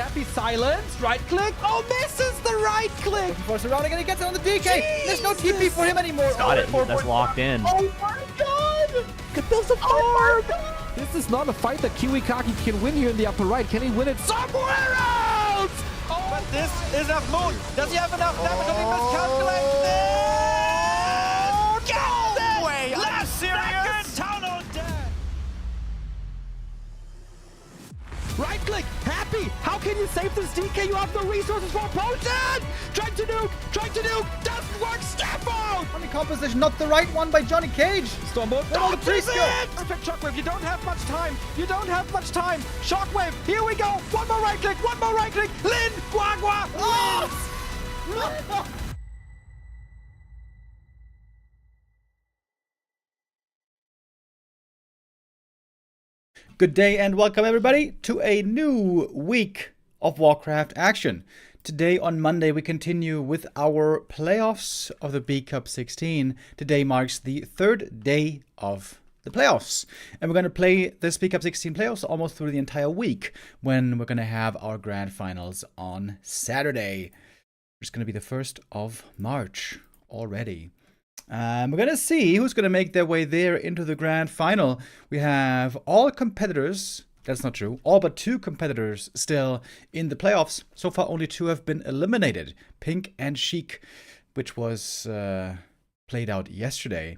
Happy silence. Right click. Oh, misses the right click. Looking for surrounding and he gets it on the DK. There's no TP for him anymore. He's got it. That's locked in. Oh my god. Could build some Oh my god. This is not a fight that Kiwikaki can win here in the upper right. Can he win it somewhere else? Oh, but this is enough moon. Does he have enough damage or he miscalculated it? No way. Are you serious? Town on dead. Right click, Happy! How can you save this DK? You have no resources for a potion! Trying to nuke! Doesn't work, step out! Funny composition, not the right one by Johnny Cage. Stormbolt, Where all the priests go? Perfect Shockwave, you don't have much time! Shockwave, here we go! One more right click! Lin! Guagua! Oh! Good day and welcome everybody to a new week of Warcraft action. Today on Monday we continue with our playoffs of the B Cup 16. Today marks the third day of the playoffs. And we're going to play this B Cup 16 playoffs almost through the entire week when we're going to have our grand finals on Saturday. It's going to be the 1st of March already. We're going to see who's going to make their way there into the grand final. We have all competitors, that's not true, all but 2 competitors still in the playoffs. So far only 2 have been eliminated, Pink and Sheik, which was played out yesterday.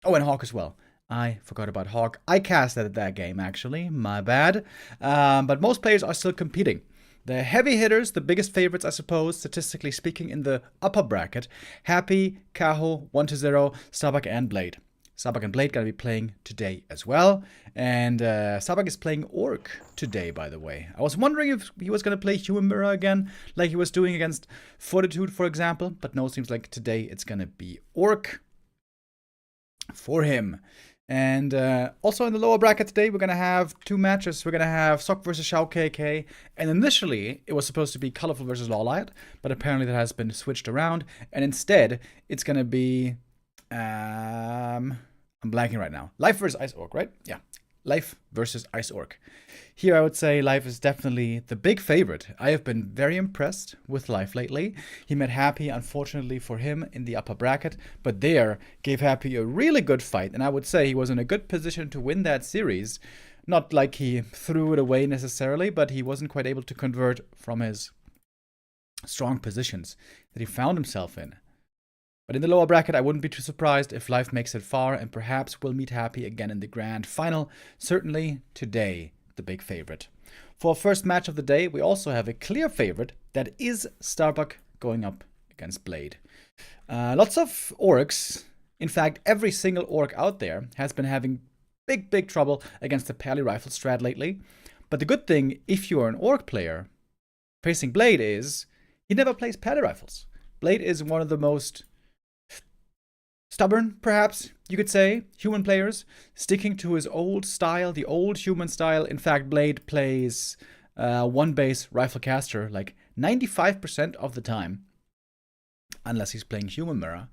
Oh, and Hawk as well. I forgot about Hawk. I casted that game actually, my bad. But most players are still competing. The heavy hitters, the biggest favorites, I suppose, statistically speaking, in the upper bracket, Happy, Kaho, 1-0, Starbuck, and Blade. Starbuck and Blade gonna be playing today as well. And Starbuck is playing Orc today, by the way. I was wondering if he was gonna play Human Mirror again, like he was doing against Fortitude, for example. But no, it seems like today it's gonna be Orc for him. And also in the lower bracket today, we're going to have 2 matches. We're going to have Sok versus Shao KK. And initially, it was supposed to be Colorful versus Lawlight. But apparently that has been switched around. And instead, it's going to be... I'm blanking right now. Life versus Ice Orc, right? Yeah. Life versus Ice Orc. Here I would say Life is definitely the big favorite. I have been very impressed with Life lately. He met Happy, unfortunately for him, in the upper bracket, but there gave Happy a really good fight, and I would say he was in a good position to win that series. Not like he threw it away necessarily, but he wasn't quite able to convert from his strong positions that he found himself in. But in the lower bracket, I wouldn't be too surprised if Life makes it far, and perhaps we'll meet Happy again in the grand final. Certainly today, the big favorite. For our first match of the day, we also have a clear favorite, that is Starbuck going up against Blade. Lots of orcs. In fact, every single orc out there has been having big trouble against the Pally Rifle strat lately. But the good thing, if you are an orc player, facing Blade is, he never plays Pally Rifles. Blade is one of the most stubborn, perhaps, you could say, human players, sticking to his old style, the old human style. In fact, Blade plays one base rifle caster like 95% of the time, unless he's playing Human Mirror.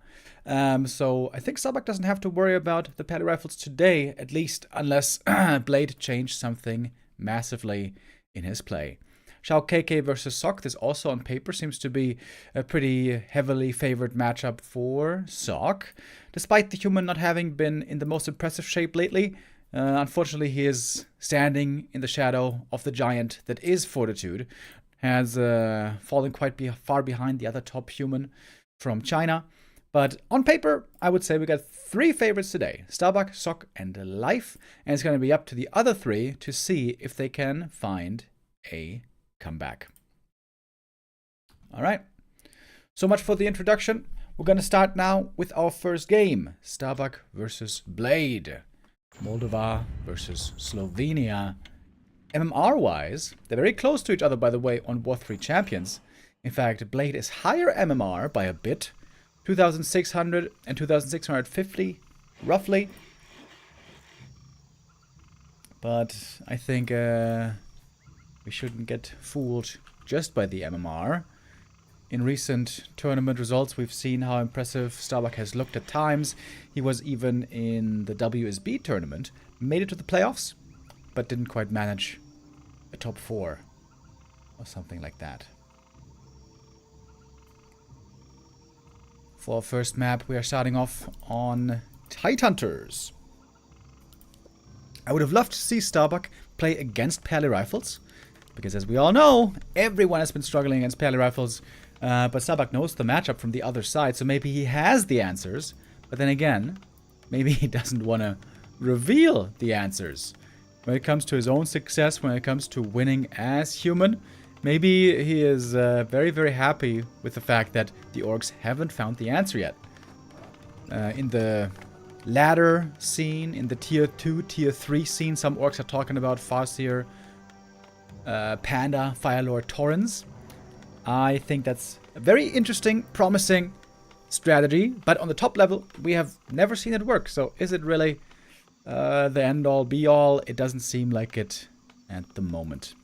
So I think Starbuck doesn't have to worry about the Pally Rifles today, at least unless Blade changed something massively in his play. Shao KK versus Sok, this also on paper seems to be a pretty heavily favored matchup for Sok. Despite the human not having been in the most impressive shape lately, unfortunately he is standing in the shadow of the giant that is Fortitude. Has fallen quite far behind the other top human from China. But on paper, I would say we got 3 favorites today. Starbuck, Sok, and Life. And it's going to be up to the other 3 to see if they can find a comeback. All right. So much for the introduction. We're going to start now with our first game. Starbuck versus Blade. Moldova versus Slovenia. MMR-wise, they're very close to each other, by the way, on War 3 Champions. In fact, Blade is higher MMR by a bit. 2,600 and 2,650, roughly. But I think we shouldn't get fooled just by the MMR. In recent tournament results, we've seen how impressive Starbuck has looked at times. He was even in the WSB tournament, made it to the playoffs, but didn't quite manage a top 4. or something like that. For our first map, we are starting off on Tidehunters. I would have loved to see Starbuck play against Pally Rifles, because as we all know, everyone has been struggling against Pally Rifles, but Starbuck knows the matchup from the other side, so maybe he has the answers, but then again, maybe he doesn't want to reveal the answers. When it comes to his own success, when it comes to winning as human, maybe he is very, very happy with the fact that the orcs haven't found the answer yet. In the ladder scene, in the tier 2, tier 3 scene, some orcs are talking about Farseer, Panda, Firelord, Torrens. I think that's a very interesting, promising strategy, but on the top level, we have never seen it work. So is it really the end-all, be-all? It doesn't seem like it at the moment.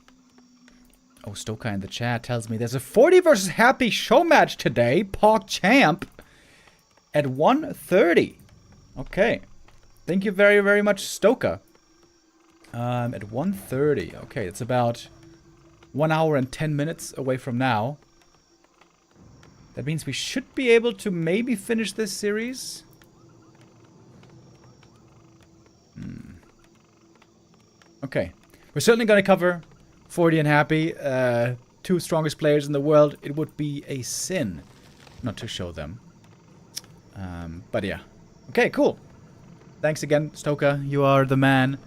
Oh, Stoka in the chat tells me there's a 40 versus Happy Showmatch today, Pog Champ, at 1:30. Okay. Thank you very, very much, Stoka. At 1:30. Okay, it's about 1 hour and 10 minutes away from now. That means we should be able to maybe finish this series. Okay. We're certainly going to cover 40 and Happy, two strongest players in the world. It would be a sin not to show them. But yeah. Okay, cool. Thanks again, Stoka. You are the man.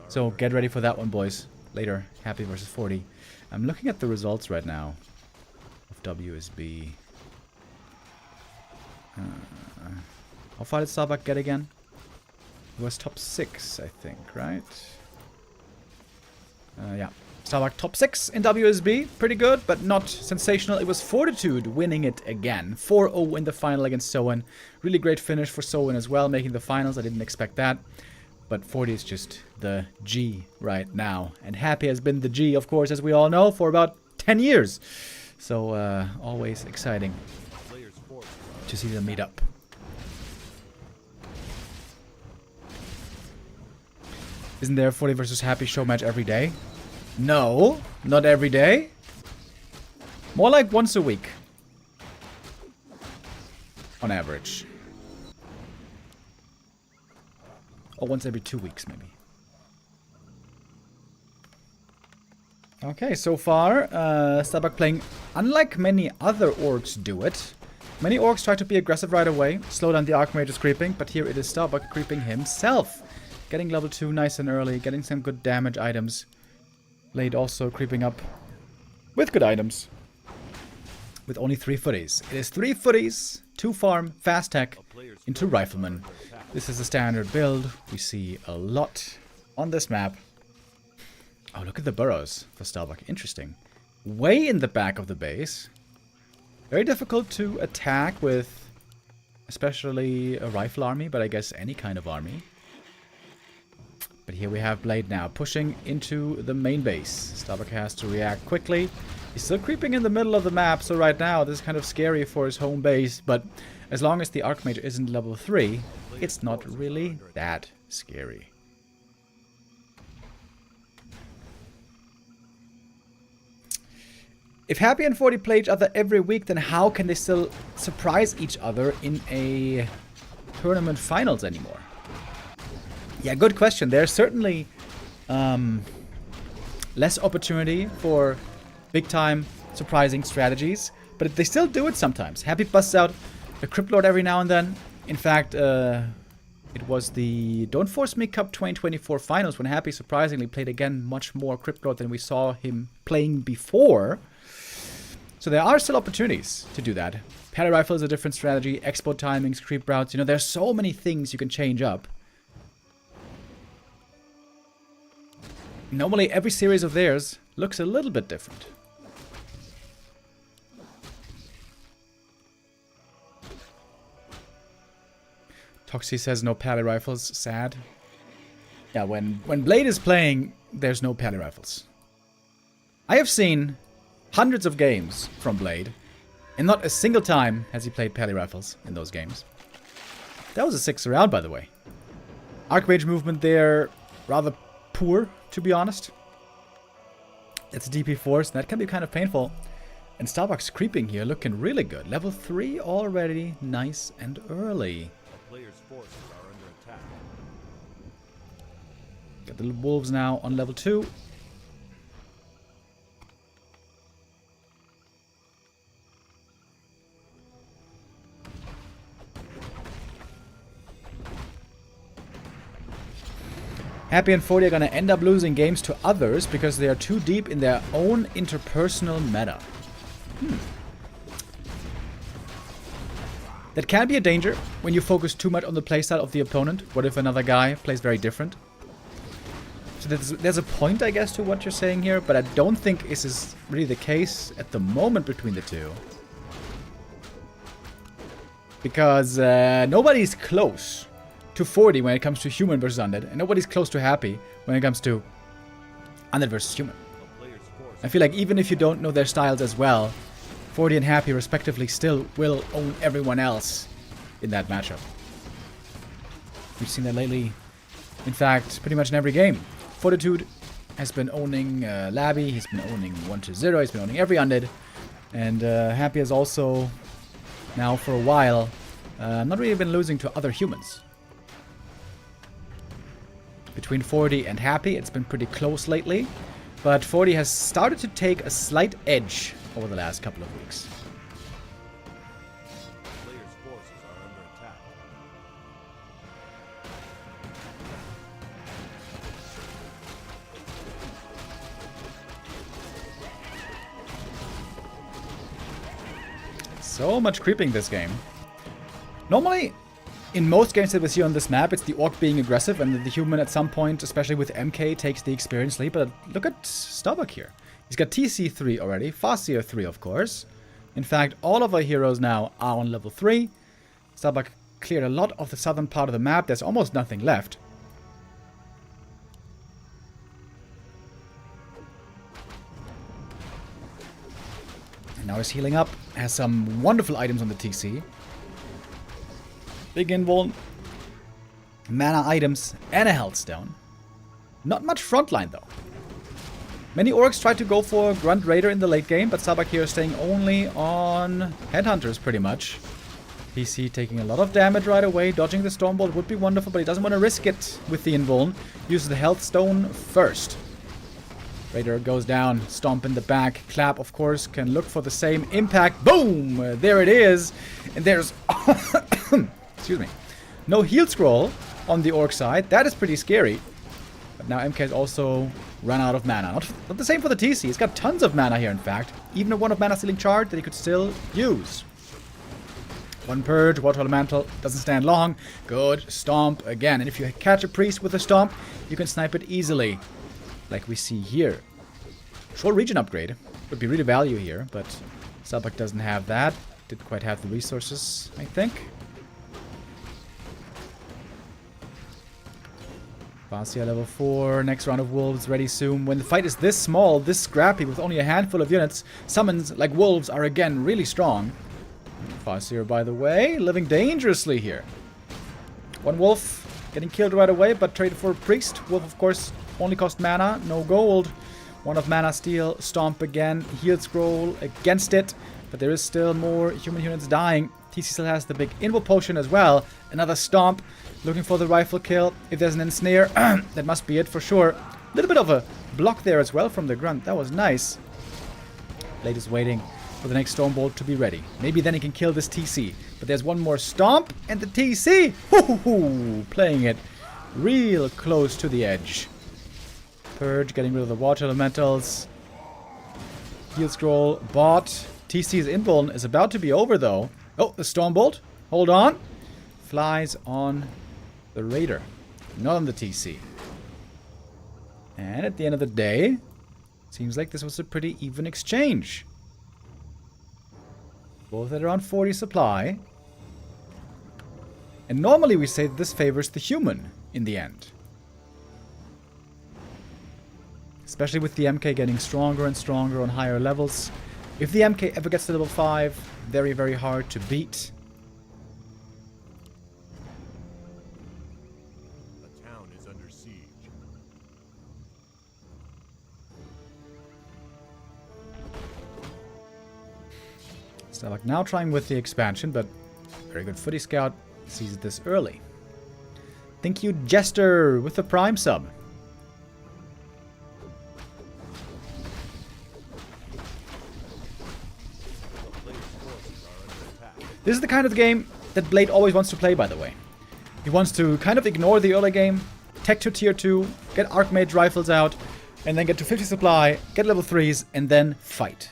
So get ready for that one, boys. Later, Happy versus 40. I'm looking at the results right now of WSB. How far did Starbuck get again? He was top 6, I think, right? Yeah. Starbuck top 6 in WSB. Pretty good, but not sensational. It was Fortitude winning it again. 4-0 in the final against Soen. Really great finish for Soen as well, making the finals. I didn't expect that. But 40 is just the G right now. And Happy has been the G, of course, as we all know, for about 10 years. So, always exciting to see them meet up. Isn't there a 40 versus Happy show match every day? No, not every day. More like once a week. On average. Or once every 2 weeks, maybe. Okay, so far, Starbuck playing unlike many other orcs do it. Many orcs try to be aggressive right away, slow down the Archmage's creeping, but here it is Starbuck creeping himself. Getting level 2 nice and early, getting some good damage items. Blade also creeping up with good items. With only 3 footies. It is 3 footies, 2 farm, fast tech, into Rifleman. This is a standard build. We see a lot on this map. Oh, look at the burrows for Starbuck. Interesting. Way in the back of the base. Very difficult to attack with especially a rifle army, but I guess any kind of army. But here we have Blade now, pushing into the main base. Starbuck has to react quickly. He's still creeping in the middle of the map, so right now this is kind of scary for his home base, but as long as the Archmage isn't level 3, it's not really that scary. If Happy and 40 play each other every week, then how can they still surprise each other in a tournament finals anymore? Yeah, good question. There's certainly less opportunity for big-time surprising strategies, but they still do it sometimes. Happy busts out a Crypt Lord every now and then. In fact, it was the Don't Force Me Cup 2024 finals when Happy surprisingly played again much more Crypt Lord than we saw him playing before. So there are still opportunities to do that. Pally Rifle is a different strategy, expo timings, creep routes. You know, there's so many things you can change up. Normally, every series of theirs looks a little bit different. Toxie says no Pally Rifles. Sad. Yeah, when Blade is playing, there's no Pally Rifles. I have seen hundreds of games from Blade, and not a single time has he played Pally Rifles in those games. That was a 6th round, by the way. Archmage movement there, rather poor, to be honest. It's a DP force, and that can be kind of painful. And Starbucks creeping here, looking really good. Level 3 already, nice and early. Players' forces are under attack. Got the wolves now on level 2. Happy and 40 are going to end up losing games to others because they are too deep in their own interpersonal meta. That can be a danger when you focus too much on the playstyle of the opponent. What if another guy plays very different? So there's a point, I guess, to what you're saying here, but I don't think this is really the case at the moment between the two. Because nobody's close to 40 when it comes to human versus undead, and nobody's close to happy when it comes to undead versus human. I feel like even if you don't know their styles as well, 40 and happy respectively still will own everyone else in that matchup. We've seen that lately, in fact, pretty much in every game. Fortitude has been owning Labby, he's been owning 1-0, he's been owning every undead, and Happy has also, now for a while, not really been losing to other humans. Between 40 and Happy, it's been pretty close lately, but 40 has started to take a slight edge over the last couple of weeks. Players' forces are under attack. So much creeping this game. Normally, in most games that we see on this map, it's the orc being aggressive and the human at some point, especially with MK, takes the experience lead. But look at Starbuck here. He's got TC3 already, Farseer 3 of course. In fact, all of our heroes now are on level 3. Starbuck cleared a lot of the southern part of the map. There's almost nothing left. And now he's healing up. Has some wonderful items on the TC. Big invuln, mana items, and a health stone. Not much frontline though. Many orcs tried to go for Grunt Raider in the late game, but Starbuck here is staying only on Headhunters pretty much. PC taking a lot of damage right away. Dodging the Stormbolt would be wonderful, but he doesn't want to risk it with the invuln. Uses the health stone first. Raider goes down, stomp in the back. Clap, of course, can look for the same impact. Boom! There it is. And there's... excuse me. No heal scroll on the orc side. That is pretty scary. But now MK has also run out of mana. Not the same for the TC. He's got tons of mana here, in fact. Even a one of mana stealing charge that he could still use. One purge, Water Elemental, doesn't stand long. Good, stomp again. And if you catch a priest with a stomp, you can snipe it easily. Like we see here. Short region upgrade would be really value here, but Starbuck doesn't have that. Didn't quite have the resources, I think. Farseer level 4, next round of wolves ready soon. When the fight is this small, this scrappy, with only a handful of units, summons like wolves are again really strong. Farseer, by the way, living dangerously here. One wolf getting killed right away, but traded for a priest. Wolf, of course, only cost mana, no gold. One of mana steal, stomp again, heal scroll against it, but there is still more human units dying. TC still has the big invul potion as well. Another stomp, looking for the rifle kill. If there's an ensnare, that must be it for sure. A little bit of a block there as well from the grunt. That was nice. Blade is waiting for the next Stormbolt to be ready. Maybe then he can kill this TC. But there's one more stomp, and the TC, playing it real close to the edge. Purge, getting rid of the water elementals. Heal scroll, bot. TC's invuln is about to be over though. Oh, the Stormbolt. Hold on. Flies on the Raider, not on the TC. And at the end of the day, seems like this was a pretty even exchange. Both at around 40 supply. And normally we say that this favors the human in the end. Especially with the MK getting stronger and stronger on higher levels. If the MK ever gets to level 5, very, very hard to beat. The town is under siege. Starbuck now trying with the expansion, but very good footy scout sees this early. Thank you, Jester, with the Prime sub. This is the kind of game that Blade always wants to play, by the way. He wants to kind of ignore the early game, tech to tier 2, get Archmage rifles out, and then get to 50 supply, get level 3s, and then fight.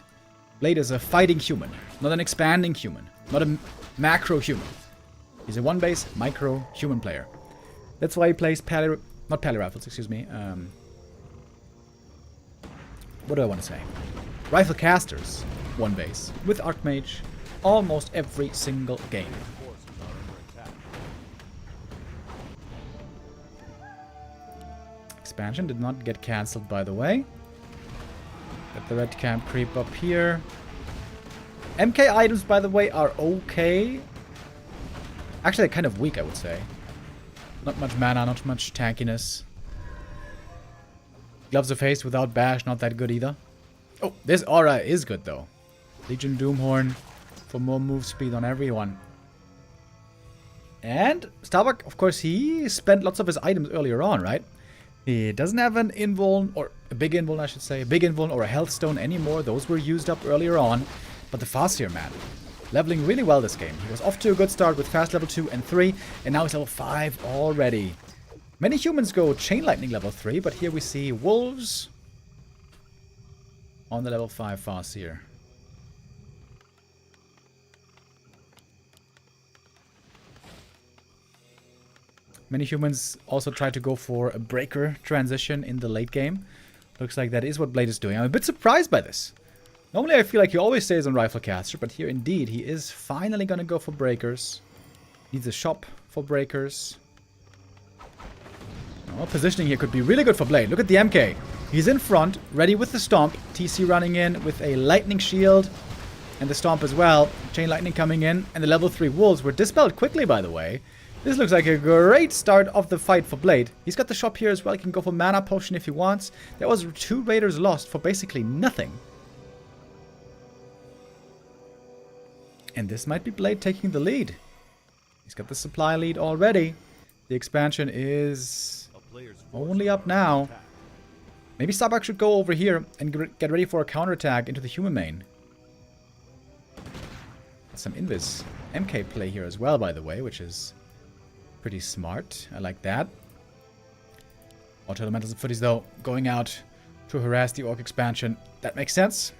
Blade is a fighting human, not an expanding human, not a macro human. He's a one-base micro human player. That's why he plays not pally rifles, excuse me. What do I want to say? Rifle casters, one base, with Archmage, almost every single game. Expansion did not get cancelled, by the way. Let the red camp creep up here. MK items, by the way, are okay. Actually, they're kind of weak, I would say. Not much mana, not much tankiness. Gloves of Haste without Bash, not that good either. Oh, this aura is good, though. Legion Doomhorn for more move speed on everyone. And Starbuck, of course, he spent lots of his items earlier on, right? He doesn't have an invuln, or a big invuln, I should say. A big invuln or a health stone anymore. Those were used up earlier on. But the Farseer, man, leveling really well this game. He was off to a good start with fast level 2 and 3, and now he's level 5 already. Many humans go Chain Lightning level 3, but here we see Wolves on the level 5 Farseer. Many humans also try to go for a breaker transition in the late game. Looks like that is what Blade is doing. I'm a bit surprised by this. Normally I feel like he always stays on Rifle Caster, but here indeed he is finally going to go for breakers. Needs a shop for breakers. Oh, positioning here could be really good for Blade. Look at the MK. He's in front, ready with the Stomp. TC running in with a Lightning Shield. And the Stomp as well. Chain Lightning coming in. And the level 3 Wolves were dispelled quickly, by the way. This looks like a great start of the fight for Blade. He's got the shop here as well. He can go for Mana Potion if he wants. There was 2 Raiders lost for basically nothing. And this might be Blade taking the lead. He's got the supply lead already. The expansion is only up now. Maybe Starbuck should go over here and get ready for a counterattack into the human main. Some Invis MK play here as well, by the way, which is pretty smart. I like that. Auto Elementals and Footies, though, going out to harass the Orc expansion. That makes sense.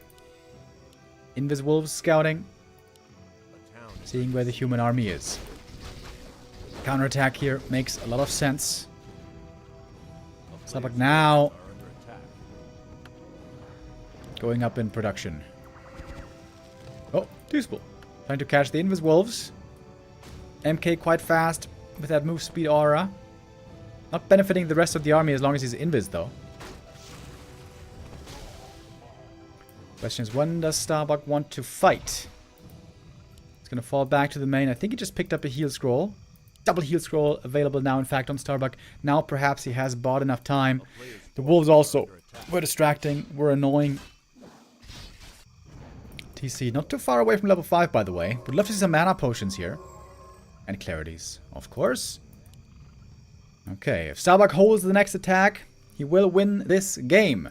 Invis Wolves scouting. Seeing where the human army is. Counterattack here makes a lot of sense. Starbuck now going up in production. Oh, Dewspool. Trying to catch the Invis Wolves. MK quite fast with that move speed aura. Not benefiting the rest of the army as long as he's Invis, though. Question is, when does Starbuck want to fight? He's going to fall back to the main. I think he just picked up a heal scroll. Double heal scroll available now, in fact, on Starbuck. Now perhaps he has bought enough time. The Wolves also were distracting, were annoying. TC, not too far away from level 5, by the way. Would love to see some mana potions here. And clarities, of course. Okay, if Starbuck holds the next attack, he will win this game.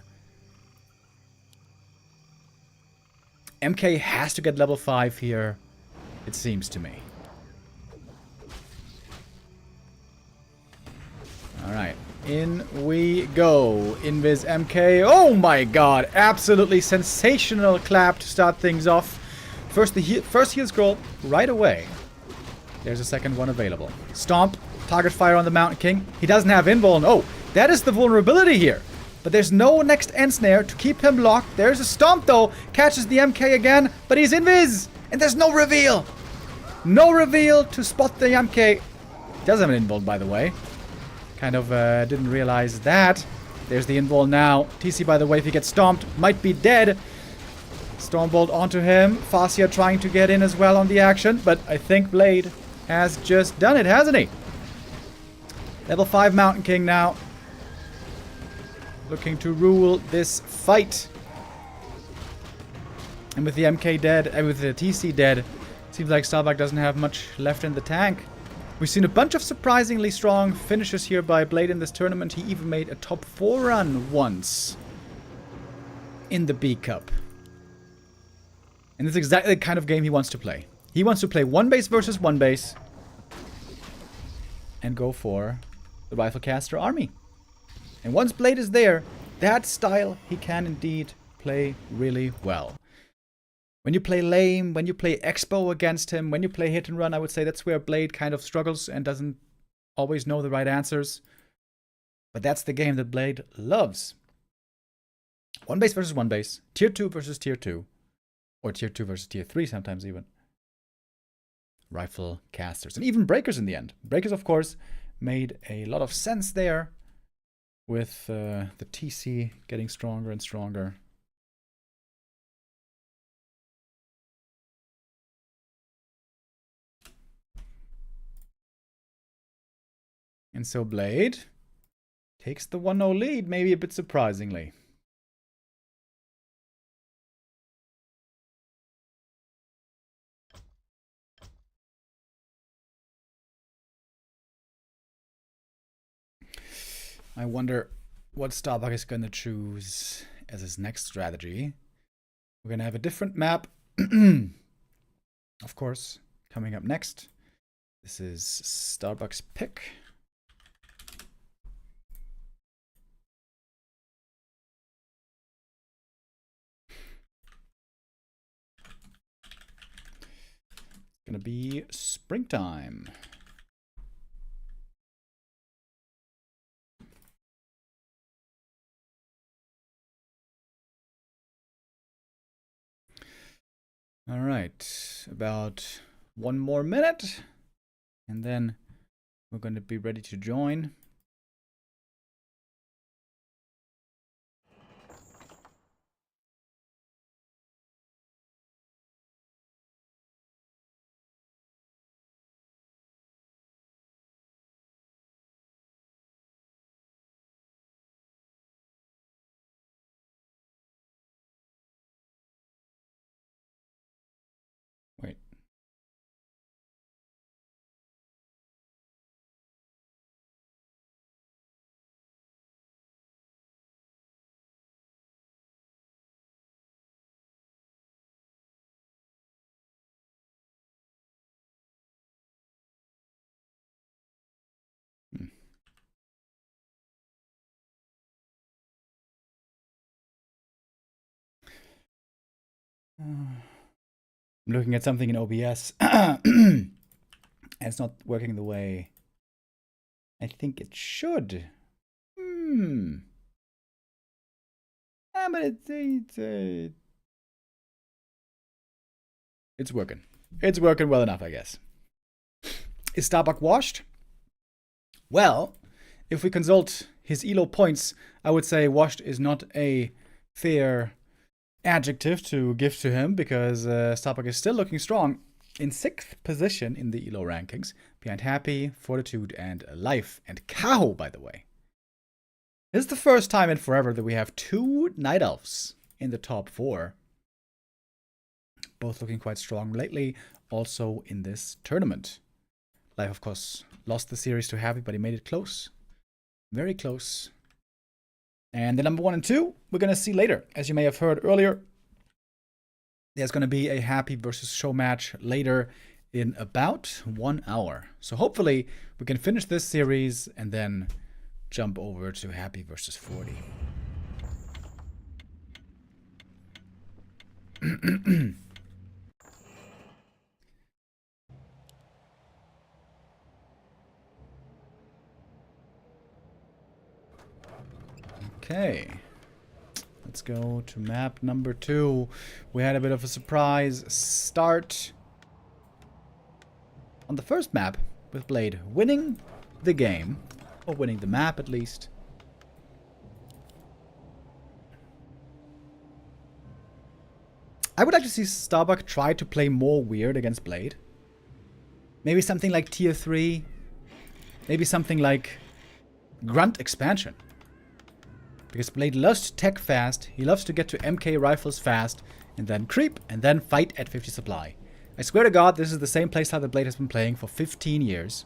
MK has to get level 5 here, it seems to me. Alright, in we go. Invis MK. Oh my god, absolutely sensational clap to start things off. First heal scroll right away. There's a second one available. Stomp, target fire on the Mountain King. He doesn't have invuln. Oh, that is the vulnerability here. But there's no next end snare to keep him locked. There's a Stomp, though. Catches the MK again, but he's invis. And there's no reveal. No reveal to spot the MK. He does have an invuln, by the way. Kind of didn't realize that. There's the invuln now. TC, by the way, if he gets stomped, might be dead. Stormbolt onto him. Farseer trying to get in as well on the action. But I think Blade has just done it, hasn't he? Level 5 Mountain King now. Looking to rule this fight. And with the MK dead, and with the TC dead, seems like Starbuck doesn't have much left in the tank. We've seen a bunch of surprisingly strong finishes here by Blade in this tournament. He even made a top 4 run once in the B Cup. And it's exactly the kind of game he wants to play. He wants to play one base versus one base and go for the Riflecaster army. And once Blade is there, that style he can indeed play really well. When you play lame, when you play Expo against him, when you play hit and run, I would say that's where Blade kind of struggles and doesn't always know the right answers. But that's the game that Blade loves. One base versus one base. Tier 2 versus tier 2. Or tier 2 versus tier 3 sometimes even. Rifle casters. And even breakers in the end. Breakers, of course, made a lot of sense there. With the TC getting stronger and stronger. And so Blade takes the 1-0 lead, maybe a bit surprisingly. I wonder what Starbuck is going to choose as his next strategy. We're going to have a different map, of course, coming up next. This is Starbuck's pick. It's going to be springtime. All right, about 1 more minute, and then we're going to be ready to join. Wait. I'm looking at something in OBS. And it's not working the way I think it should. But it's working. It's working well enough, I guess. Is Starbuck washed? Well, if we consult his ELO points, I would say washed is not a fair adjective to give to him, because Starbuck is still looking strong in 6th position in the ELO rankings, behind Happy, Fortitude, and Life. And Kaho, by the way. This is the first time in forever that we have 2 Night Elves in the top 4. Both looking quite strong lately, also in this tournament. Life, of course, lost the series to Happy, but he made it close. Very close. And the number 1 and 2, we're going to see later. As you may have heard earlier, there's going to be a Happy versus Show match later in about 1 hour. So hopefully we can finish this series and then jump over to Happy versus 40. Okay, let's go to map number 2. We had a bit of a surprise start on the first map with Blade winning the game, or winning the map at least. I would like to see Starbuck try to play more weird against Blade. Maybe something like tier 3. Maybe something like Grunt expansion. Because Blade loves to tech fast, he loves to get to MK rifles fast, and then creep, and then fight at 50 supply. I swear to God, this is the same playstyle that Blade has been playing for 15 years.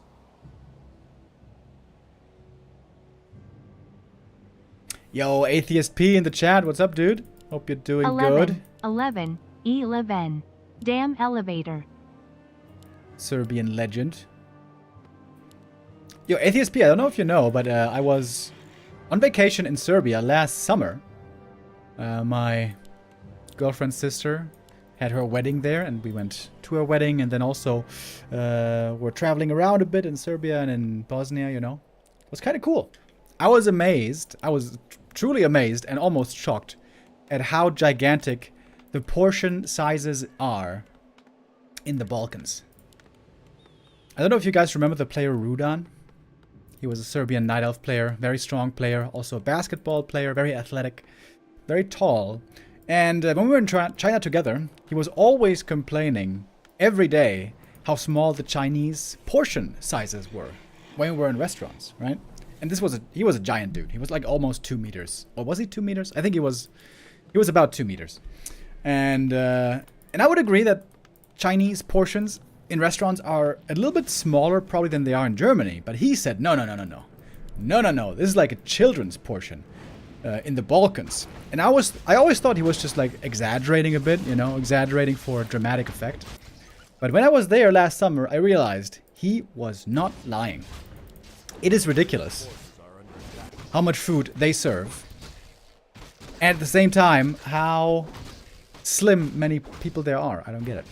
Yo, Atheist P in the chat, what's up, dude? Hope you're doing 11, good. 11, 11. Damn elevator. Serbian legend. Yo, Atheist P, I don't know if you know, but I was on vacation in Serbia last summer. My girlfriend's sister had her wedding there, and we went to her wedding, and then also we're traveling around a bit in Serbia and in Bosnia, you know. It was kind of cool. I was amazed. I was truly amazed and almost shocked at how gigantic the portion sizes are in the Balkans. I don't know if you guys remember the player Rudan. He was a Serbian Night Elf player, very strong player, also a basketball player, very athletic, very tall. And when we were in China together, he was always complaining every day how small the Chinese portion sizes were when we were in restaurants, right? And he was a giant dude. He was like almost 2 meters. Or was he 2 meters? I think he was about 2 meters. And I would agree that Chinese portions in restaurants are a little bit smaller probably than they are in Germany. But he said, no. This is like a children's portion in the Balkans. And I always thought he was just like exaggerating a bit, you know, exaggerating for a dramatic effect. But when I was there last summer, I realized he was not lying. It is ridiculous how much food they serve. And at the same time, how slim many people there are. I don't get it.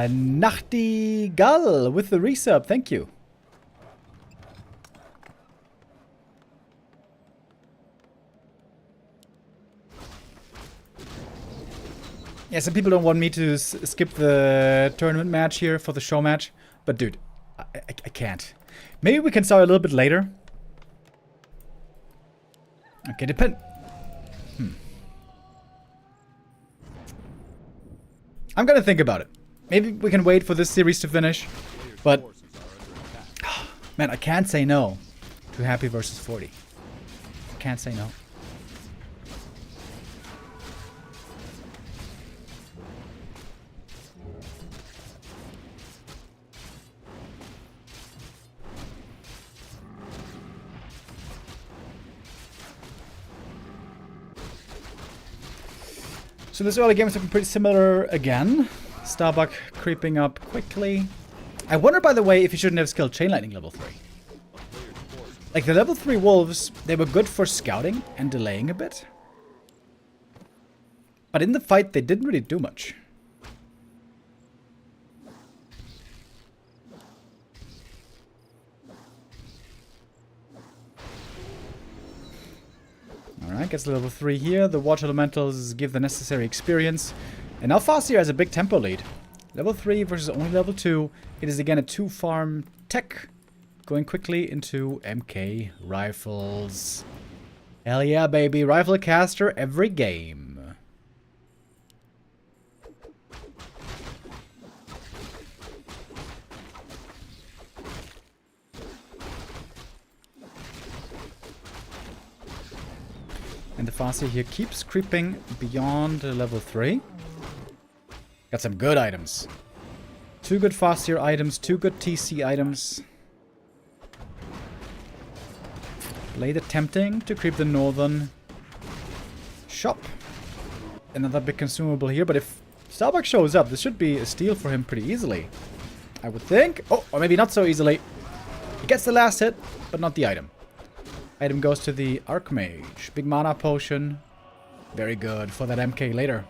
Nachtigall with the resub, thank you. Yeah, some people don't want me to skip the tournament match here for the show match, but dude, I can't. Maybe we can start a little bit later. Okay, I'm gonna think about it. Maybe we can wait for this series to finish. But, man, I can't say no to Happy versus 40. I can't say no. So this early game is looking pretty similar again. Starbuck creeping up quickly. I wonder, by the way, if he shouldn't have skilled Chain Lightning level 3. Like, the level 3 wolves, they were good for scouting and delaying a bit. But in the fight, they didn't really do much. Alright, gets level 3 here. The Water Elementals give the necessary experience. And now Farseer has a big tempo lead. Level 3 versus only level 2. It is again a 2-farm tech. Going quickly into MK rifles. Hell yeah, baby. Rifle caster every game. And the Farseer here keeps creeping beyond level 3. Got some good items. 2 good Farseer items, 2 good TC items. Blade attempting to creep the northern shop. Another big consumable here, but if Starbuck shows up, this should be a steal for him pretty easily. I would think. Oh, or maybe not so easily. He gets the last hit, but not the item. Item goes to the Archmage. Big mana potion. Very good for that MK later.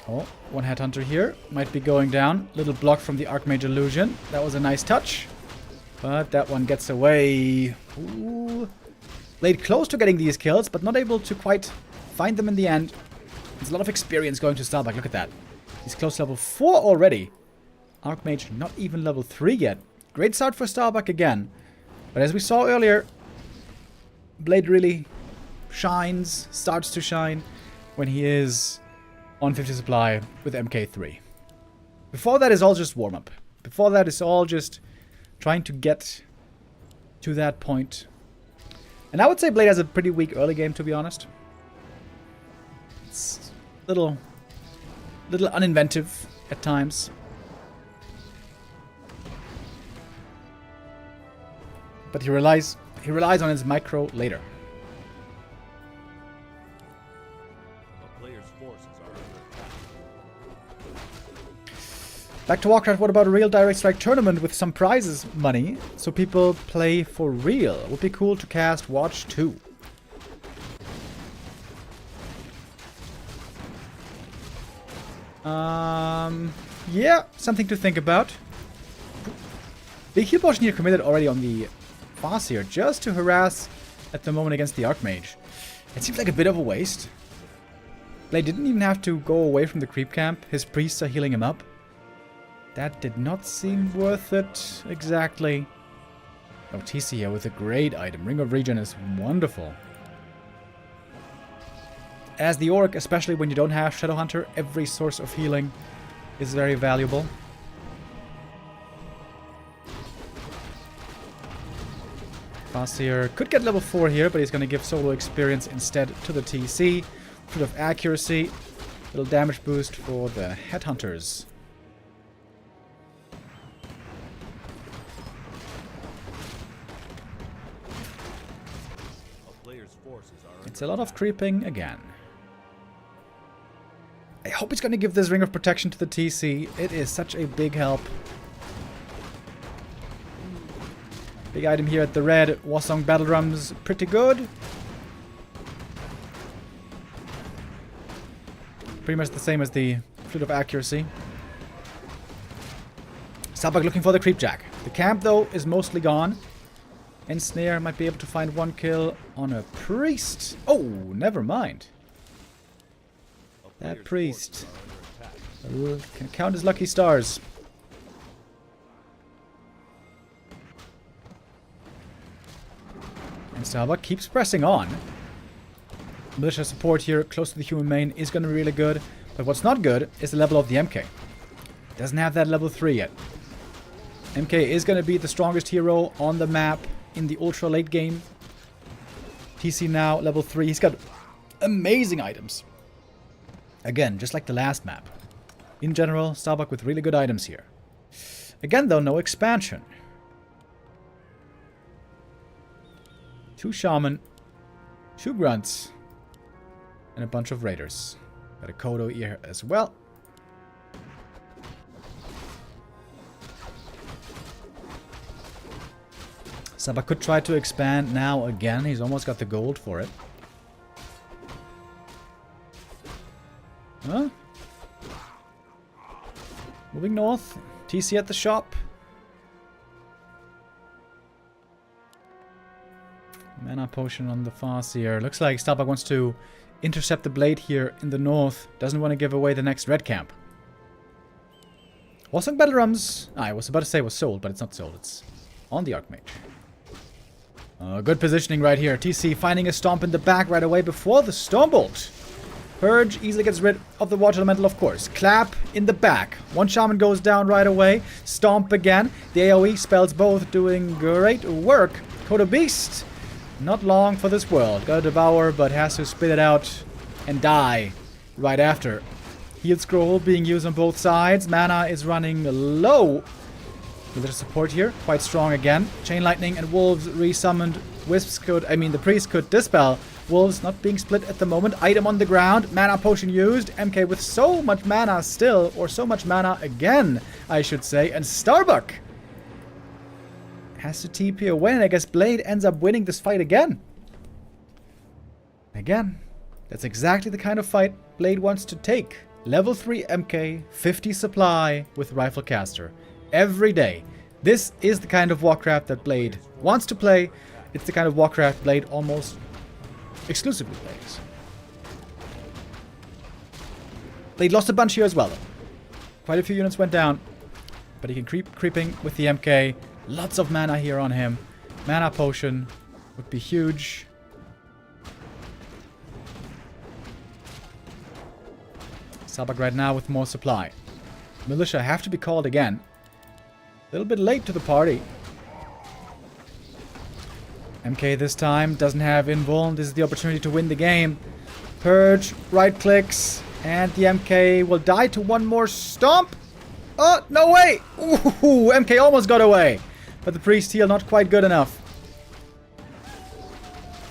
Oh, one headhunter here. Might be going down. Little block from the Archmage illusion. That was a nice touch. But that one gets away. Ooh. Blade close to getting these kills, but not able to quite find them in the end. There's a lot of experience going to Starbuck. Look at that. He's close to level 4 already. Archmage not even level 3 yet. Great start for Starbuck again. But as we saw earlier, Blade really shines, starts to shine, when he is on 50 supply with MK3. Before that is all just warm-up. Before that is all just trying to get to that point. And I would say Blade has a pretty weak early game, to be honest. It's little uninventive at times. But he relies on his micro later. A player's forces are under attack. Back to Warcraft, what about a real direct strike tournament with some prizes money so people play for real? Would be cool to cast Watch 2. Yeah, something to think about. Big heal potion here committed already on the Farseer just to harass at the moment against the Archmage. It seems like a bit of a waste. Blade didn't even have to go away from the creep camp. His priests are healing him up. That did not seem worth it exactly. Oh, TC here with a great item. Ring of Regen is wonderful. As the Orc, especially when you don't have Shadowhunter, every source of healing is very valuable. Farseer could get level 4 here, but he's going to give solo experience instead to the TC. Bit of accuracy. Little damage boost for the Headhunters. A player's forces are It's a lot of creeping again. I hope he's going to give this Ring of Protection to the TC. It is such a big help. Big item here at the red. Wasong Battle Drums, pretty good. Pretty much the same as the Flute of Accuracy. Sabak looking for the Creepjack. The camp, though, is mostly gone. Ensnare might be able to find one kill on a priest. Oh, never mind. That priest can count his lucky stars. And Starbuck keeps pressing on. Militia support here close to the human main is going to be really good. But what's not good is the level of the MK. Doesn't have that level 3 yet. MK is going to be the strongest hero on the map in the ultra late game. TC now level 3. He's got amazing items. Again, just like the last map. In general, Starbuck with really good items here. Again, though, no expansion. 2 Shaman, 2 Grunts, and a bunch of Raiders. Got a Kodo here as well. Starbuck could try to expand now again. He's almost got the gold for it. Huh? Moving north. TC at the shop. Mana potion on the Farseer. Looks like Starbuck wants to intercept the blade here in the north. Doesn't want to give away the next red camp. Wasong Battle Drums. I was about to say it was sold, but it's not sold. It's on the Archmage. Good positioning right here. TC finding a stomp in the back right away before the Stormbolt. Purge easily gets rid of the Water Elemental, of course. Clap in the back. One Shaman goes down right away. Stomp again. The AoE spells both doing great work. Kodo Beast. Not long for this world. Gotta devour, but has to spit it out and die right after. Heal Scroll being used on both sides. Mana is running low. A little support here. Quite strong again. Chain Lightning and Wolves resummoned. Wisps could, the Priest could dispel. Wolves not being split at the moment. Item on the ground. Mana potion used. MK with so much mana still. Or so much mana again, I should say. And Starbuck has to TP away. And I guess Blade ends up winning this fight again. Again, that's exactly the kind of fight Blade wants to take. Level 3 MK, 50 supply with Rifle Caster. Every day. This is the kind of Warcraft that Blade wants to play. It's the kind of Warcraft Blade almost exclusively plays. Blade lost a bunch here as well, though. Quite a few units went down. But he can creeping with the MK. Lots of mana here on him. Mana potion would be huge. Sabak right now with more supply. Militia have to be called again. A little bit late to the party. MK this time doesn't have invuln. This is the opportunity to win the game. Purge, right clicks, and the MK will die to one more stomp. Oh, no way! Ooh, MK almost got away. But the priest heal not quite good enough.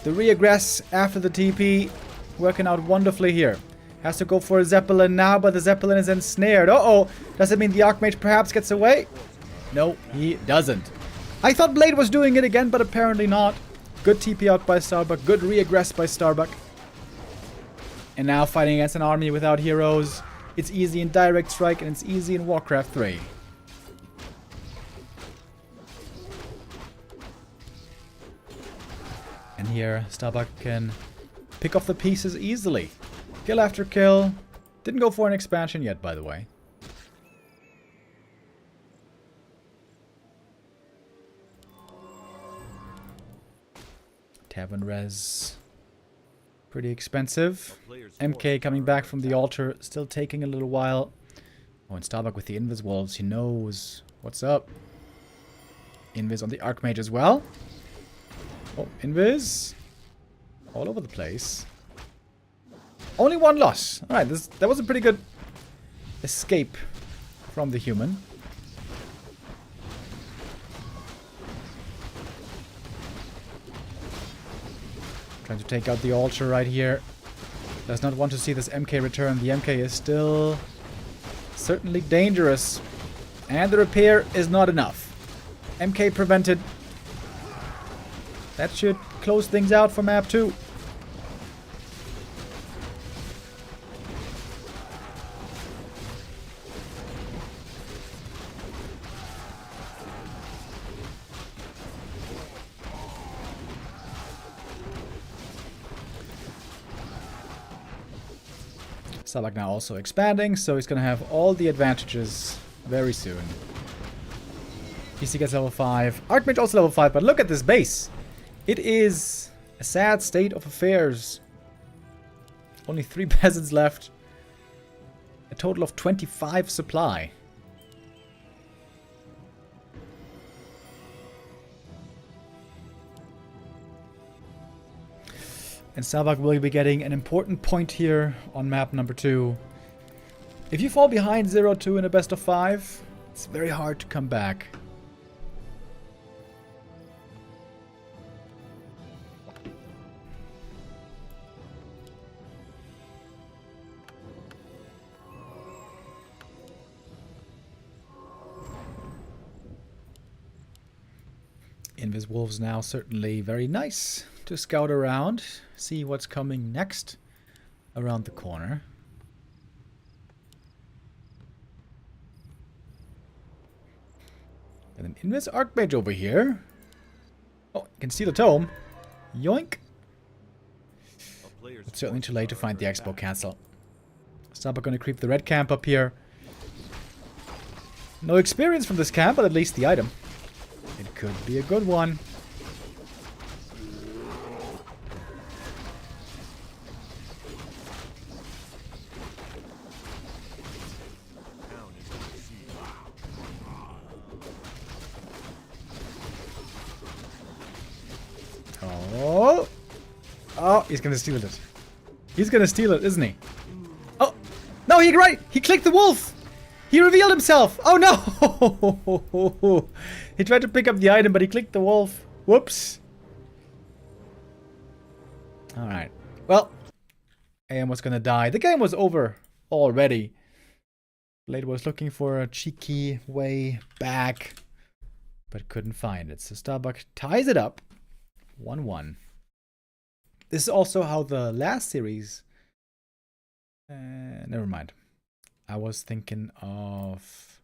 The reaggress after the TP working out wonderfully here. Has to go for a Zeppelin now, but the Zeppelin is ensnared. Uh-oh. Does it mean the Archmage perhaps gets away? No, he doesn't. I thought Blade was doing it again, but apparently not. Good TP out by Starbuck. Good reaggress by Starbuck. And now fighting against an army without heroes. It's easy in Direct Strike, and it's easy in Warcraft 3. And here, Starbuck can pick off the pieces easily. Kill after kill. Didn't go for an expansion yet, by the way. Tavern res. Pretty expensive. MK coming back from the altar. Still taking a little while. Oh, and Starbuck with the Invis Wolves. He knows what's up. Invis on the Archmage as well. Oh, Invis. All over the place. Only one loss. Alright, that was a pretty good escape from the human. Trying to take out the altar right here. Does not want to see this MK return. The MK is still certainly dangerous. And the repair is not enough. MK prevented. That should close things out for map 2. Sabak now also expanding, so he's going to have all the advantages very soon. PC gets level 5. Archmage also level 5, but look at this base. It is a sad state of affairs. Only 3 peasants left. A total of 25 supply. And Sabak will be getting an important point here on map number 2. If you fall behind 0-2 in a best of 5, it's very hard to come back. Invis Wolves now certainly very nice to scout around, see what's coming next around the corner. And an Invis Archmage over here. Oh, you can see the tome. Yoink. It's certainly too late to find the Expo cancel. Starbuck gonna creep the red camp up here. No experience from this camp, but at least the item. It could be a good one. Oh! Oh, he's gonna steal it. He's gonna steal it, isn't he? Oh! No, he clicked the wolf! He revealed himself! Oh no! He tried to pick up the item, but he clicked the wolf. Whoops. Alright. Well, AM was gonna die. The game was over already. Blade was looking for a cheeky way back, but couldn't find it. So Starbuck ties it up. 1-1. This is also how the last series... never mind. I was thinking of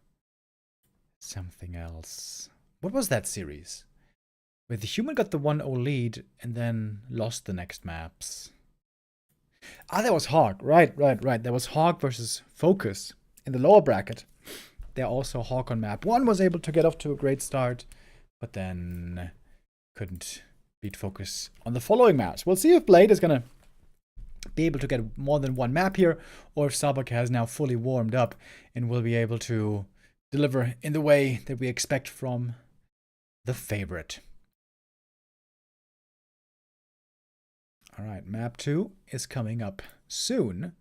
something else. What was that series? Wait, the human got the 1-0 lead and then lost the next maps. Ah, that was Hog. Right. That was Hog versus Focus in the lower bracket. They're also Hog on map 1 was able to get off to a great start, but then couldn't beat Focus on the following maps. We'll see if Blade is gonna be able to get more than one map here, or if Sabak has now fully warmed up and will be able to deliver in the way that we expect from the favorite. Alright, map 2 is coming up soon.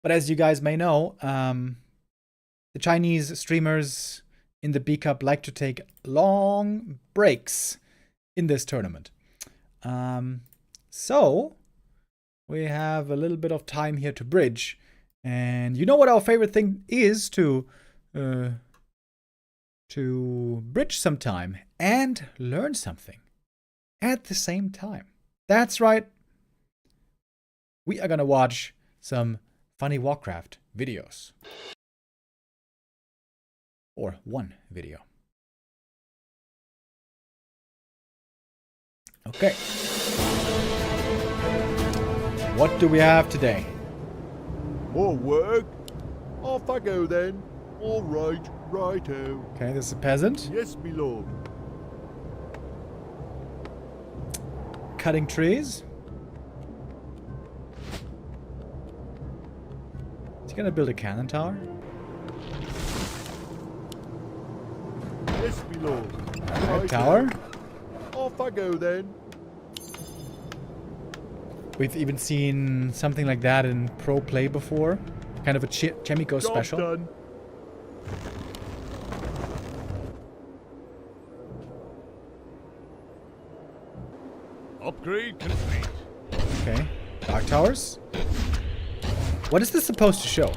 But as you guys may know, the Chinese streamers in the B Cup like to take long breaks in this tournament. So we have a little bit of time here to bridge. And you know what our favorite thing is, to bridge some time and learn something at the same time. That's right. We are gonna watch some funny Warcraft videos. Or one video. Okay. What do we have today? More work? Off I go then. All right, righto. Okay, this is a peasant. Yes, me lord. Cutting trees. Is he gonna build a cannon tower? Yes, me lord. Okay, tower. Off I go then. We've even seen something like that in Pro Play before. Kind of a Chemico Job special. done. Upgrade complete. Okay. Dark towers. What is this supposed to show?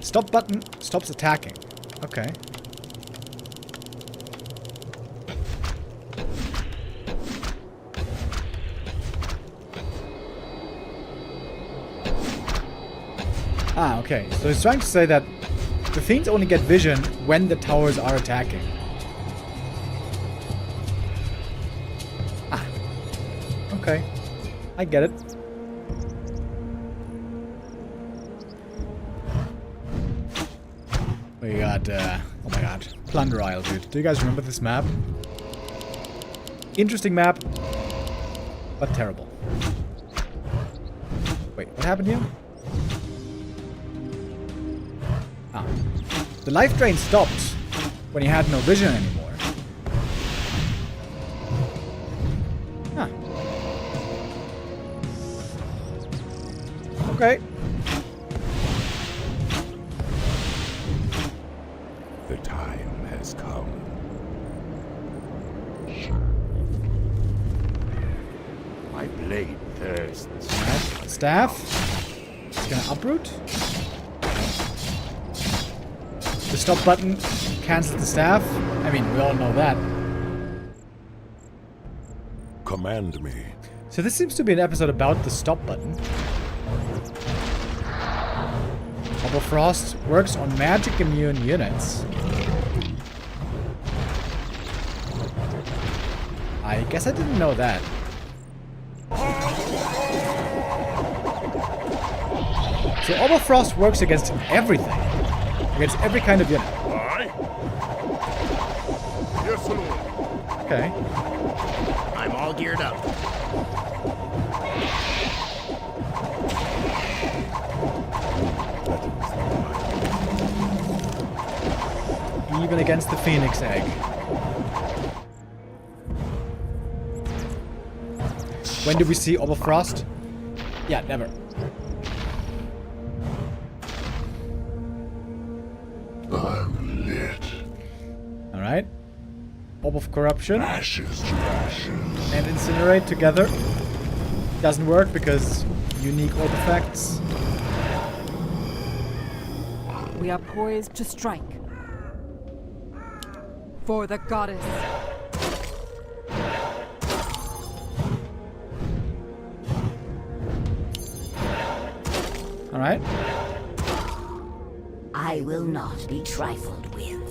Stop button stops attacking. Okay. Ah, okay. So he's trying to say that the fiends only get vision when the towers are attacking. Ah. Okay. I get it. We got, oh my god, Plunder Isle, dude. Do you guys remember this map? Interesting map, but terrible. Wait, what happened here? Ah. The life drain stopped when he had no vision anymore. Huh. Okay. The time has come. My blade thirsts. Alright, staff. It's gonna uproot. The stop button cancels the staff. I mean, we all know that. Command me. So this seems to be an episode about the stop button. Frost works on magic immune units. I guess I didn't know that. So Oberfrost works against everything. Against every kind of unit. Aye. Yes, Lord. Okay. I'm all geared up. Even against the Phoenix Egg. When did we see Oberfrost? Yeah, never. I'm lit. Alright. Orb of Corruption Ashes to ashes. and Incinerate together. Doesn't work because unique orb effects. We are poised to strike. For the goddess. Alright. I will not be trifled with.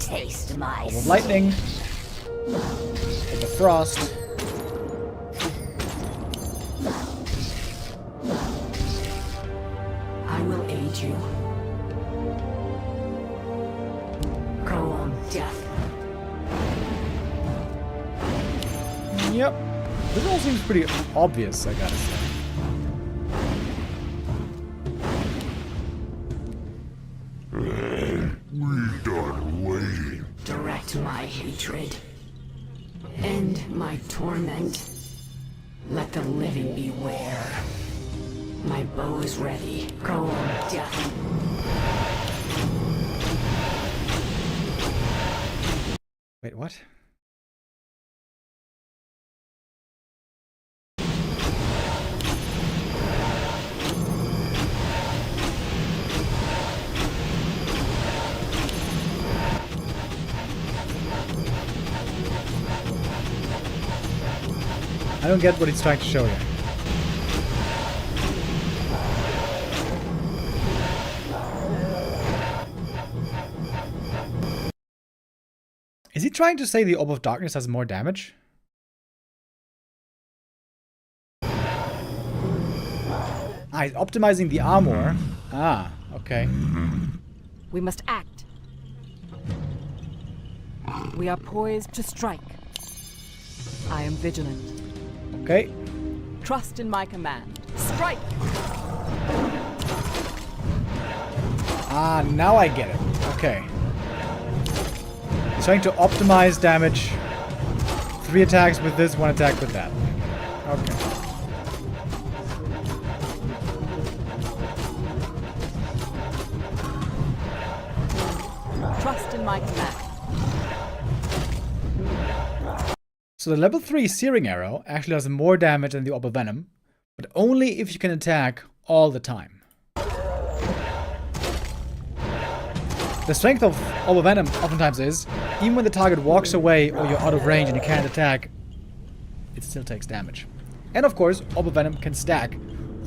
Taste my Orb of lightning. Orb of frost. I will aid you. Go on, death. Yep. This all seems pretty obvious, I gotta say. We done waiting. Direct my hatred. End my torment. Let the living beware. My bow is ready. Go on, death. Wait, what? I don't get what he's trying to show here. Is he trying to say the Orb of Darkness has more damage? Ah, he's optimizing the armor. Ah, okay. We must act. We are poised to strike. I am vigilant. Okay. Trust in my command. Strike! Ah, now I get it. Okay. He's trying to optimize damage. 3 attacks with this, 1 attack with that. Okay. Trust in my command. So the level 3 Searing Arrow actually does more damage than the Orb of Venom, but only if you can attack all the time. The strength of Orb of Venom oftentimes is, even when the target walks away or you're out of range and you can't attack, it still takes damage. And of course, Orb of Venom can stack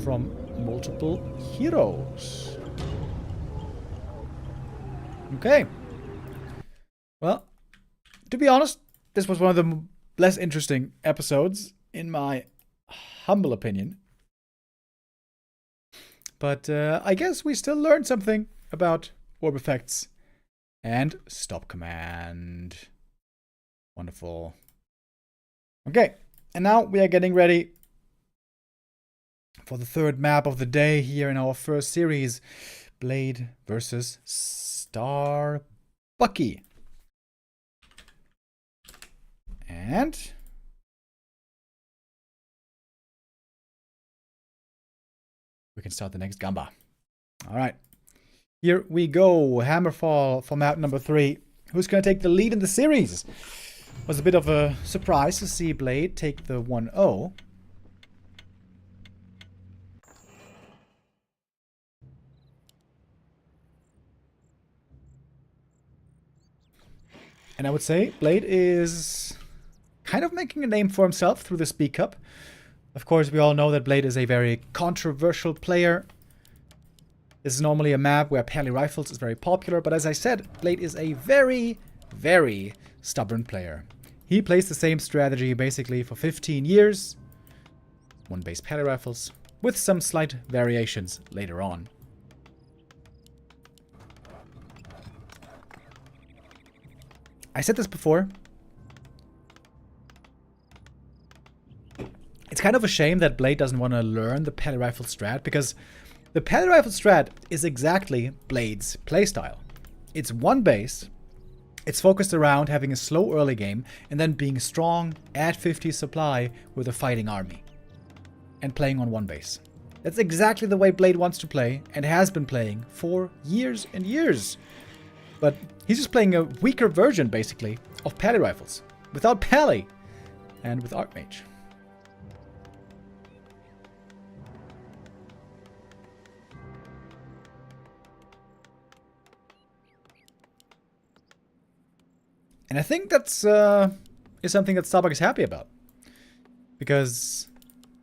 from multiple heroes. Okay. Well, to be honest, this was one of the less interesting episodes, in my humble opinion. But I guess we still learned something about orb effects and stop command. Wonderful. Okay, and now we are getting ready for the third map of the day here in our first series, Blade versus Star Bucky. And we can start the next Gamba. All right. Here we go. Hammerfall for map number 3. Who's going to take the lead in the series? Was a bit of a surprise to see Blade take the 1-0. And I would say Blade is kind of making a name for himself through the Speak Up. Of course, we all know that Blade is a very controversial player. This is normally a map where Pally Rifles is very popular, but as I said, Blade is a very, very stubborn player. He plays the same strategy basically for 15 years. 1 base Pally Rifles, with some slight variations later on. I said this before. It's kind of a shame that Blade doesn't want to learn the Pally Rifle strat, because the Pally Rifle strat is exactly Blade's playstyle. It's 1 base, it's focused around having a slow early game, and then being strong at 50 supply with a fighting army. And playing on 1 base. That's exactly the way Blade wants to play, and has been playing for years and years. But he's just playing a weaker version, basically, of Pally Rifles. Without Pally, and with Archmage. And I think that's is something that Starbuck is happy about. Because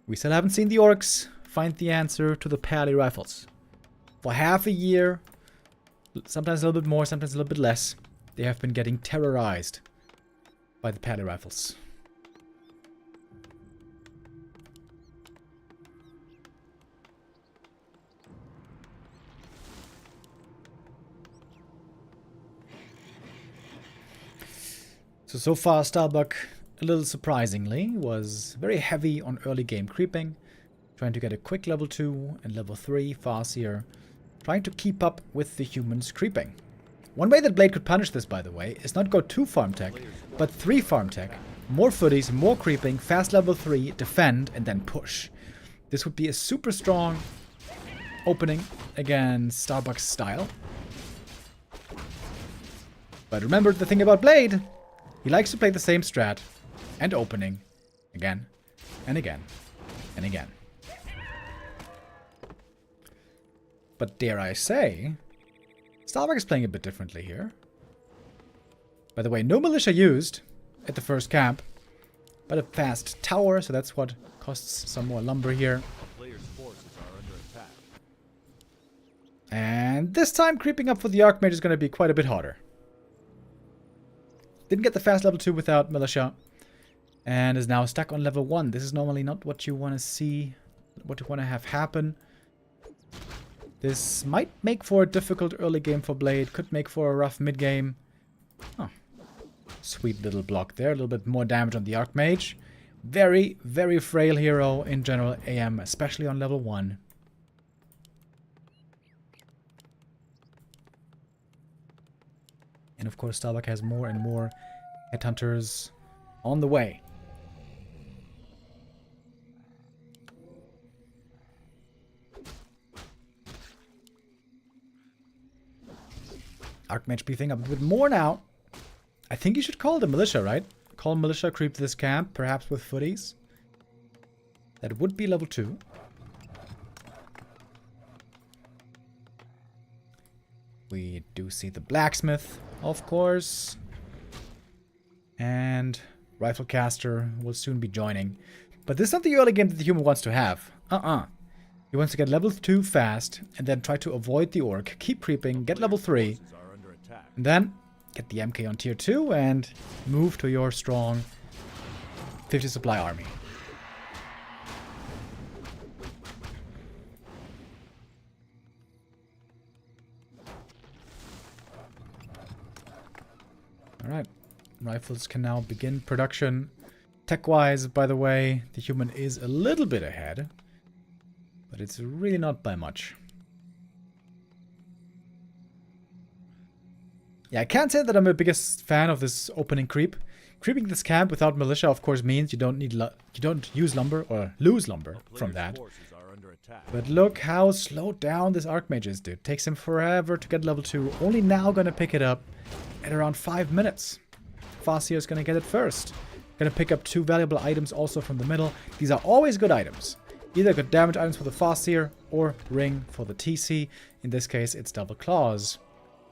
we still haven't seen the orcs find the answer to the Pally Rifles. For half a year, sometimes a little bit more, sometimes a little bit less. They have been getting terrorized by the pally rifles. So far Starbuck, a little surprisingly, was very heavy on early game creeping, trying to get a quick level 2 and level 3 Farseer, trying to keep up with the humans creeping. One way that Blade could punish this, by the way, is not go 2 farm tech, but 3 farm tech, more footies, more creeping, fast level 3, defend, and then push. This would be a super strong opening against Starbuck's style. But remember the thing about Blade, he likes to play the same strat and opening again and again and again. But dare I say, Starbuck is playing a bit differently here. By the way, no militia used at the first camp, but a fast tower, so that's what costs some more lumber here. And this time creeping up for the Archmage is going to be quite a bit harder. Didn't get the fast level 2 without militia, and is now stuck on level 1. This is normally not what you want to see, what you want to have happen. This might make for a difficult early game for Blade, could make for a rough mid game. Oh, sweet little block there, a little bit more damage on the Archmage. Very, very frail hero in general AM, especially on level 1. And of course Starbuck has more and more headhunters on the way. Archmage beefing up a bit more now. I think you should call the militia, right? Call militia, creep this camp, perhaps with footies. That would be level 2. We do see the blacksmith, of course. And Riflecaster will soon be joining. But this is not the early game that the human wants to have. He wants to get level 2 fast, and then try to avoid the orc, keep creeping, get level 3, and then get the MK on tier 2 and move to your strong 50 supply army. Alright, rifles can now begin production. Tech-wise, by the way, the human is a little bit ahead, but it's really not by much. Yeah, I can't say that I'm a biggest fan of this opening creep. Creeping this camp without militia, of course, means you don't use lumber or lose lumber from that. But look how slowed down this Archmage is, dude. Takes him forever to get level 2. Only now gonna pick it up at around 5 minutes. Farseer is gonna get it first. Gonna pick up 2 valuable items also from the middle. These are always good items. Either good damage items for the Farseer or ring for the TC. In this case, it's double claws.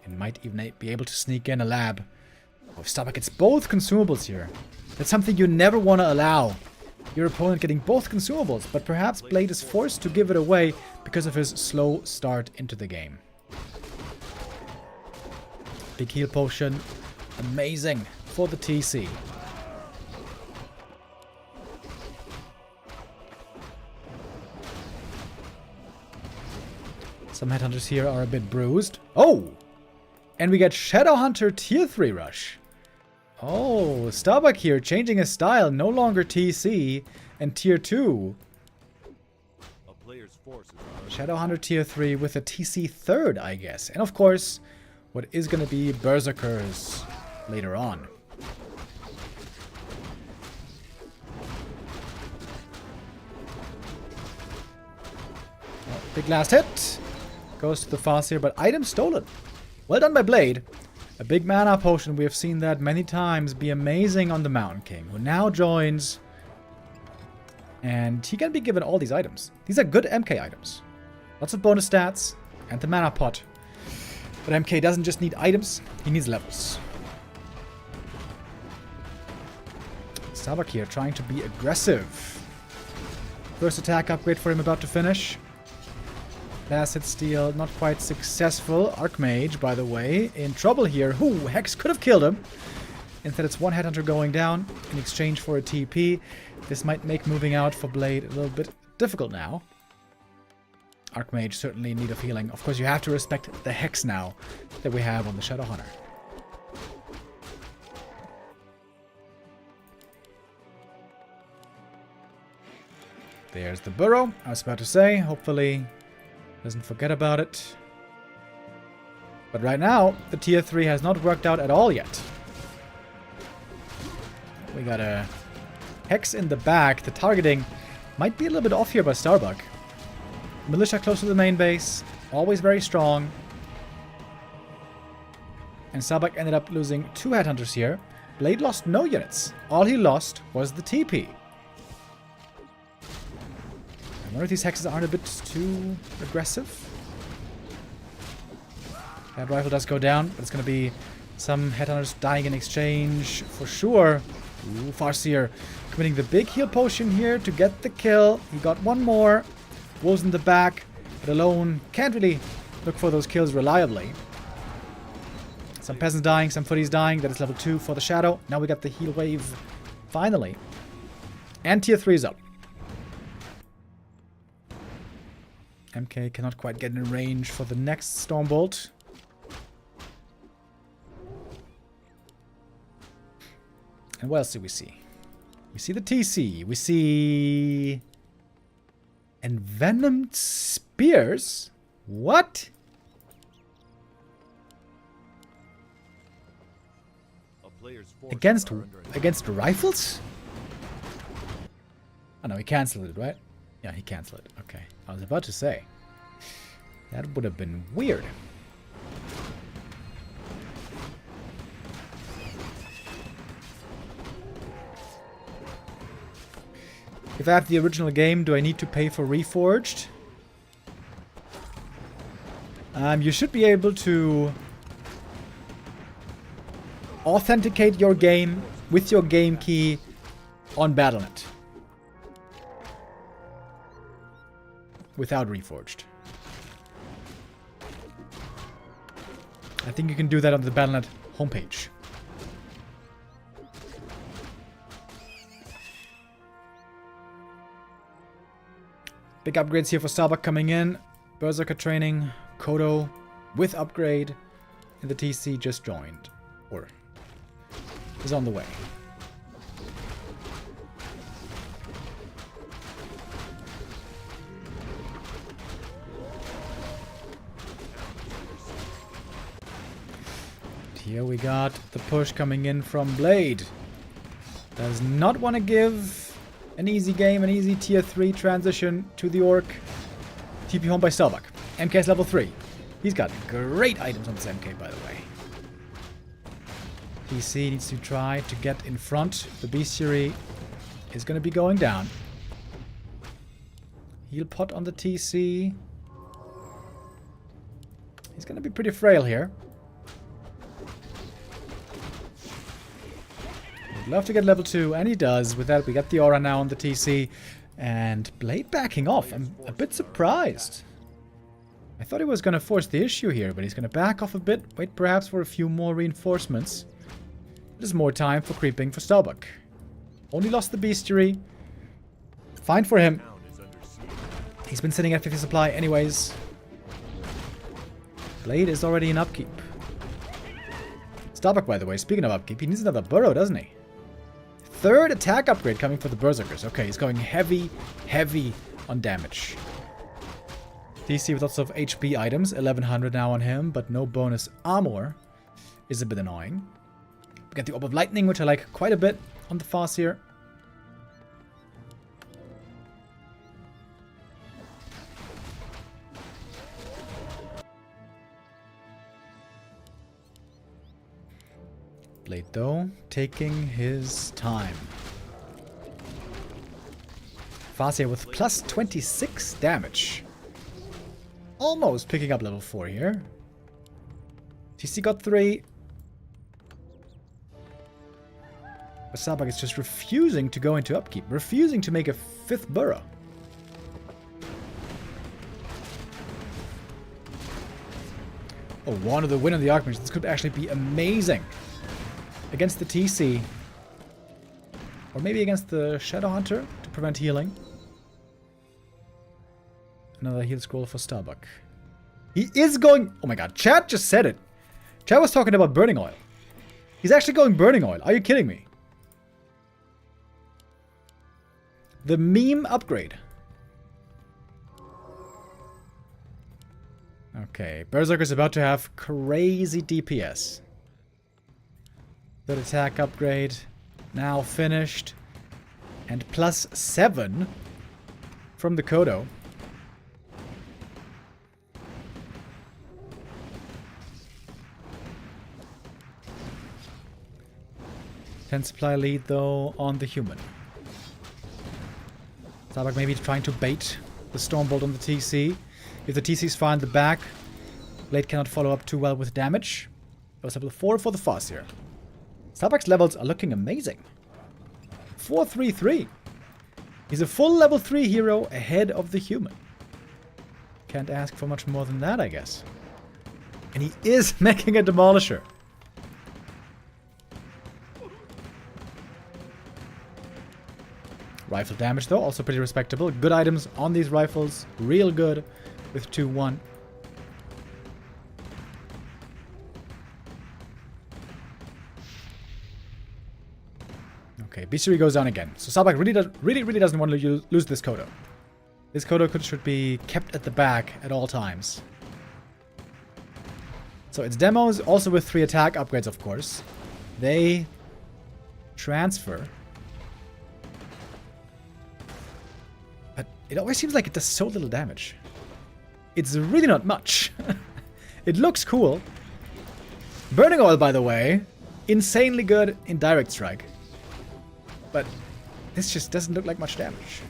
And might even be able to sneak in a lab. Oh, Starbuck gets both consumables here. That's something you never want to allow. Your opponent getting both consumables, but perhaps Blade is forced to give it away because of his slow start into the game. Big heal potion. Amazing for the TC. Some headhunters here are a bit bruised. Oh! And we get Shadowhunter tier 3 rush. Oh, Starbuck here changing his style. No longer TC and tier 2. Shadowhunter tier 3 with a TC 3rd, I guess. And of course, what is going to be Berserkers later on. Oh, big last hit. Goes to the Farseer, but item stolen. Well done by Blade. A big mana potion, we have seen that many times be amazing on the Mountain King, who now joins. And he can be given all these items. These are good MK items. Lots of bonus stats and the mana pot. But MK doesn't just need items, he needs levels. Starbuck here trying to be aggressive. First attack upgrade for him about to finish. Last hit steal, not quite successful. Archmage, by the way, in trouble here. Ooh, Hex could have killed him. Instead, it's one Headhunter going down in exchange for a TP. This might make moving out for Blade a little bit difficult now. Archmage certainly in need of healing. Of course, you have to respect the Hex now that we have on the Shadowhunter. There's the burrow. I was about to say, hopefully doesn't forget about it. But right now, the tier 3 has not worked out at all yet. We got a Hex in the back. The targeting might be a little bit off here by Starbuck. Militia close to the main base. Always very strong. And Starbuck ended up losing 2 Headhunters here. Blade lost no units. All he lost was the TP. I wonder if these Hexes aren't a bit too aggressive. That rifle does go down, but it's going to be some Headhunters dying in exchange for sure. Ooh, Farseer committing the big heal potion here to get the kill. He got one more. Wolves in the back, but alone can't really look for those kills reliably. Some peasants dying, some footies dying. That is level 2 for the Shadow. Now we got the heal wave finally. And tier 3 is up. MK cannot quite get in range for the next Stormbolt. And what else do we see? We see the TC. We see envenomed spears. What? Against rifles? Oh no, he cancelled it, right? Yeah, he cancelled it. Okay. I was about to say. That would have been weird. If I have the original game, do I need to pay for Reforged? You should be able to authenticate your game with your game key on Battle.net. Without Reforged. I think you can do that on the Battle.net homepage. Big upgrades here for Starbuck coming in. Berserker training, Kodo with upgrade, and the TC just joined. Or is on the way. Here we got the push coming in from Blade. Does not want to give an easy game, an easy tier 3 transition to the Orc. TP home by Starbuck. MK's level 3. He's got great items on this MK, by the way. PC needs to try to get in front. The Bestiary is going to be going down. Heal pot on the TC. He's going to be pretty frail here. Love to get level 2, and he does. With that, we got the aura now on the TC. And Blade backing off. I'm a bit surprised. I thought he was going to force the issue here, but he's going to back off a bit. Wait perhaps for a few more reinforcements. There's more time for creeping for Starbuck. Only lost the Bestiary. Fine for him. He's been sitting at 50 supply anyways. Blade is already in upkeep. Starbuck, by the way, speaking of upkeep, he needs another burrow, doesn't he? Third attack upgrade coming for the Berserkers. Okay, he's going heavy on damage. DC with lots of HP items. 1100 now on him, but no bonus armor. Is a bit annoying. We got the Orb of Lightning, which I like quite a bit on the Farseer. Blade, though, taking his time. Farseer with plus 26 damage. Almost picking up level 4 here. TC got 3. But Starbuck is just refusing to go into upkeep. Refusing to make a 5th burrow. Oh, one of the win on the Archmage. This could actually be amazing. Against the TC. Or maybe against the Shadow Hunter to prevent healing. Another heal scroll for Starbuck. He is going... Oh my god, Chad just said it. Chad was talking about burning oil. He's actually going burning oil. Are you kidding me? The meme upgrade. Okay, Berserker's about to have crazy DPS. Third attack upgrade. Now finished. And +7 from the Kodo. Supply lead though on the human. Starbuck maybe trying to bait the Stormbolt on the TC. If the TC's far in the back, Blade cannot follow up too well with damage. That was level 4 for the Foss here. Starbuck's levels are looking amazing. 433. He's a full level 3 hero ahead of the human. Can't ask for much more than that, I guess. And he is making a Demolisher. Rifle damage though, also pretty respectable. Good items on these rifles. Real good with 2-1. Okay, Bestiary goes down again. So Sabak really doesn't want to lose this Kodo. This Kodo should be kept at the back at all times. So it's demos, also with 3 attack upgrades, of course. They transfer. But it always seems like it does so little damage. It's really not much. It looks cool. Burning Oil, by the way, insanely good in direct strike. But this just doesn't look like much damage.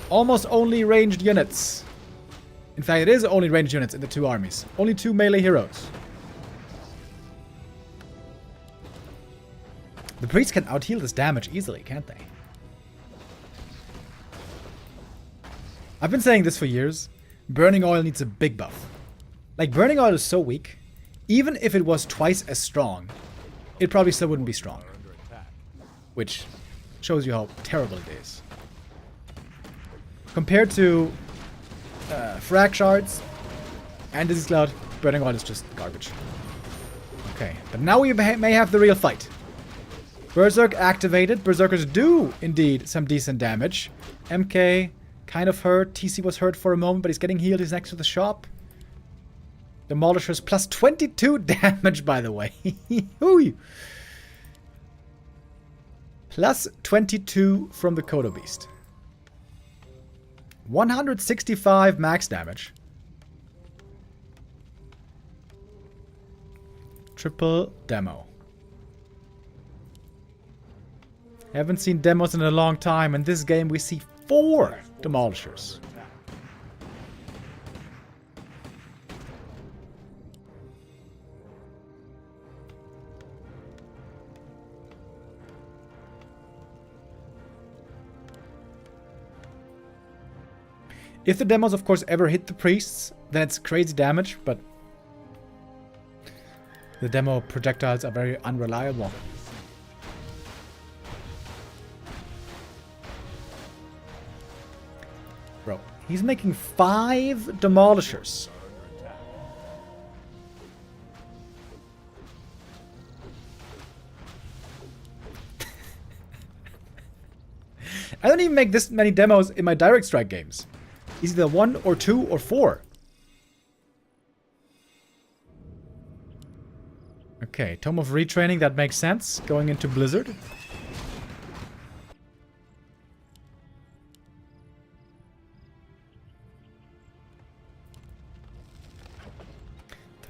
Almost only ranged units. In fact, it is only ranged units in the 2 armies. Only 2 melee heroes. The priests can out-heal this damage easily, can't they? I've been saying this for years. Burning Oil needs a big buff. Like, Burning Oil is so weak. Even if it was twice as strong, it probably still wouldn't be strong. Which shows you how terrible it is. Compared to Frag Shards and Disease Cloud, Burning Oil is just garbage. Okay, but now we may have the real fight. Berserk activated. Berserkers do indeed some decent damage. MK kind of hurt. TC was hurt for a moment, but he's getting healed. He's next to the shop. Demolishers plus 22 damage, by the way. Plus 22 from the Kodo Beast. 165 max damage. Triple demo. Haven't seen demos in a long time. In this game we see 4 Demolishers. If the demos, of course, ever hit the priests, then it's crazy damage, but the demo projectiles are very unreliable. Bro, he's making 5 Demolishers. I don't even make this many demos in my direct strike games. It's either 1 or 2 or 4. Okay, Tome of Retraining, that makes sense. Going into Blizzard.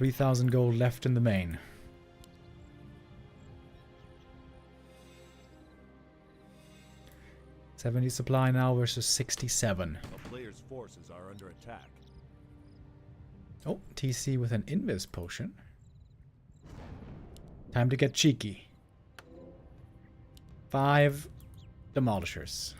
$3,000 gold left in the main. $70 supply now versus 67. The player's forces are under attack. Oh, TC with an Invis potion. Time to get cheeky. 5 Demolishers.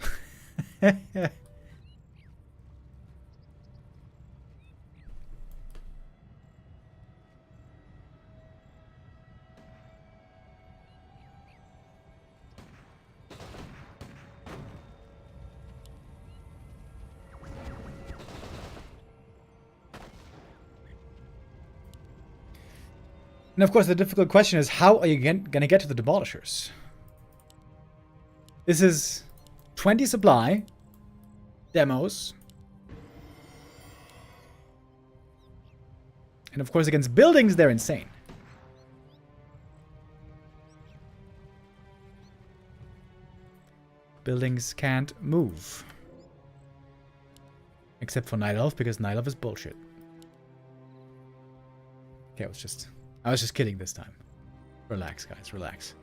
And of course, the difficult question is, how are you going to get to the demolishers? This is 20 supply, demos, and of course against buildings, they're insane. Buildings can't move. Except for Night Elf, because Night Elf is bullshit. Okay, I was just kidding this time. Relax, guys, relax.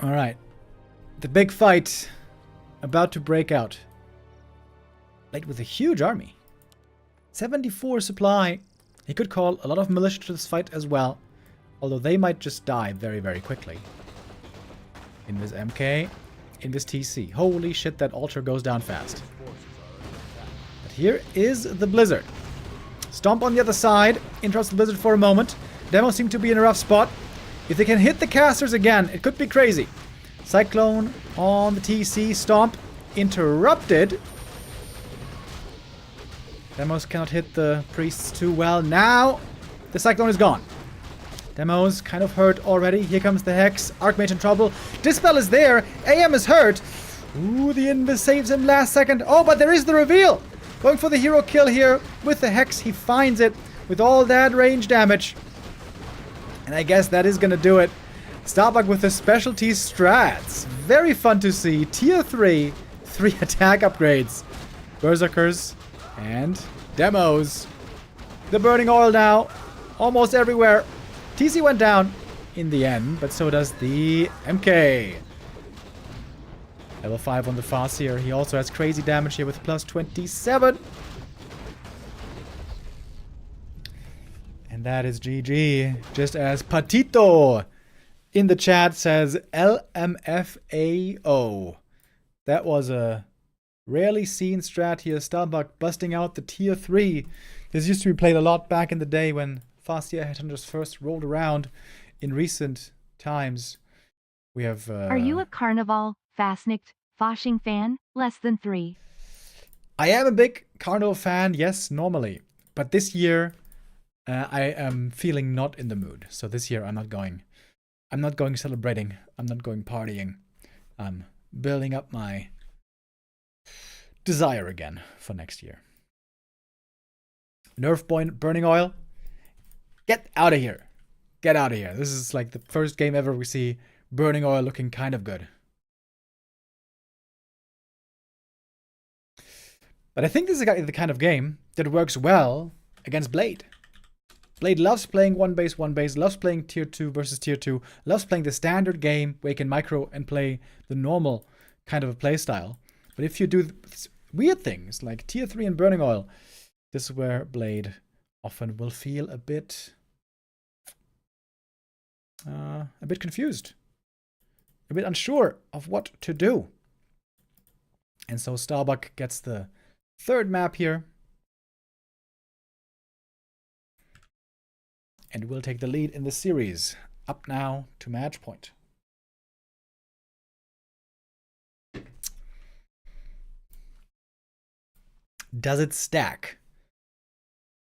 Alright. The big fight about to break out. Blade with a huge army. 74 supply. He could call a lot of militia to this fight as well. Although they might just die very, very quickly. In this MK. In this TC. Holy shit, that altar goes down fast. But here is the Blizzard. Stomp on the other side. Interrupts the Blizzard for a moment. Demos seem to be in a rough spot. If they can hit the casters again, it could be crazy. Cyclone on the TC. Stomp. Interrupted. Demos cannot hit the priests too well. Now, the Cyclone is gone. Demos kind of hurt already. Here comes the Hex. Archmage in trouble. Dispel is there. AM is hurt. Ooh, the Invis saves him last second. Oh, but there is the reveal. Going for the hero kill here with the Hex. He finds it with all that range damage. And I guess that is going to do it. Starbuck with the specialty strats. Very fun to see. Tier 3. 3 attack upgrades. Berserkers. And demos. The burning oil now. Almost everywhere. TC went down in the end, but so does the MK. Level 5 on the Farseer. He also has crazy damage here with plus 27. And that is GG. Just as Patito in the chat says LMFAO. That was a rarely seen strat here. Starbuck busting out the tier 3. This used to be played a lot back in the day when Farseer Headhunters first rolled around in recent times. We have... Are you a Carnival, Fastnacht, Foshing fan? Less than 3. I am a big Carnival fan, yes, normally. But this year, I am feeling not in the mood. So this year I'm not going celebrating. I'm not going partying. I'm building up my desire again for next year. Nerf burning oil. Get out of here. Get out of here. This is like the first game ever we see burning oil looking kind of good. But I think this is the kind of game that works well against Blade. Blade loves playing one base, loves playing tier 2 versus tier 2, loves playing the standard game where you can micro and play the normal kind of a play style. But if you do weird things like tier 3 and burning oil, this is where Blade often will feel a bit confused, a bit unsure of what to do. And so Starbuck gets the third map here. And will take the lead in the series. Up now to match point. Does it stack?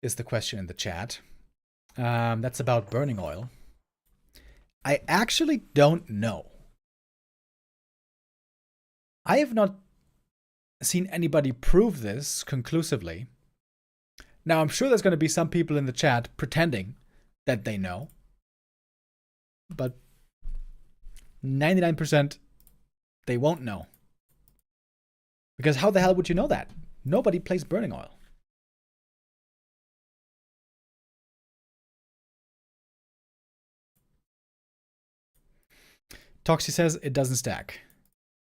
Is the question in the chat. That's about burning oil. I actually don't know. I have not seen anybody prove this conclusively. Now, I'm sure there's going to be some people in the chat pretending that they know. But 99% they won't know. Because how the hell would you know that? Nobody plays burning oil. Toxie says it doesn't stack.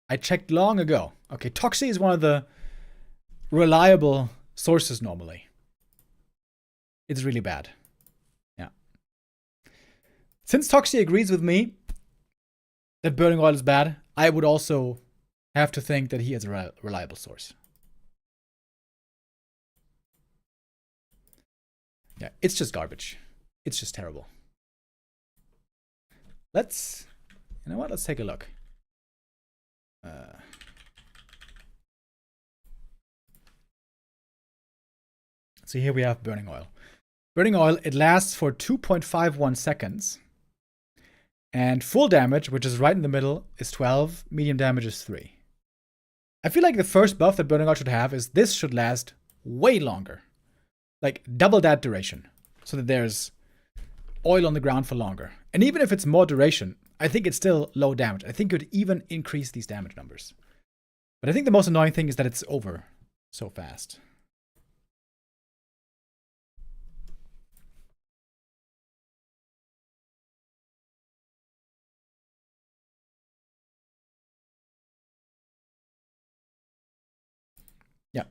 I checked long ago. Okay, Toxie is one of the reliable sources normally. It's really bad. Yeah. Since Toxie agrees with me that burning oil is bad, I would also have to think that he is a reliable source. Yeah, it's just garbage. It's just terrible. You know what? Let's take a look. So here we have Burning Oil. Burning Oil, it lasts for 2.51 seconds. And full damage, which is right in the middle, is 12. Medium damage is 3. I feel like the first buff that Burning Oil should have is this should last way longer. Like double that duration. So that there's oil on the ground for longer. And even if it's more duration, I think it's still low damage. I think it would even increase these damage numbers. But I think the most annoying thing is that it's over so fast. Yeah,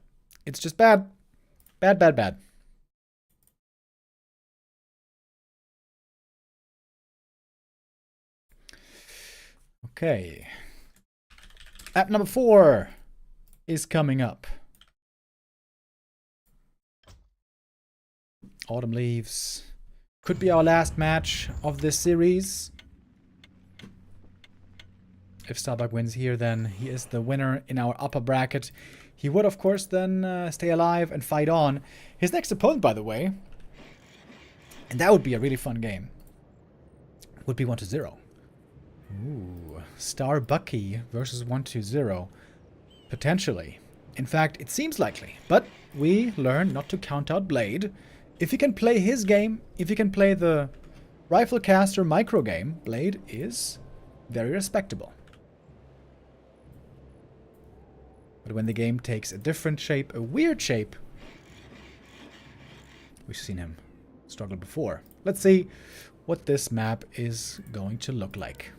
it's just bad. Bad, bad, bad. Okay. App number 4 is coming up. Autumn Leaves. Could be our last match of this series. If Starbuck wins here, then he is the winner in our upper bracket. He would, of course, then stay alive and fight on. His next opponent, by the way, and that would be a really fun game, would be 1-0. Ooh, Star Bucky versus 1-0. Potentially. In fact, it seems likely. But we learn not to count out Blade. If he can play his game, if he can play the Rifle Caster micro game, Blade is very respectable. But when the game takes a different shape, a weird shape, we've seen him struggle before. Let's see what this map is going to look like.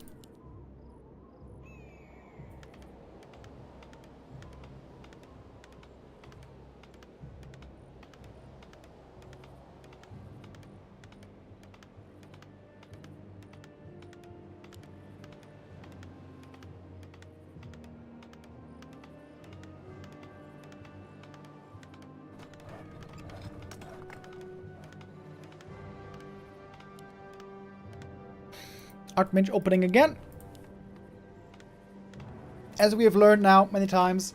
Archmage opening again. As we have learned now many times,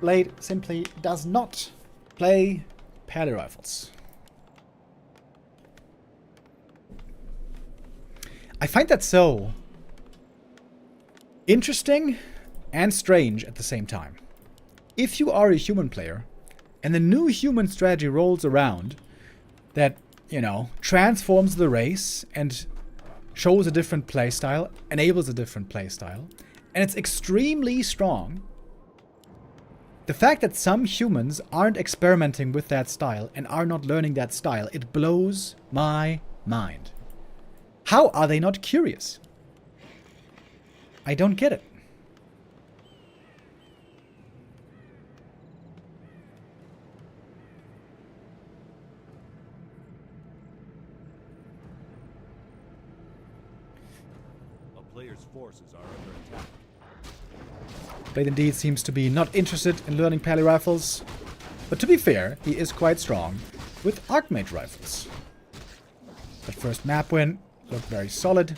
Blade simply does not play Pally Rifles. I find that so interesting and strange at the same time. If you are a human player and the new human strategy rolls around that, you know, transforms the race and shows a different playstyle, enables a different playstyle, and it's extremely strong. The fact that some humans aren't experimenting with that style and are not learning that style, it blows my mind. How are they not curious? I don't get it. Player's forces are under attack. Blade indeed seems to be not interested in learning Pally Rifles. But to be fair, he is quite strong with Archmage Rifles. That first map win looked very solid.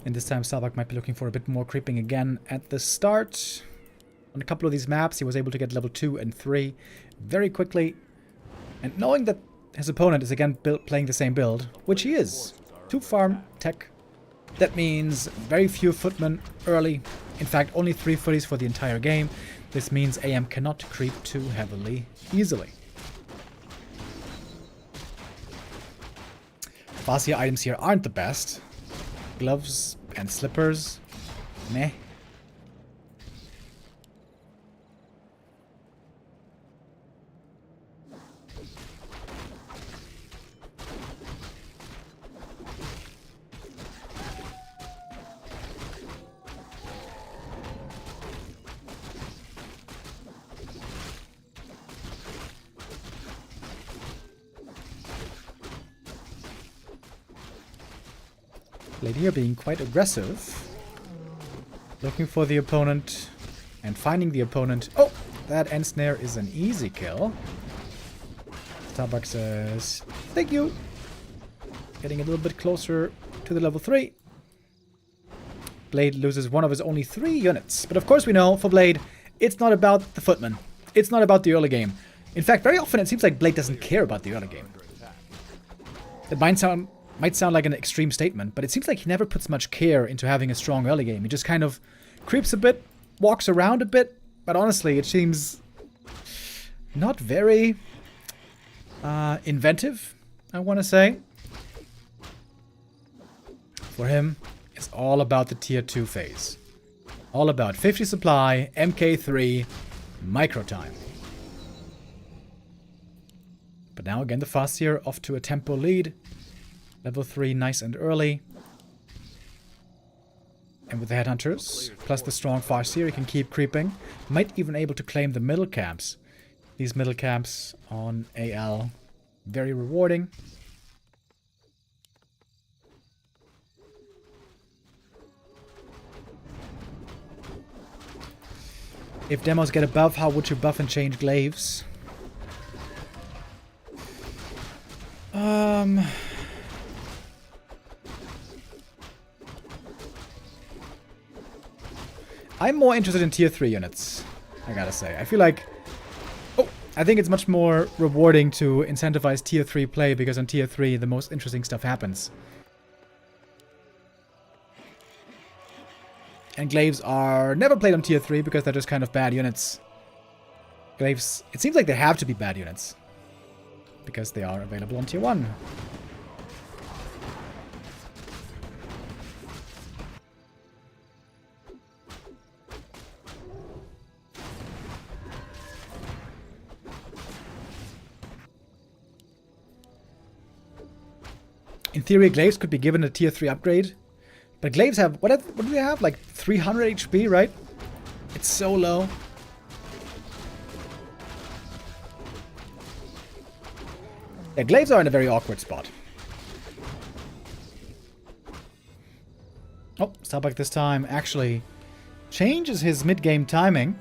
And this time Starbuck might be looking for a bit more creeping again at the start. On a couple of these maps, he was able to get level 2 and 3 very quickly. And knowing that his opponent is again playing the same build, which he is, 2 farm tech, that means very few footmen early. In fact, only 3 footies for the entire game. This means AM cannot creep too heavily easily. Vasia items here aren't the best. Gloves and slippers, meh. Lady here being quite aggressive. Looking for the opponent and finding the opponent. Oh! That end snare is an easy kill. Starbuck says, thank you. Getting a little bit closer to the level 3. Blade loses one of his only 3 units. But of course we know, for Blade, it's not about the footman. It's not about the early game. In fact, very often it seems like Blade doesn't care about the early game. It might sound like an extreme statement, but it seems like he never puts much care into having a strong early game. He just kind of creeps a bit, walks around a bit, but honestly, it seems not very inventive, I want to say. For him, it's all about the tier 2 phase. All about 50 supply, MK3, micro time. But now again, the Farseer off to a tempo lead. Level 3, nice and early. And with the Headhunters, plus the strong Farseer, he can keep creeping. Might even able to claim the middle camps. These middle camps on AL, very rewarding. If demos get a buff, how would you buff and change glaives? I'm more interested in tier 3 units, I gotta say. I feel like... Oh, I think it's much more rewarding to incentivize tier 3 play, because on tier 3 the most interesting stuff happens. And glaives are never played on tier 3 because they're just kind of bad units. Glaives, it seems like they have to be bad units, because they are available on tier 1. In theory, glaives could be given a tier 3 upgrade. But glaives have, what do they have? Like 300 HP, right? It's so low. Yeah, glaives are in a very awkward spot. Oh, Starbuck this time actually changes his mid-game timing.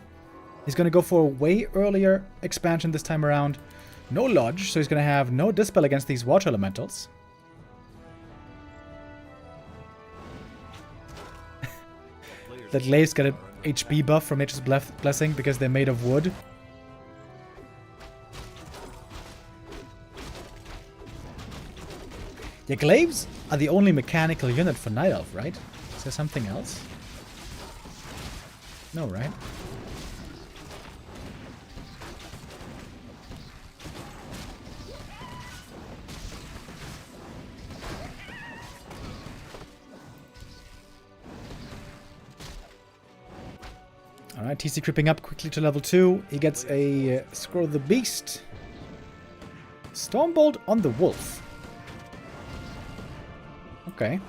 He's going to go for a way earlier expansion this time around. No Lodge, so he's going to have no Dispel against these Water Elementals. That glaives get an HP buff from Nature's Blessing because they're made of wood. Yeah, glaives are the only mechanical unit for Night Elf, right? Is there something else? No, right? Alright, TC creeping up quickly to level 2. He gets a Scroll of the Beast. Stormbolt on the Wolf. Okay.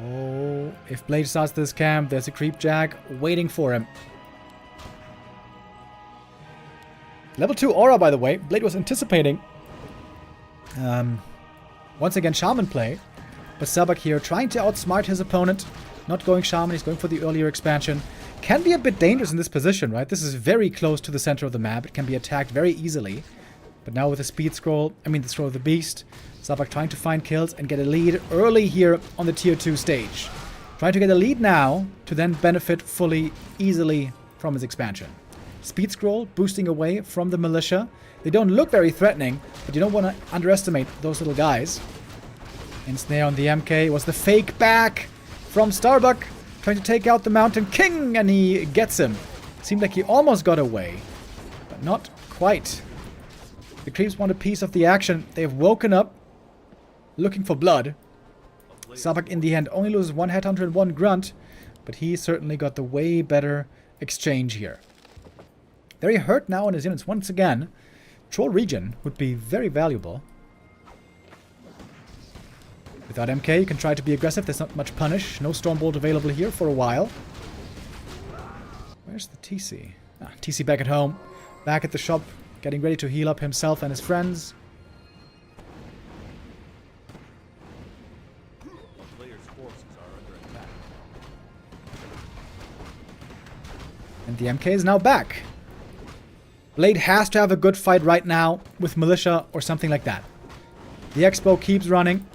Oh, if Blade starts this camp, there's a Creep Jack waiting for him. Level 2 Aura, by the way. Blade was anticipating once again Shaman play. But Sabak here trying to outsmart his opponent. Not going Shaman, he's going for the earlier expansion. Can be a bit dangerous in this position, right? This is very close to the center of the map. It can be attacked very easily. But now with the Speed Scroll, the Scroll of the Beast, Sabak trying to find kills and get a lead early here on the tier 2 stage. Trying to get a lead now to then benefit fully, easily from his expansion. Speed Scroll boosting away from the Militia. They don't look very threatening, but you don't want to underestimate those little guys. And Snare on the MK was the fake back from Starbuck, trying to take out the Mountain King, and he gets him. Seemed like he almost got away, but not quite. The creeps want a piece of the action. They have woken up, looking for blood. Starbuck in the end only loses 1 Headhunter and 1 Grunt, but he certainly got the way better exchange here. Very hurt now on his units once again. Troll Regen would be very valuable. Without MK, you can try to be aggressive. There's not much punish. No Stormbolt available here for a while. Where's the TC? Ah, TC back at home. Back at the shop. Getting ready to heal up himself and his friends. And the MK is now back. Blade has to have a good fight right now with Militia or something like that. The Expo keeps running.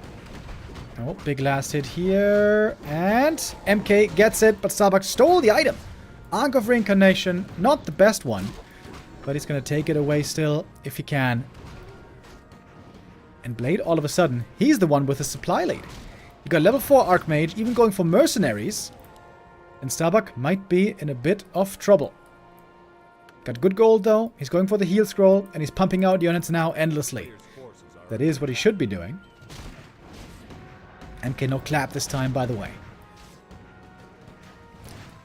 Oh, big last hit here. And MK gets it, but Starbuck stole the item. Ankh of Reincarnation, not the best one. But he's going to take it away still, if he can. And Blade, all of a sudden, he's the one with the supply lead. You got level 4 Archmage, even going for Mercenaries. And Starbuck might be in a bit of trouble. Got good gold, though. He's going for the heal scroll, and he's pumping out units now endlessly. That is what he should be doing. MK no clap this time, by the way.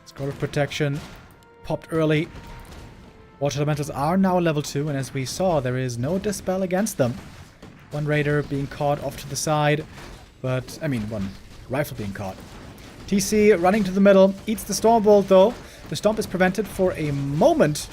Scroll of Protection popped early. Water Elementals are now level 2, and as we saw, there is no Dispel against them. One Raider being caught off to the side, but, I mean, one Rifle being caught. TC running to the middle, eats the Stormbolt though. The Stomp is prevented for a moment,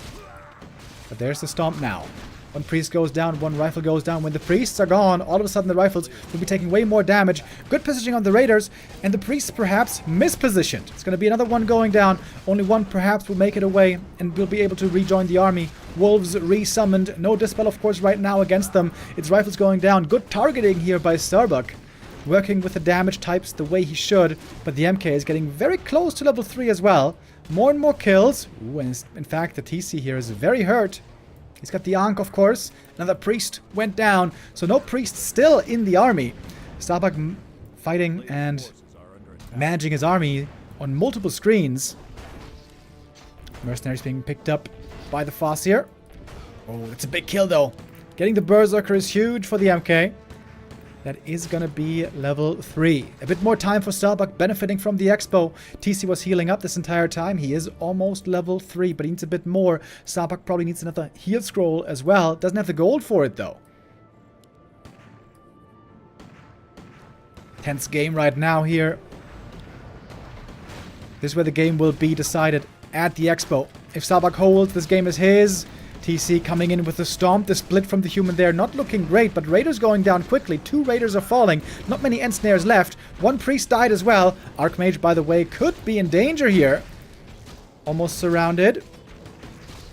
but there's the Stomp now. One Priest goes down, one Rifle goes down. When the Priests are gone, all of a sudden the Rifles will be taking way more damage. Good positioning on the Raiders, and the Priests perhaps mispositioned. It's going to be another one going down. Only one perhaps will make it away and will be able to rejoin the army. Wolves resummoned. No Dispel, of course, right now against them. Its Rifles going down. Good targeting here by Starbuck. Working with the damage types the way he should, but the MK is getting very close to level 3 as well. More and more kills. Ooh, and in fact, the TC here is very hurt. He's got the Ankh, of course. Another Priest went down, so no Priest still in the army. Starbuck fighting and managing his army on multiple screens. Mercenaries being picked up by the Farseer. Oh, it's a big kill, though. Getting the Berserker is huge for the MK. That is going to be level 3. A bit more time for Starbuck, benefiting from the Expo. TC was healing up this entire time. He is almost level 3, but he needs a bit more. Starbuck probably needs another heal scroll as well. Doesn't have the gold for it, though. Tense game right now here. This is where the game will be decided at the Expo. If Starbuck holds, this game is his. TC coming in with the Stomp. The split from the human there not looking great, but Raiders going down quickly. 2 Raiders are falling. Not many Ensnares left. 1 Priest died as well. Archmage, by the way, could be in danger here. Almost surrounded.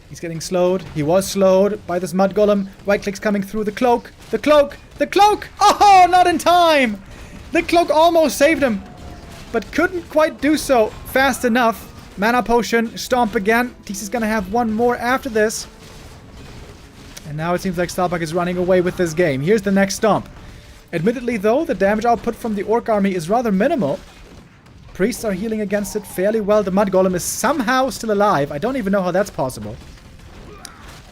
He's getting slowed. He was slowed by this Mud Golem. Right clicks coming through. The Cloak. The Cloak. The Cloak! Oh, not in time! The Cloak almost saved him, but couldn't quite do so fast enough. Mana Potion. Stomp again. TC's gonna have one more after this. And now it seems like Starbuck is running away with this game. Here's the next Stomp. Admittedly, though, the damage output from the Orc army is rather minimal. Priests are healing against it fairly well. The Mud Golem is somehow still alive. I don't even know how that's possible.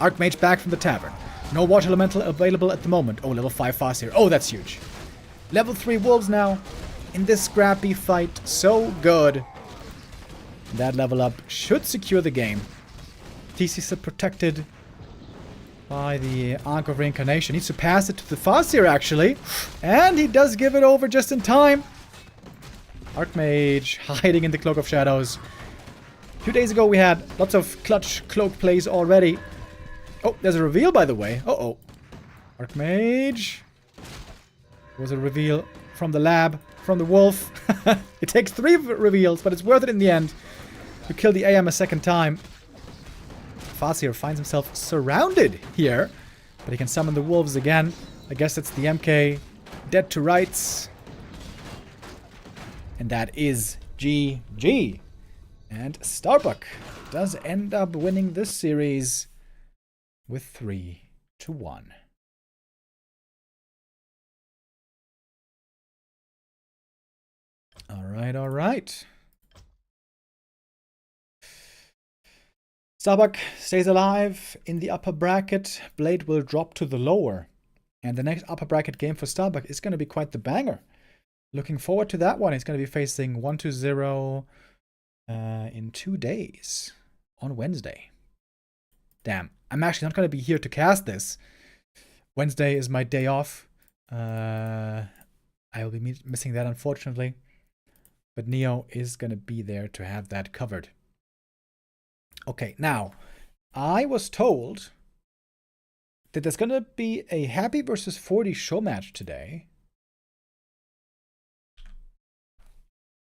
Archmage back from the tavern. No Water Elemental available at the moment. Oh, level 5 Farseer. Oh, that's huge. Level 3 Wolves now in this scrappy fight. So good. That level up should secure the game. TC's protected by the Ankh of Reincarnation. Needs to pass it to the Farseer, actually. And he does give it over just in time. Archmage hiding in the Cloak of Shadows. 2 days ago we had lots of clutch cloak plays already. Oh, there's a reveal, by the way. Uh-oh. Archmage. There was a reveal from the lab, from the wolf. It takes 3 reveals, but it's worth it in the end. You kill the AM a second time. Farseer finds himself surrounded here, but he can summon the wolves again. I guess it's the MK dead to rights. And that is GG. And Starbuck does end up winning this series with 3-1. All right. Starbuck stays alive in the upper bracket. Blade will drop to the lower. And the next upper bracket game for Starbuck is going to be quite the banger. Looking forward to that one. He's going to be facing 1-0 in 2 days on Wednesday. Damn, I'm actually not going to be here to cast this. Wednesday is my day off. I will be missing that, unfortunately. But Neo is going to be there to have that covered. Okay, now, I was told that there's going to be a Happy versus 40 show match today.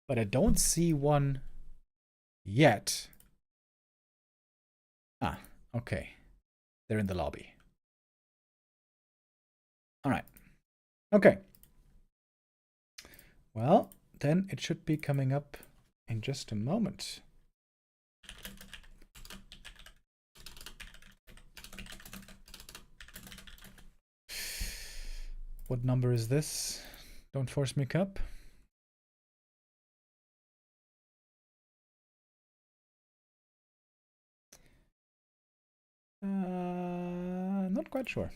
But I don't see one yet. Ah, okay. They're in the lobby. All right. Okay. Well, then it should be coming up in just a moment. What number is this? Don't force me, Cup. Not quite sure.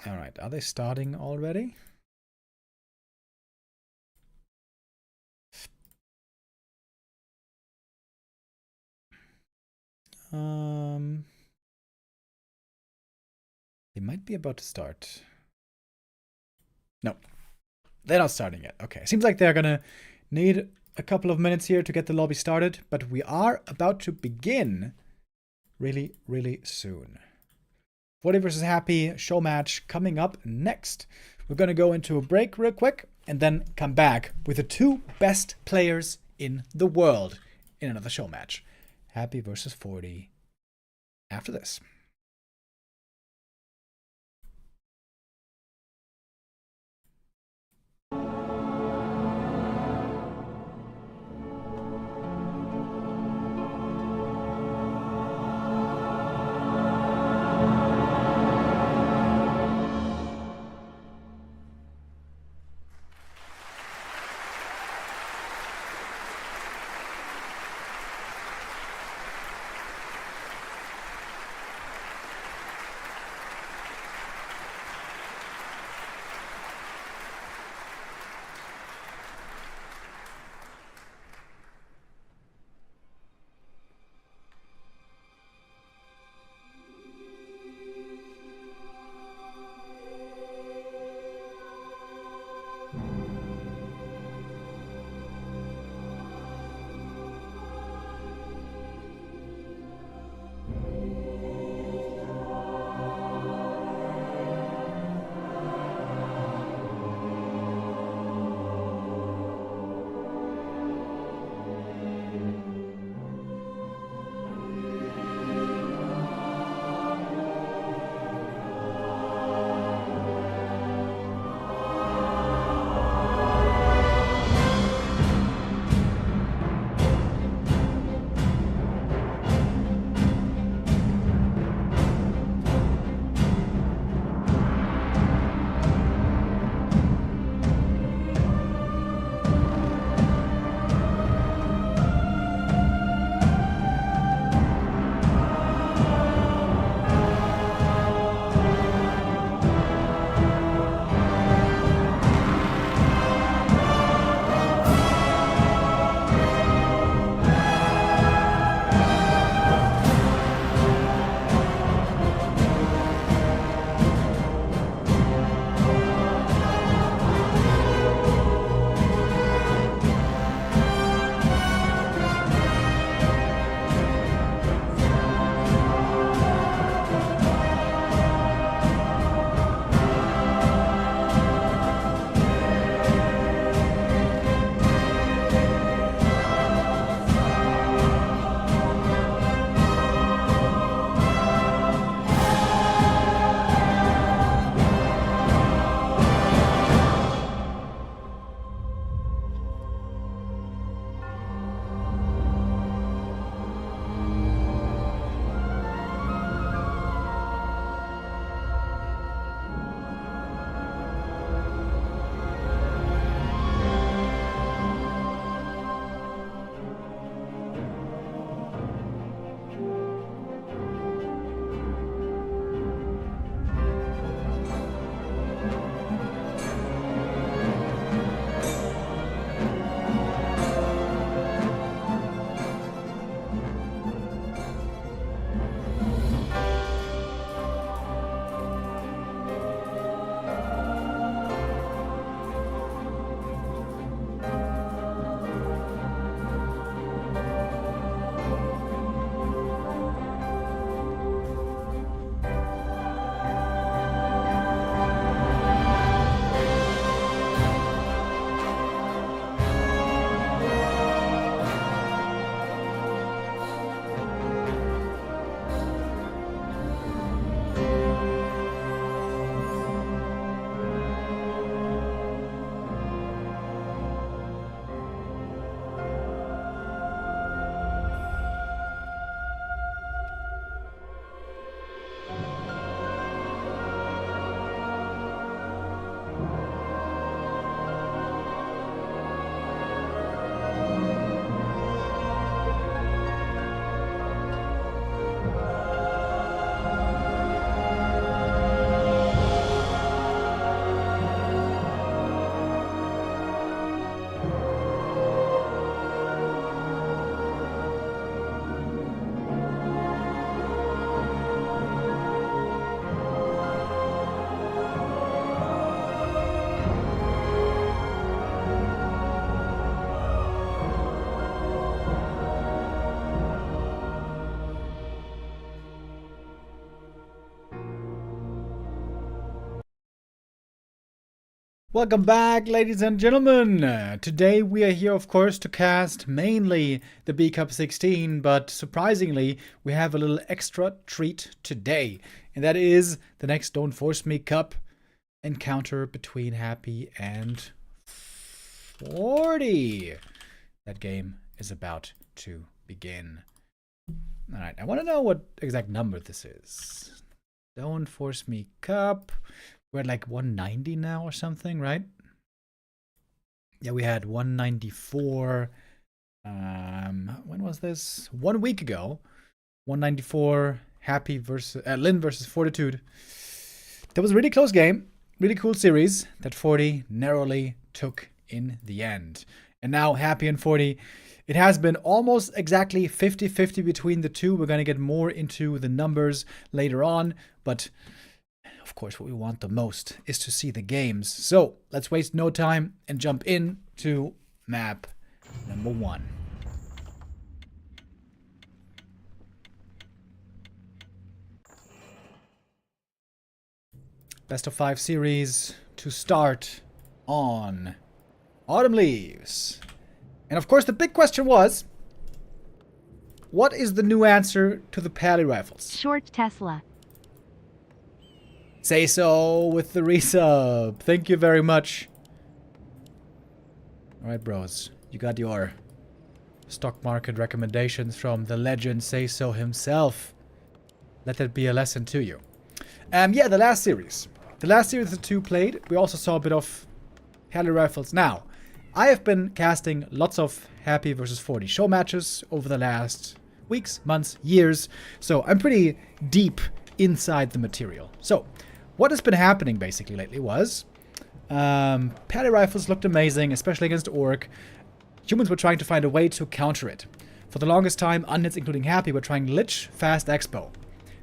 All right, are they starting already? They might be about to start. No, they're not starting yet. Okay, seems like they're gonna need a couple of minutes here to get the lobby started, but we are about to begin really, really soon. 40 versus Happy show match coming up next. We're gonna go into a break real quick and then come back with the 2 best players in the world in another show match. Happy versus 40 after this. Welcome back, ladies and gentlemen. Today we are here, of course, to cast mainly the B Cup 16, but surprisingly, we have a little extra treat today, and that is the next Don't Force Me Cup encounter between Happy and 40. That game is about to begin. All right, I want to know what exact number this is. Don't Force Me Cup. We're at like 190 now or something, right? Yeah, we had 194. When was this? 1 week ago. 194. Happy versus Lin versus Fortitude. That was a really close game. Really cool series that 40 narrowly took in the end. And now Happy and 40. It has been almost exactly 50-50 between the two. We're going to get more into the numbers later on, but of course, what we want the most is to see the games. So let's waste no time and jump in to map number 1. Best of 5 series to start on Autumn Leaves. And of course, the big question was, what is the new answer to the Pally rifles? Short Tesla. Say so with the resub. Thank you very much. Alright, bros. You got your stock market recommendations from the legend Say So himself. Let that be a lesson to you. Yeah, the last series. The last series the two played, we also saw a bit of Pally rifles. Now, I have been casting lots of Happy versus 40 show matches over the last weeks, months, years. So I'm pretty deep inside the material. So, what has been happening basically lately was Pally rifles looked amazing, especially against Orc. Humans were trying to find a way to counter it. For the longest time, Units, including Happy, were trying Lich Fast Expo.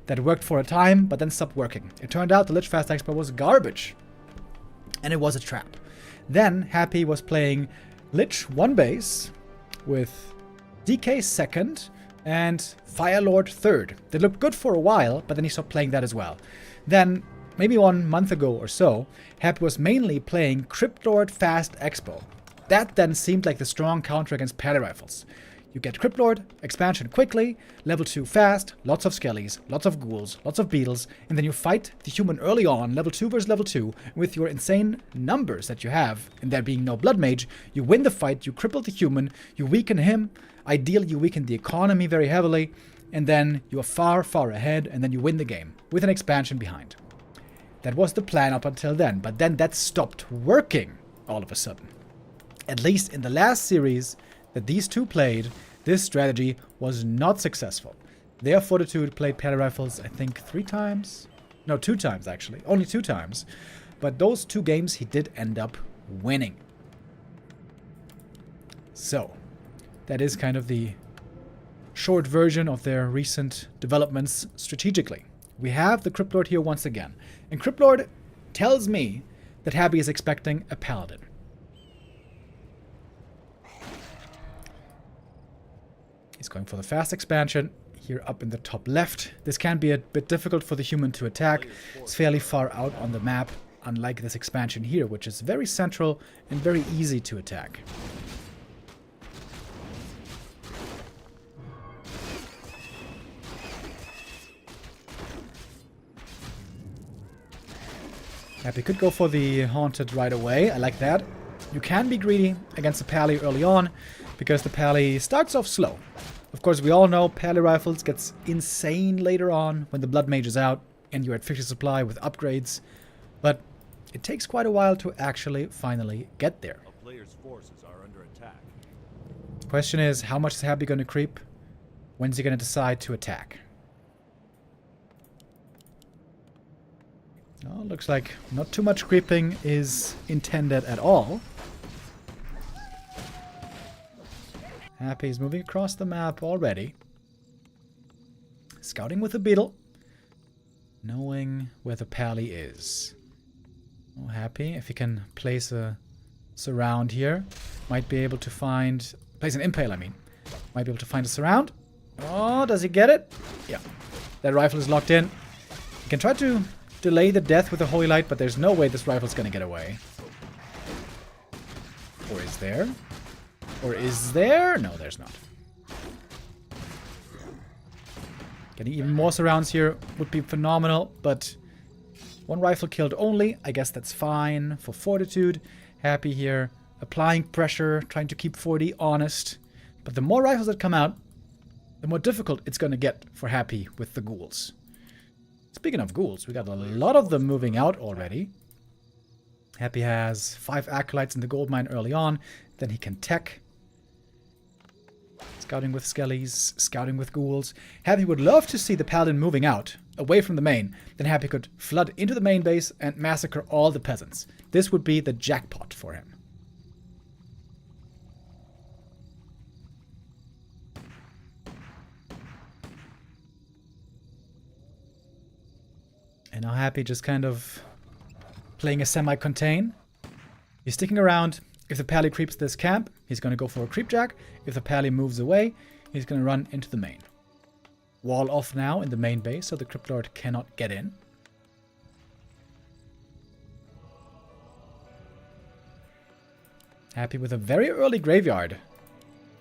That worked for a time, but then stopped working. It turned out the Lich Fast Expo was garbage. And it was a trap. Then Happy was playing Lich 1 base with DK 2nd and Firelord 3rd. They looked good for a while, but then he stopped playing that as well. Then, maybe 1 month ago or so, Happy was mainly playing Cryptlord Fast Expo. That then seemed like the strong counter against Pally rifles. You get Cryptlord, expansion quickly, level 2 fast, lots of skellies, lots of ghouls, lots of beetles, and then you fight the human early on, level 2 versus level 2, with your insane numbers that you have, and there being no blood mage, you win the fight, you cripple the human, you weaken him, ideally you weaken the economy very heavily, and then you are far, far ahead, and then you win the game, with an expansion behind. That was the plan up until then, but then that stopped working all of a sudden. At least in the last series that these two played, this strategy was not successful. Their Fortitude played Pally rifles, I think 3 times? No, 2 times actually. Only 2 times. But those 2 games he did end up winning. So, that is kind of the short version of their recent developments strategically. We have the Cryptlord here once again. And Cryptlord tells me that Happy is expecting a Paladin. He's going for the fast expansion here up in the top left. This can be a bit difficult for the human to attack. It's fairly far out on the map, unlike this expansion here, which is very central and very easy to attack. Happy could go for the Haunted right away. I like that. You can be greedy against the Pally early on, because the Pally starts off slow. Of course, we all know Pally rifles gets insane later on when the Blood Mage is out and you're at 50 supply with upgrades. But it takes quite a while to actually finally get there. A player's forces are under attack. Question is, how much is Happy going to creep? When's he going to decide to attack? Oh, looks like not too much creeping is intended at all. Happy is moving across the map already. Scouting with the beetle. Knowing where the Pally is. Oh, Happy, if he can place a surround here, might be able to find... Place an impale, I mean. Might be able to find a surround. Oh, does he get it? Yeah. That rifle is locked in. He can try to delay the death with the Holy Light, but there's no way this rifle's gonna get away. Or is there? Or is there? No, there's not. Getting even more surrounds here would be phenomenal, but one rifle killed only. I guess that's fine for Fortitude. Happy here. Applying pressure, trying to keep 40 honest. But the more rifles that come out, the more difficult it's going to get for Happy with the ghouls. Speaking of ghouls, we got a lot of them moving out already. Happy has 5 acolytes in the gold mine early on. Then he can tech. Scouting with skellies, scouting with ghouls. Happy would love to see the paladin moving out, away from the main. Then Happy could flood into the main base and massacre all the peasants. This would be the jackpot for him. And now Happy just kind of playing a semi-contain. He's sticking around. If the pally creeps this camp, he's going to go for a creepjack. If the pally moves away, he's going to run into the main. Wall off now in the main base, so the Crypt Lord cannot get in. Happy with a very early graveyard.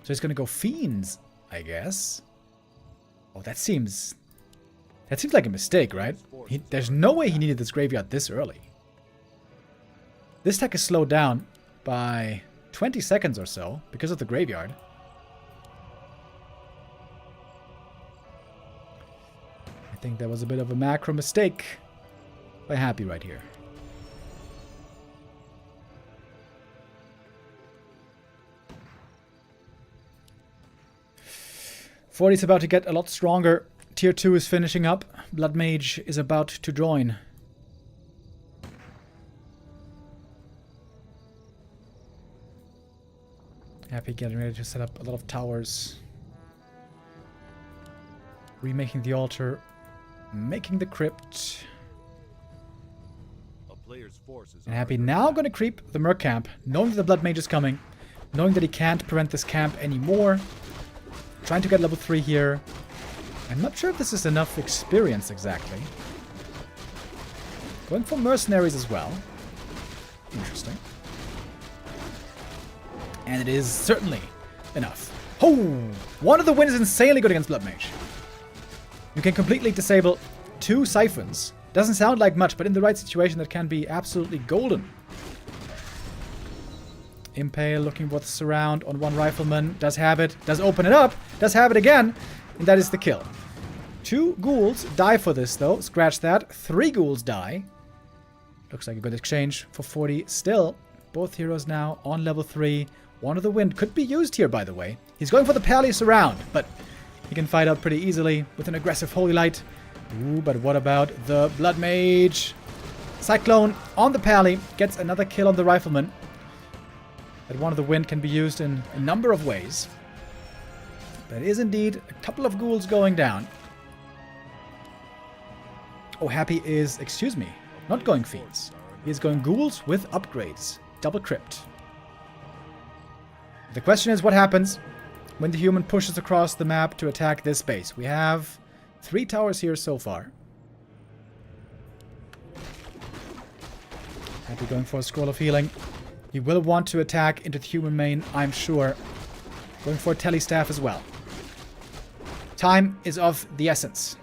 So he's going to go Fiends, I guess. Oh, that seems like a mistake, right? There's no way he needed this graveyard this early. This tech is slowed down by 20 seconds or so because of the graveyard. I think that was a bit of a macro mistake by Happy right here. Forty's about to get a lot stronger. Tier 2 is finishing up. Blood Mage is about to join. Happy getting ready to set up a lot of towers. Remaking the altar. Making the crypt. And Happy now going to creep the Merc camp, knowing that the Blood Mage is coming. Knowing that he can't prevent this camp anymore. Trying to get level 3 here. I'm not sure if this is enough experience exactly. Going for mercenaries as well. Interesting. And it is certainly enough. Oh! One of the wins is insanely good against Blood Mage. You can completely disable 2 siphons. Doesn't sound like much, but in the right situation that can be absolutely golden. Impale looking for the surround on one rifleman. Does have it. Does open it up. Does have it again. And that is the kill. 2 ghouls die for this though. Scratch that. 3 ghouls die. Looks like a good exchange for 40 still. Both heroes now on level 3. One of the wind could be used here, by the way. He's going for the pally surround, but he can fight out pretty easily with an aggressive Holy Light. Ooh, but what about the Blood Mage? Cyclone on the pally. Gets another kill on the rifleman. That one of the wind can be used in a number of ways. That is indeed a couple of ghouls going down. Oh, Happy is, excuse me, not going Fiends. He is going ghouls with upgrades. Double crypt. The question is what happens when the human pushes across the map to attack this base. We have 3 towers here so far. Happy going for a scroll of healing. He will want to attack into the human main, I'm sure. Going for a telly staff as well. Time is of the essence.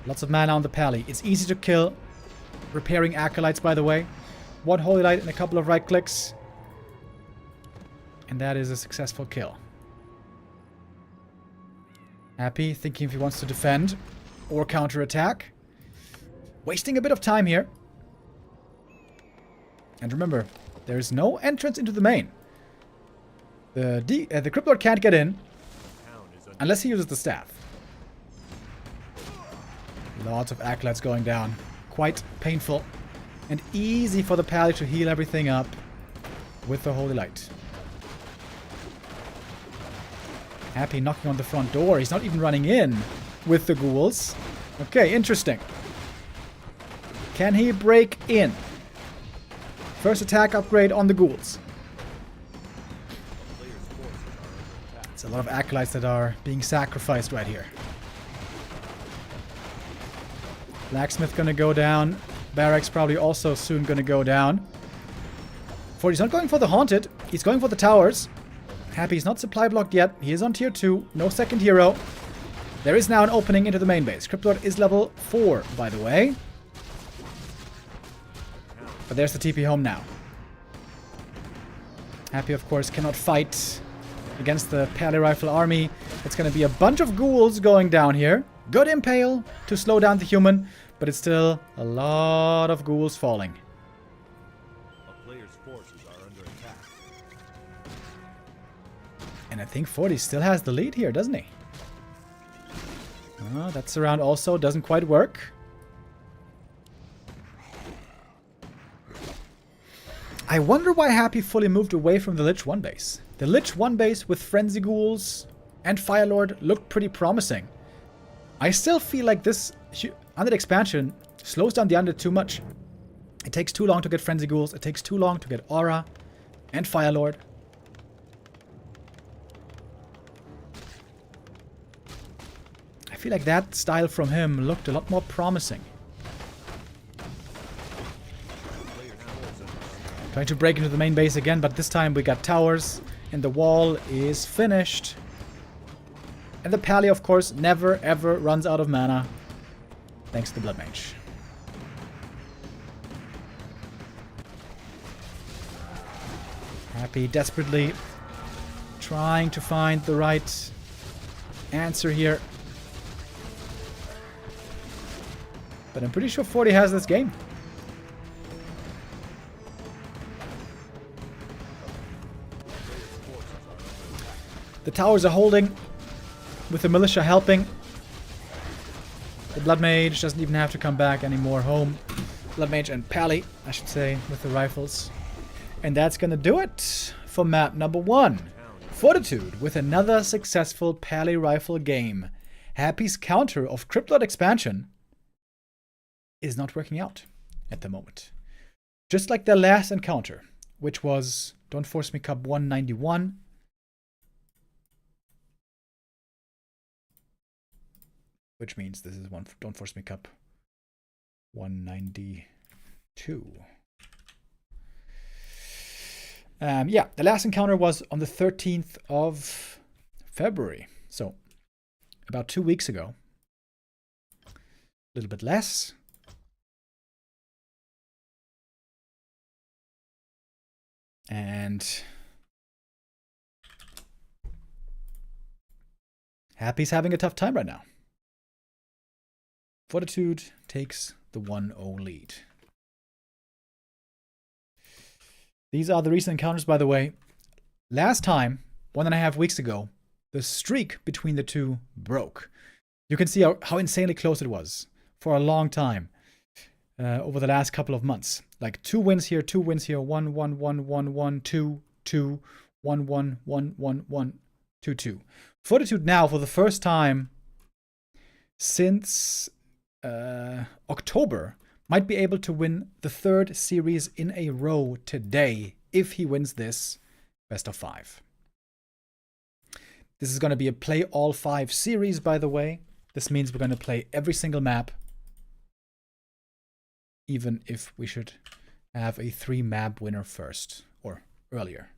Lots of mana on the pally. It's easy to kill. Repairing acolytes, by the way. 1 Holy Light and a couple of right clicks. And that is a successful kill. Happy, thinking if he wants to defend or counterattack. Wasting a bit of time here. And remember, there is no entrance into the main. The Crypt Lord can't get in unless he uses the staff. Lots of acolytes going down. Quite painful. And easy for the pally to heal everything up with the Holy Light. Happy knocking on the front door. He's not even running in with the ghouls. Okay, interesting. Can he break in? First attack upgrade on the ghouls. It's a lot of acolytes that are being sacrificed right here. Blacksmith gonna go down. Barracks probably also soon gonna go down. Forty's not going for the Haunted. He's going for the towers. Happy's not supply blocked yet. He is on tier 2. No second hero. There is now an opening into the main base. Cryptolord is level 4, by the way. But there's the TP home now. Happy, of course, cannot fight against the Pally Rifle army. It's going to be a bunch of ghouls going down here. Good impale to slow down the human, but it's still a lot of ghouls falling. A player's forces are under attack. And I think 40 still has the lead here, doesn't he? Oh, that surround also doesn't quite work. I wonder why Happy fully moved away from the Lich 1 base. The Lich 1 base with Frenzy Ghouls and Firelord looked pretty promising. I still feel like this Undead expansion slows down the Undead too much. It takes too long to get Frenzy Ghouls. It takes too long to get Aura and Firelord. I feel like that style from him looked a lot more promising. Trying to break into the main base again, but this time we got towers, and the wall is finished. And the Pally, of course, never ever runs out of mana, thanks to the Blood Mage. Happy desperately trying to find the right answer here. But I'm pretty sure 40 has this game. The towers are holding, with the militia helping. The Blood Mage doesn't even have to come back anymore home. Blood Mage and Pally, I should say, with the rifles. And that's gonna do it for map number 1. Fortitude with another successful Pally rifle game. Happy's counter of Cryptlord expansion is not working out at the moment. Just like their last encounter, which was Don't Force Me Cup 191. Which means this is one Don't Force Me Cup 192. Yeah, the last encounter was on the 13th of February. So, about 2 weeks ago. A little bit less. And Happy's having a tough time right now. Fortitude takes the 1-0 lead. These are the recent encounters, by the way. Last time, 1.5 weeks ago, the streak between the two broke. You can see how insanely close it was for a long time over the last couple of months. Like 2 wins here, 2 wins here, 1, 1, 1, 1, 1, 2, 2, 1, 1, 1, 1, 1, 2, 2. Fortitude now, for the first time since October, might be able to win the 3rd series in a row today if he wins this best of 5. This is going to be a play all 5 series, by the way. This means we're going to play every single map, even if we should have a 3 map winner first or earlier.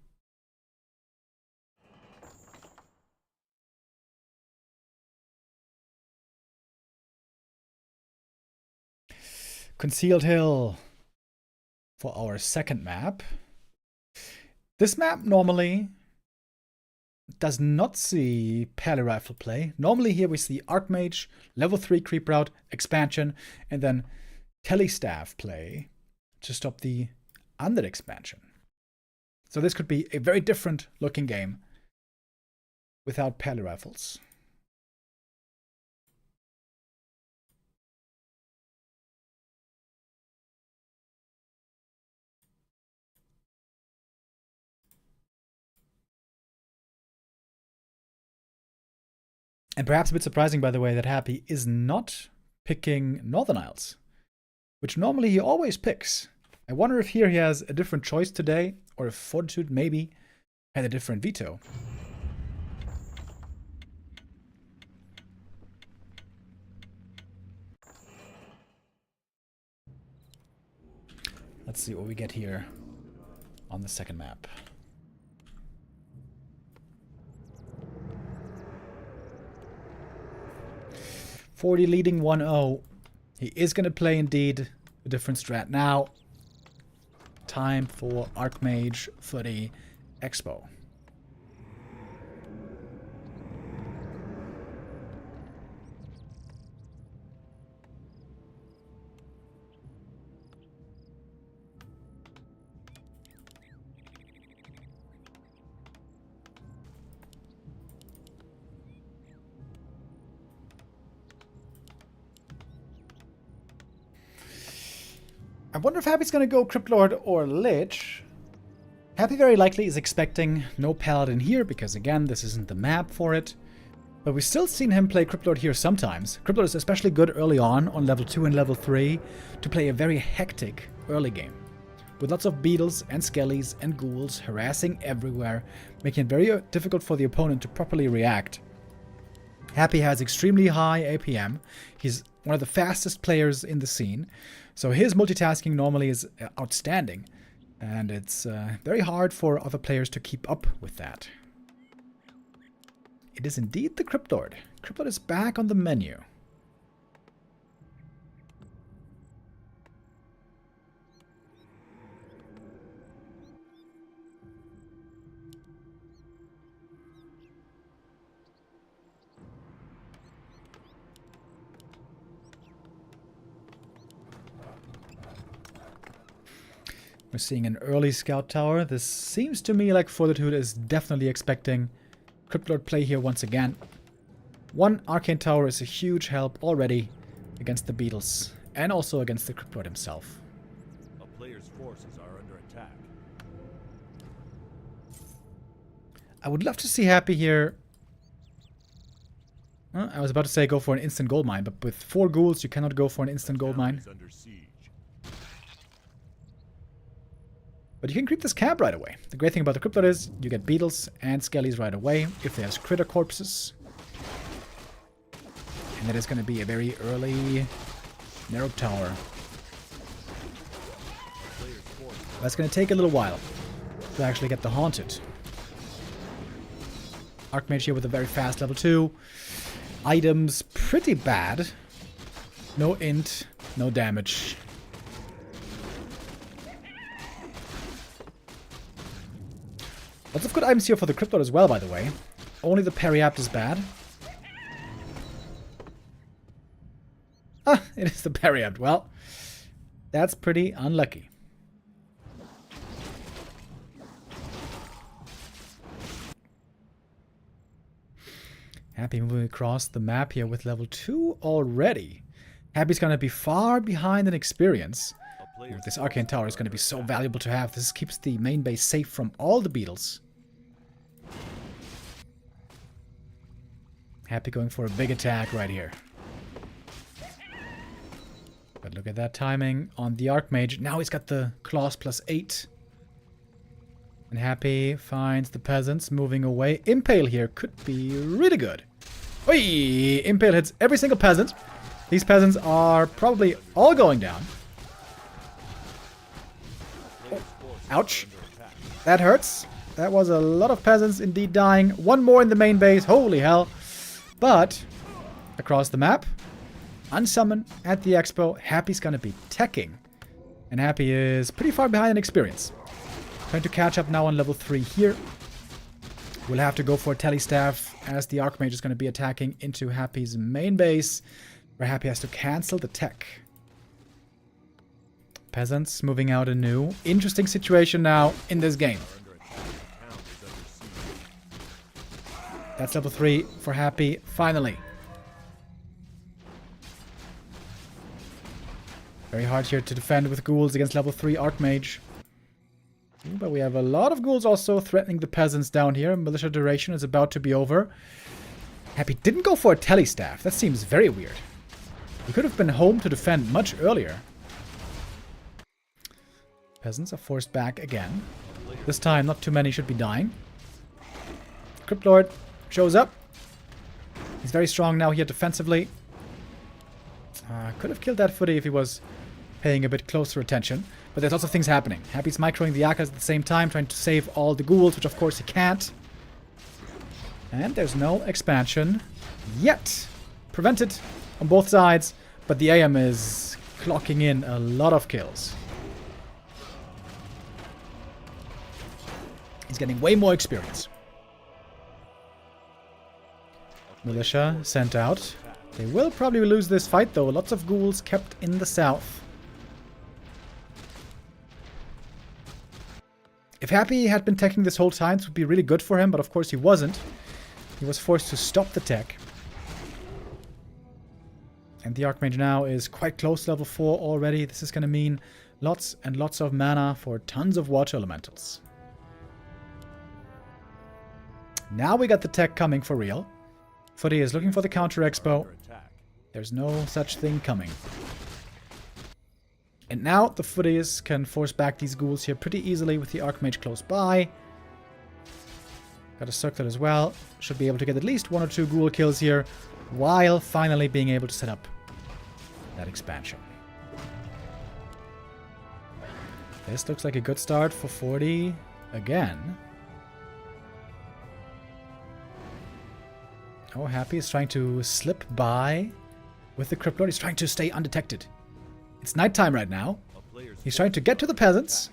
Concealed Hill for our second map. This map normally does not see Pally Rifle play. Normally here we see Archmage, level 3 Creep Route, Expansion, and then Telestaff play to stop the Undead expansion. So this could be a very different looking game without Pally Rifles. And perhaps a bit surprising, by the way, that Happy is not picking Northern Isles, which normally he always picks. I wonder if here he has a different choice today, or if Fortitude maybe had a different veto. Let's see what we get here on the second map. Forty leading 1-0. He is going to play indeed a different strat now. Time for Archmage Footy Expo. I wonder if Happy's going to go Cryptlord or Lich. Happy very likely is expecting no Paladin here, because again, this isn't the map for it. But we've still seen him play Cryptlord here sometimes. Cryptlord is especially good early on level 2 and level 3, to play a very hectic early game. With lots of beetles and skellies and ghouls harassing everywhere, making it very difficult for the opponent to properly react. Happy has extremely high APM. He's one of the fastest players in the scene. So his multitasking normally is outstanding. And it's very hard for other players to keep up with that. It is indeed the Cryptlord. Cryptlord is back on the menu. We're seeing an early scout tower. This seems to me like Fortitude is definitely expecting Cryptlord play here once again. One arcane tower is a huge help already against the beetles and also against the Cryptlord himself. A player's forces are under attack. I would love to see Happy here. I was about to say go for an instant gold mine, but with 4 ghouls you cannot go for an instant gold mine. Under siege. But you can creep this camp right away. The great thing about the Cryptlord is you get beetles and skellies right away if there's critter corpses. And that is going to be a very early narrow tower. That's going to take a little while to actually get the Haunted. Archmage here with a very fast level 2. Items pretty bad. No int, no damage. Lots of good items here for the Cryptlord as well, by the way. Only the Periapt is bad. Ah, it is the Periapt. Well, that's pretty unlucky. Happy moving across the map here with level 2 already. Happy's going to be far behind in experience. This arcane tower is going to be so valuable to have. This keeps the main base safe from all the beetles. Happy going for a big attack right here. But look at that timing on the Archmage. Now he's got the claws +8. And Happy finds the peasants moving away. Impale here could be really good. Oi! Impale hits every single peasant. These peasants are probably all going down. Oh, ouch. That hurts. That was a lot of peasants indeed dying. One more in the main base. Holy hell. But across the map, unsummon at the expo, Happy's gonna be teching. And Happy is pretty far behind in experience. Trying to catch up now on level 3 here. We'll have to go for a Telestaff as the Archmage is going to be attacking into Happy's main base, where Happy has to cancel the tech. Peasants moving out anew. Interesting situation now in this game. That's level 3 for Happy, finally. Very hard here to defend with ghouls against level 3 Archmage. But we have a lot of ghouls also threatening the peasants down here. Militia duration is about to be over. Happy didn't go for a Telestaff. That seems very weird. He could have been home to defend much earlier. Peasants are forced back again. This time, not too many should be dying. Cryptlord shows up. He's very strong now here defensively. Could have killed that footy if he was paying a bit closer attention. But there's lots of things happening. Happy's microing the Yakas at the same time, trying to save all the ghouls, which of course he can't. And there's no expansion yet. Prevented on both sides, but the AM is clocking in a lot of kills. He's getting way more experience. Militia sent out. They will probably lose this fight though. Lots of ghouls kept in the south. If Happy had been teching this whole time, this would be really good for him, but of course he wasn't. He was forced to stop the tech. And the Archmage now is quite close to level 4 already. This is going to mean lots and lots of mana for tons of water elementals. Now we got the tech coming for real. Footy is looking for the counter expo. There's no such thing coming. And now the Footies can force back these ghouls here pretty easily with the Archmage close by. Got a circlet as well. Should be able to get at least 1 or 2 ghoul kills here, while finally being able to set up that expansion. This looks like a good start for 40 again. Oh, Happy is trying to slip by with the Crypt Lord. He's trying to stay undetected. It's nighttime right now. He's trying to get to the peasants.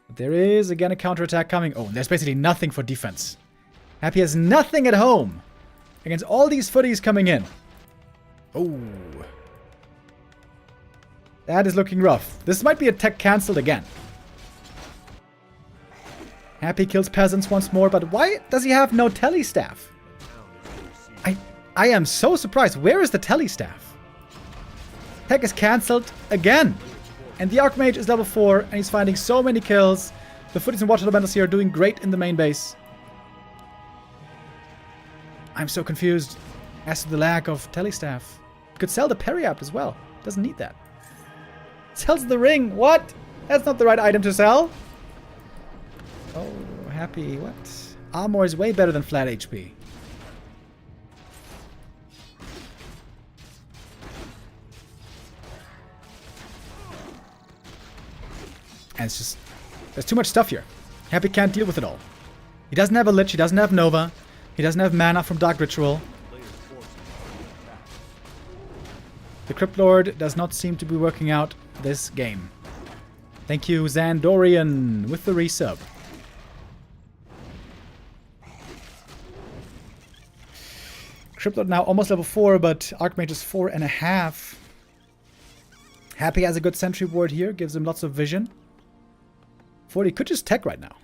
But there is, again, a counterattack coming. Oh, there's basically nothing for defense. Happy has nothing at home against all these Footies coming in. Oh. That is looking rough. This might be a tech cancelled again. Happy kills peasants once more, but why does he have no telestaff? I am so surprised. Where is the telestaff? Tech is cancelled again. And the Archmage is level 4, and he's finding so many kills. The Footies and Water Elementals here are doing great in the main base. I'm so confused as to the lack of telestaff. Could sell the Periapt as well. Doesn't need that. Sells the ring. What? That's not the right item to sell. Oh, Happy. What? Armor is way better than flat HP. And it's just... there's too much stuff here. Happy can't deal with it all. He doesn't have a Lich. He doesn't have Nova. He doesn't have mana from Dark Ritual. The Crypt Lord does not seem to be working out this game. Thank you, Zandorian, with the resub. Crypt Lord now almost level 4, but Archmage is 4.5. Happy has a good sentry ward here, gives him lots of vision. 40 could just tech right now.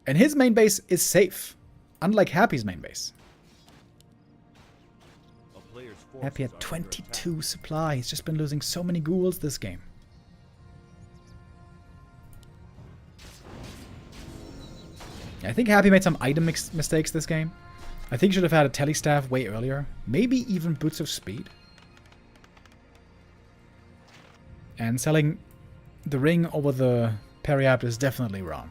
And his main base is safe. Unlike Happy's main base. Happy had 22 supply. He's just been losing so many ghouls this game. I think Happy made some item mistakes this game. I think he should have had a telestaff way earlier. Maybe even Boots of Speed. And selling the ring over the Periapt is definitely wrong.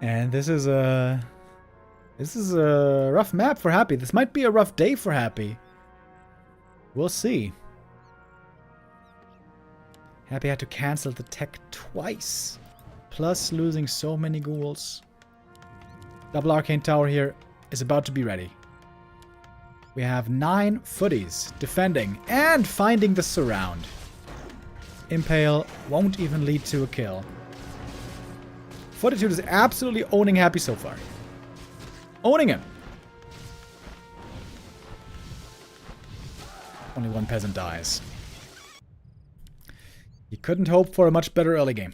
And this is a rough map for Happy. This might be a rough day for Happy. We'll see. Happy had to cancel the tech twice. Plus losing so many ghouls. Double Arcane Tower here is about to be ready. We have 9 Footies defending and finding the surround. Impale won't even lead to a kill. Fortitude is absolutely owning Happy so far. Owning him. Only 1 peasant dies. You couldn't hope for a much better early game.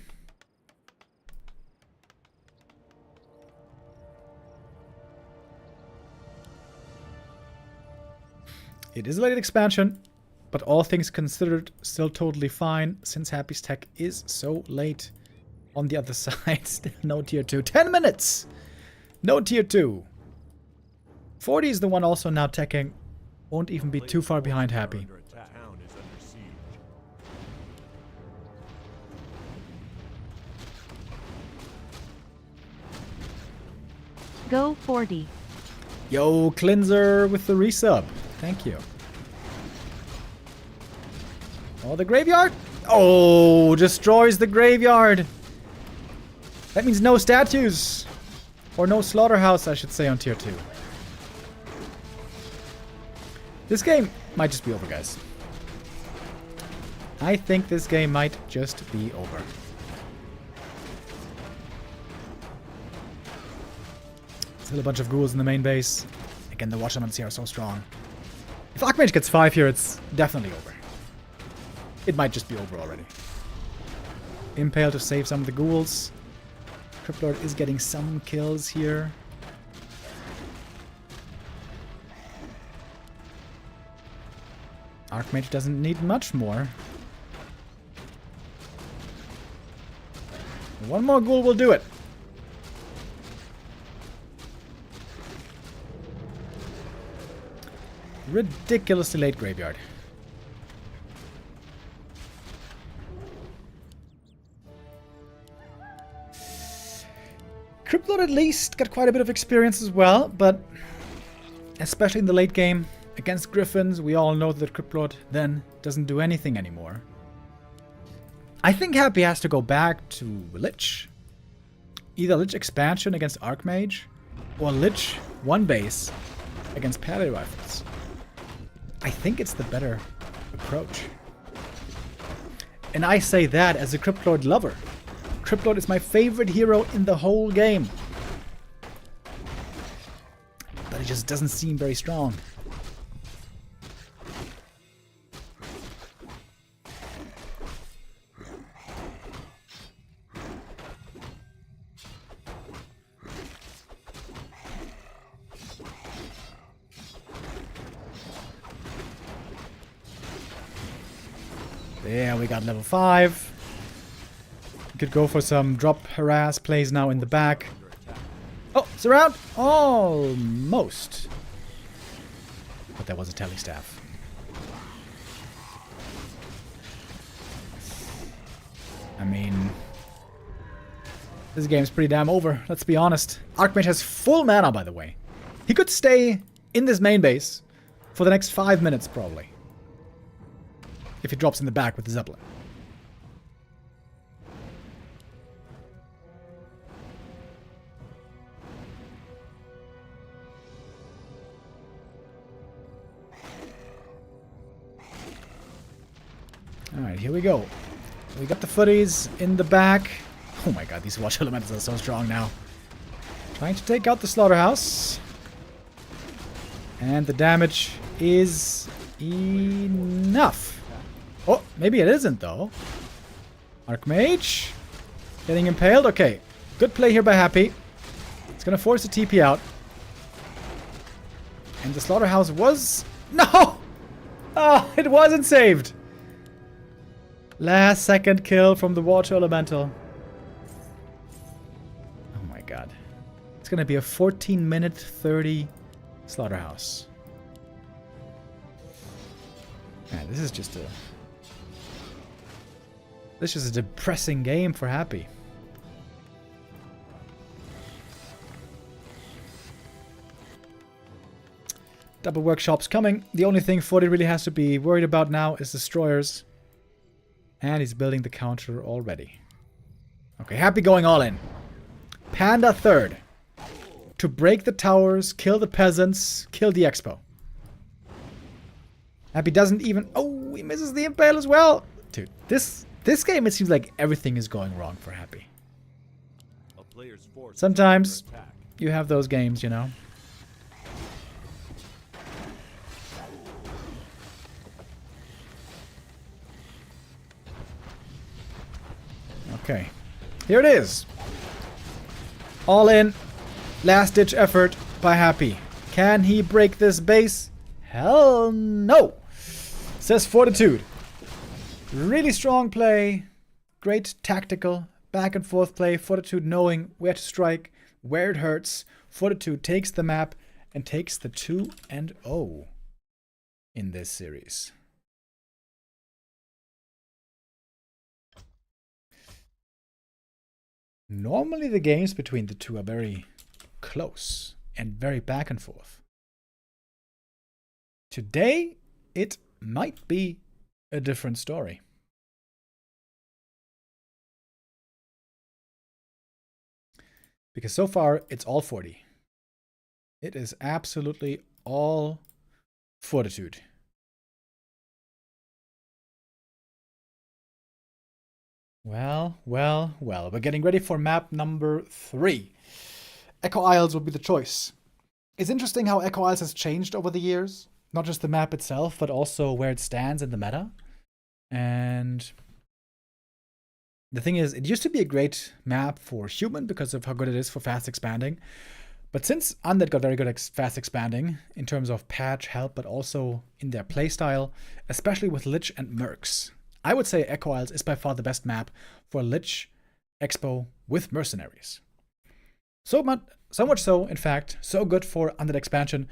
It is a late expansion, but all things considered, still totally fine, since Happy's tech is so late. On the other side, still no tier 2. 10 minutes! No tier 2. 40 is the one also now teching. Won't even be too far behind Happy. Go 40. Yo, Cleanser with the resub. Thank you. Oh, the graveyard? Oh, destroys the graveyard. That means no statues. Or no slaughterhouse, I should say, on tier 2. This game might just be over, guys. I think this game might just be over. Still a bunch of ghouls in the main base. Again, the Watch Elements here are so strong. If Archmage gets 5 here, it's definitely over. It might just be over already. Impale to save some of the ghouls. Cryptlord is getting some kills here. Archmage doesn't need much more. One more ghoul will do it. Ridiculously late graveyard. Cryptlord at least got quite a bit of experience as well, but especially in the late game against Griffins, we all know that Cryptlord then doesn't do anything anymore. I think Happy has to go back to Lich. Either Lich expansion against Archmage, or Lich 1 base against Pally Rifles. I think it's the better approach. And I say that as a Cryptlord lover. Cryptlord is my favorite hero in the whole game. But it just doesn't seem very strong. There, we got level 5. We could go for some drop harass plays now in the back. Oh, surround! Almost. But that was a telly staff. I mean, this game's pretty damn over, let's be honest. Archmage has full mana, by the way. He could stay in this main base for the next 5 minutes, probably. If he drops in the back with the Zeppelin. Alright, here we go. We got the footies in the back. Oh my god, these Watch Elements are so strong now. Trying to take out the Slaughterhouse. And the damage is enough. Oh, maybe it isn't, though. Archmage. Getting impaled. Okay. Good play here by Happy. It's going to force the TP out. And the Slaughterhouse was... No! Oh, it wasn't saved. Last second kill from the Water Elemental. Oh my god. It's going to be a 14-minute 30 Slaughterhouse. Man, this is just a... This is a depressing game for Happy. Double workshops coming. The only thing Forty really has to be worried about now is destroyers. And he's building the counter already. Okay, Happy going all in. Panda third. To break the towers, kill the peasants, kill the expo. Happy doesn't even... Oh, he misses the impale as well. Dude, this game, it seems like everything is going wrong for Happy. Sometimes you have those games, you know. Okay. Here it is. All in. Last ditch effort by Happy. Can he break this base? Hell no. Says Fortitude. Really strong play. Great tactical back and forth play. Fortitude knowing where to strike, where it hurts. Fortitude takes the map and takes the 2-0 in this series. Normally the games between the two are very close and very back and forth. Today, it might be a different story. Because so far, it's all 40. It is absolutely all Fortitude. Well. We're getting ready for map number 3. Echo Isles will be the choice. It's interesting how Echo Isles has changed over the years. Not just the map itself, but also where it stands in the meta. And the thing is, it used to be a great map for human because of how good it is for fast expanding. But since Undead got very good at fast expanding, in terms of patch, help, but also in their playstyle, especially with Lich and Mercs, I would say Echo Isles is by far the best map for Lich Expo with Mercenaries. So much so, in fact, so good for Undead expansion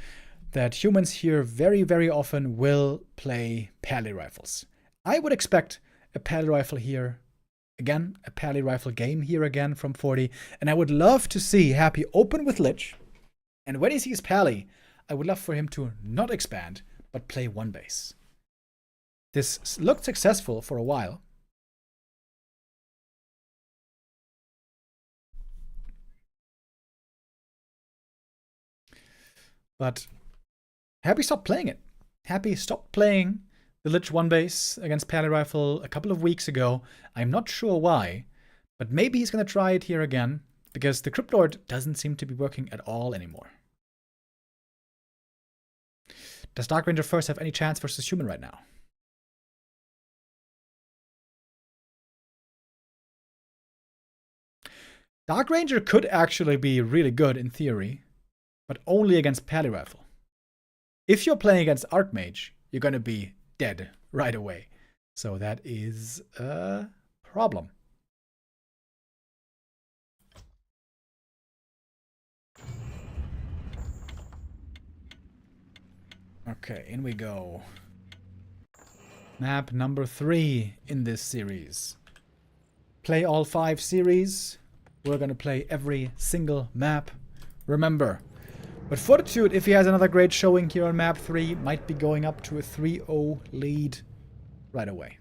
that humans here very, very often will play Pally Rifles. I would expect a Pally Rifle here again, a Pally Rifle game here again from 40, and I would love to see Happy open with Lich, and when he sees Pally, I would love for him to not expand, but play one base. This looked successful for a while. But Happy stopped playing it. Happy stopped playing the Lich one base against Pally Rifle a couple of weeks ago. I'm not sure why, but maybe he's going to try it here again, because the Crypt Lord doesn't seem to be working at all anymore. Does Dark Ranger first have any chance versus human right now? Dark Ranger could actually be really good in theory, but only against Pally Rifle. If you're playing against Archmage, you're going to be dead right away. So that is a problem. Okay, in we go. Map number 3 in this series. Play all 5 series. We're going to play every single map. Remember, but Fortitude, if he has another great showing here on map 3, might be going up to a 3-0 lead right away.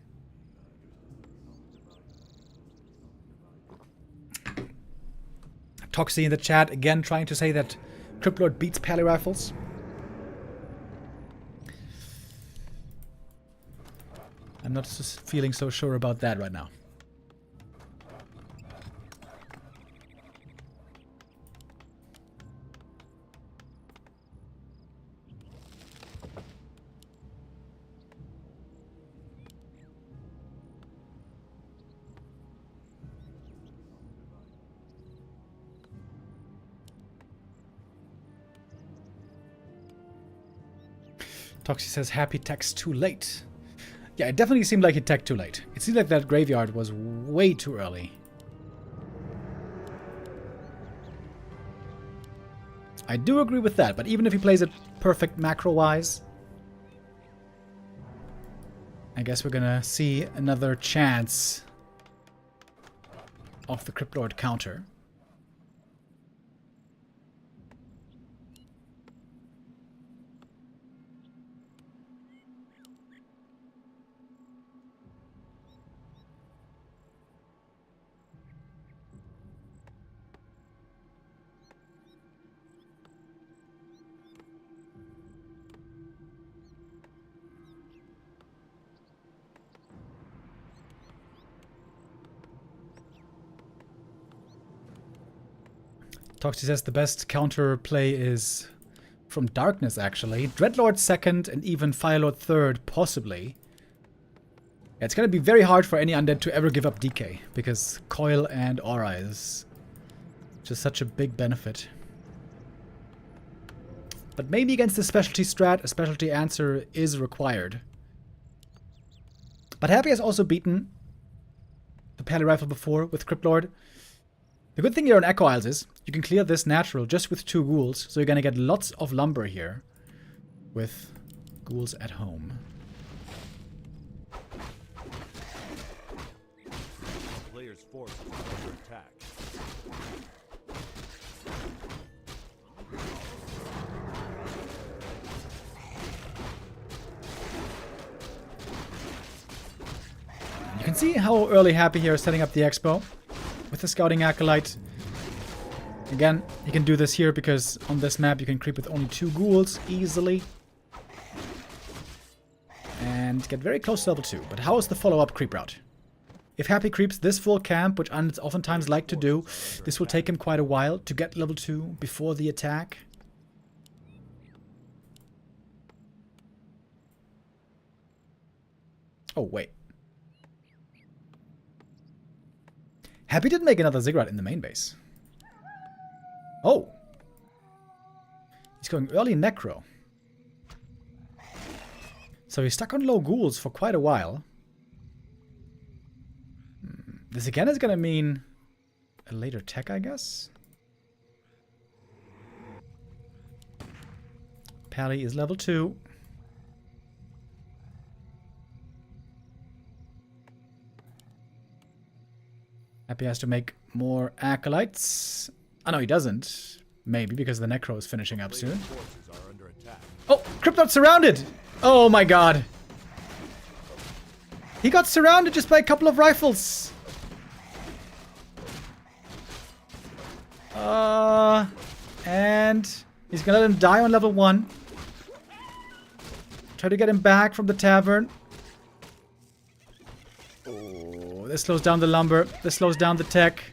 Toxie in the chat again trying to say that Crypt Lord beats Pally Rifles. I'm not feeling so sure about that right now. Toxie says Happy techs too late. Yeah, it definitely seemed like he teched too late. It seemed like that graveyard was way too early. I do agree with that, but even if he plays it perfect macro-wise, I guess we're gonna see another chance of the Crypt Lord counter. Toxie says the best counter play is from Darkness, actually. Dreadlord second and even Firelord third, possibly. Yeah, it's going to be very hard for any undead to ever give up DK, because Coil and Aura is just such a big benefit. But maybe against the specialty strat, a specialty answer is required. But Happy has also beaten the Pally Rifle before with Crypt Lord. The good thing here on Echo Isles is you can clear this natural just with 2 ghouls, so you're going to get lots of lumber here with ghouls at home. Player's force is under attack. Let's see how early Happy here is setting up the expo with the Scouting Acolyte. Again, you can do this here because on this map you can creep with only 2 ghouls easily. And get very close to level 2. But how is the follow-up creep route? If Happy creeps this full camp, which I oftentimes like to do, this will take him quite a while to get level 2 before the attack. Oh, wait. Happy did make another ziggurat in the main base. Oh. He's going early necro. So he's stuck on low ghouls for quite a while. This again is going to mean a later tech, I guess. Pally is level 2. Happy has to make more acolytes. Oh, no, he doesn't. Maybe because the necro is finishing up soon. Oh, Cryptot's surrounded! Oh my god. He got surrounded just by a couple of rifles. And he's gonna let him die on level 1. Try to get him back from the tavern. Oh, this slows down the lumber. This slows down the tech.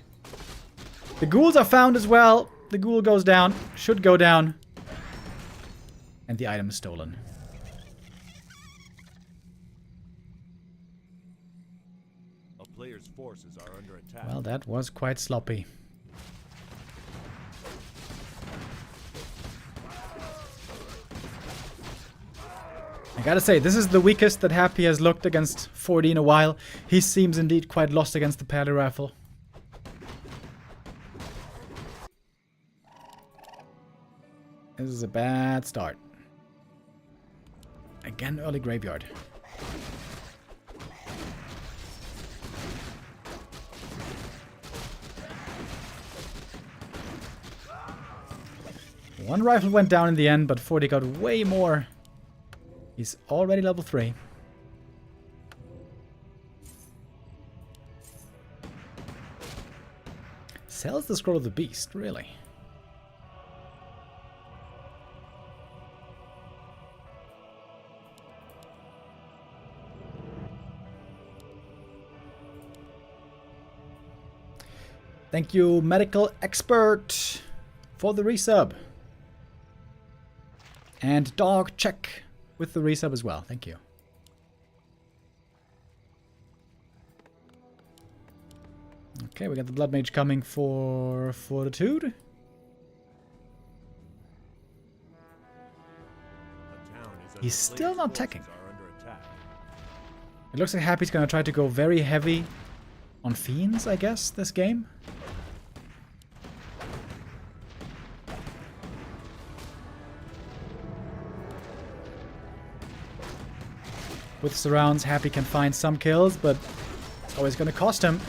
The ghouls are found as well. The ghoul goes down. Should go down. And the item is stolen. A player's forces are under attack. Well, that was quite sloppy. I gotta say, this is the weakest that Happy has looked against 40 in a while. He seems indeed quite lost against the Pally Rifle. This is a bad start. Again, early graveyard. One rifle went down in the end, but 40 got way more. He's already level 3. Sells the Scroll of the Beast, really? Thank you, Medical Expert, for the resub. And Dog Check with the resub as well. Thank you. Okay, we got the Blood Mage coming for Fortitude. He's still not teching. It looks like Happy's gonna try to go very heavy on Fiends, I guess, this game. With surrounds, Happy can find some kills, but it's always going to cost him.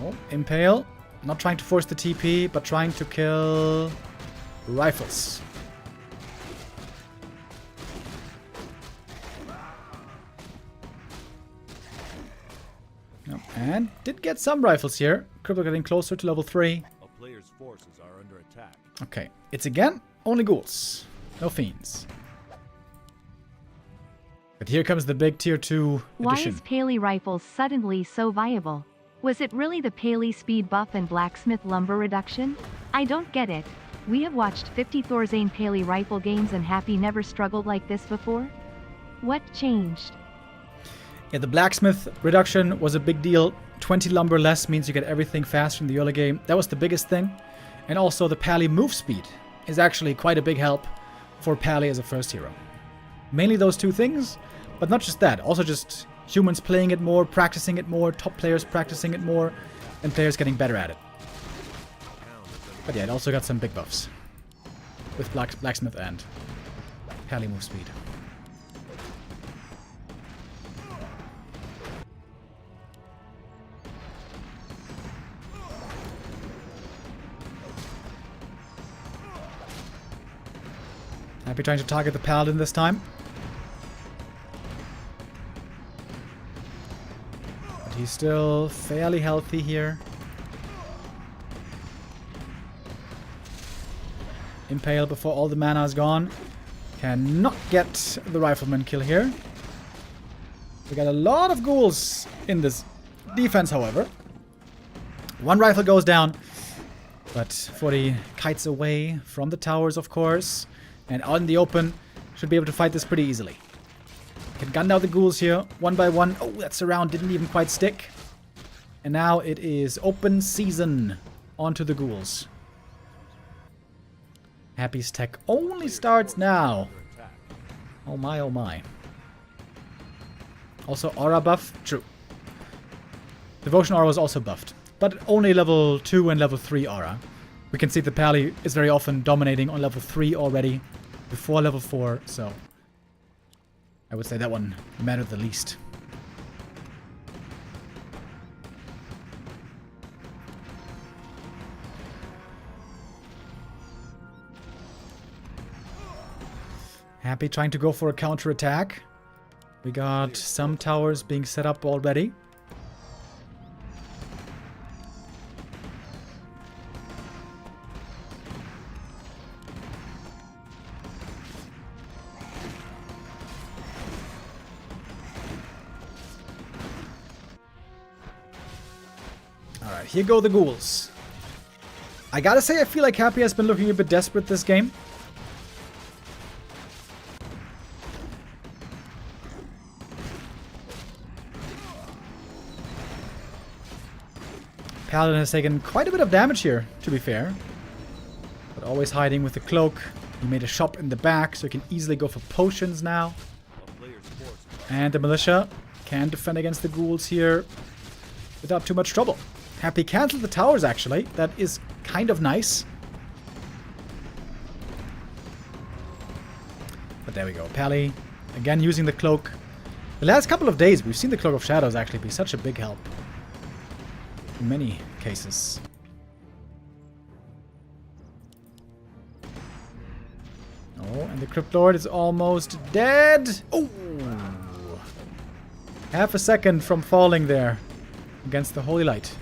Oh, Impale. Not trying to force the TP, but trying to kill rifles. Yep. And did get some rifles here. Cripple getting closer to level 3. A player's forces are under attack. Okay, it's again only ghouls, no fiends. But here comes the big tier 2 Why edition. is Pally Rifles suddenly so viable? Was it really the Pally speed buff and blacksmith lumber reduction? I don't get it. We have watched 50 Thorzane Pally Rifle games and Happy never struggled like this before? What changed? Yeah, the blacksmith reduction was a big deal. 20 lumber less means you get everything faster in the early game. That was the biggest thing. And also the Pally move speed is actually quite a big help for Pally as a first hero. Mainly those 2 things, but not just that. Also just humans playing it more, practicing it more, top players practicing it more, and players getting better at it. But yeah, it also got some big buffs with blacksmith and Pally move speed. Happy trying to target the paladin this time. But he's still fairly healthy here. Impale before all the mana is gone. Cannot get the rifleman kill here. We got a lot of ghouls in this defense, however. One rifle goes down. But 40 kites away from the towers, of course. And out in the open, should be able to fight this pretty easily. Can gun down the ghouls here, one by one. Oh, that surround didn't even quite stick. And now it is open season onto the ghouls. Happy's tech only starts now. Oh my, oh my. Also aura buff? True. Devotion aura was also buffed. But only level 2 and level 3 aura. We can see the Pally is very often dominating on level 3 already. Before level 4, so... I would say that one mattered the least. Happy trying to go for a counter-attack. We got some towers being set up already. Alright, here go the ghouls. I gotta say, I feel like Happy has been looking a bit desperate this game. Paladin has taken quite a bit of damage here, to be fair. But always hiding with the cloak. He made a shop in the back, so he can easily go for potions now. And the militia can defend against the ghouls here without too much trouble. Happy cancelled the towers, actually. That is kind of nice. But there we go. Pally, again using the cloak. The last couple of days, we've seen the Cloak of Shadows actually be such a big help. In many cases. Oh, and the Crypt Lord is almost dead. Oh! Half a second from falling there against the Holy Light.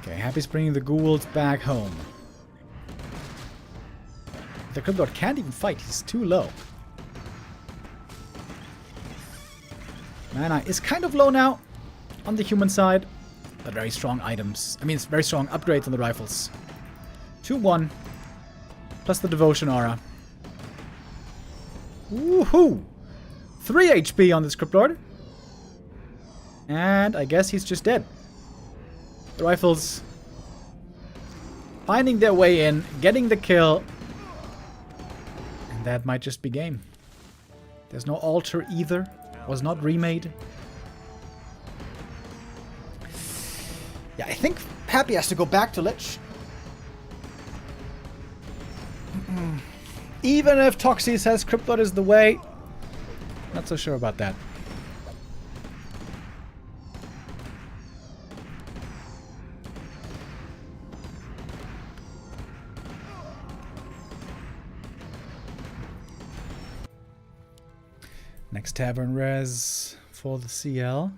Okay, Happy's bringing the ghouls back home. The Crypt Lord can't even fight, he's too low. Mana is kind of low now on the human side, but very strong items. I mean, it's very strong upgrades on the rifles. 2-1, plus the Devotion Aura. Woohoo! 3 HP on this Crypt Lord. And I guess he's just dead. The rifles finding their way in, getting the kill. And that might just be game. There's no altar either. Was not remade. Yeah, I think Happy has to go back to Lich. Even if Toxie says Crypt Lord is the way. Not so sure about that. Next Tavern Res for the CL.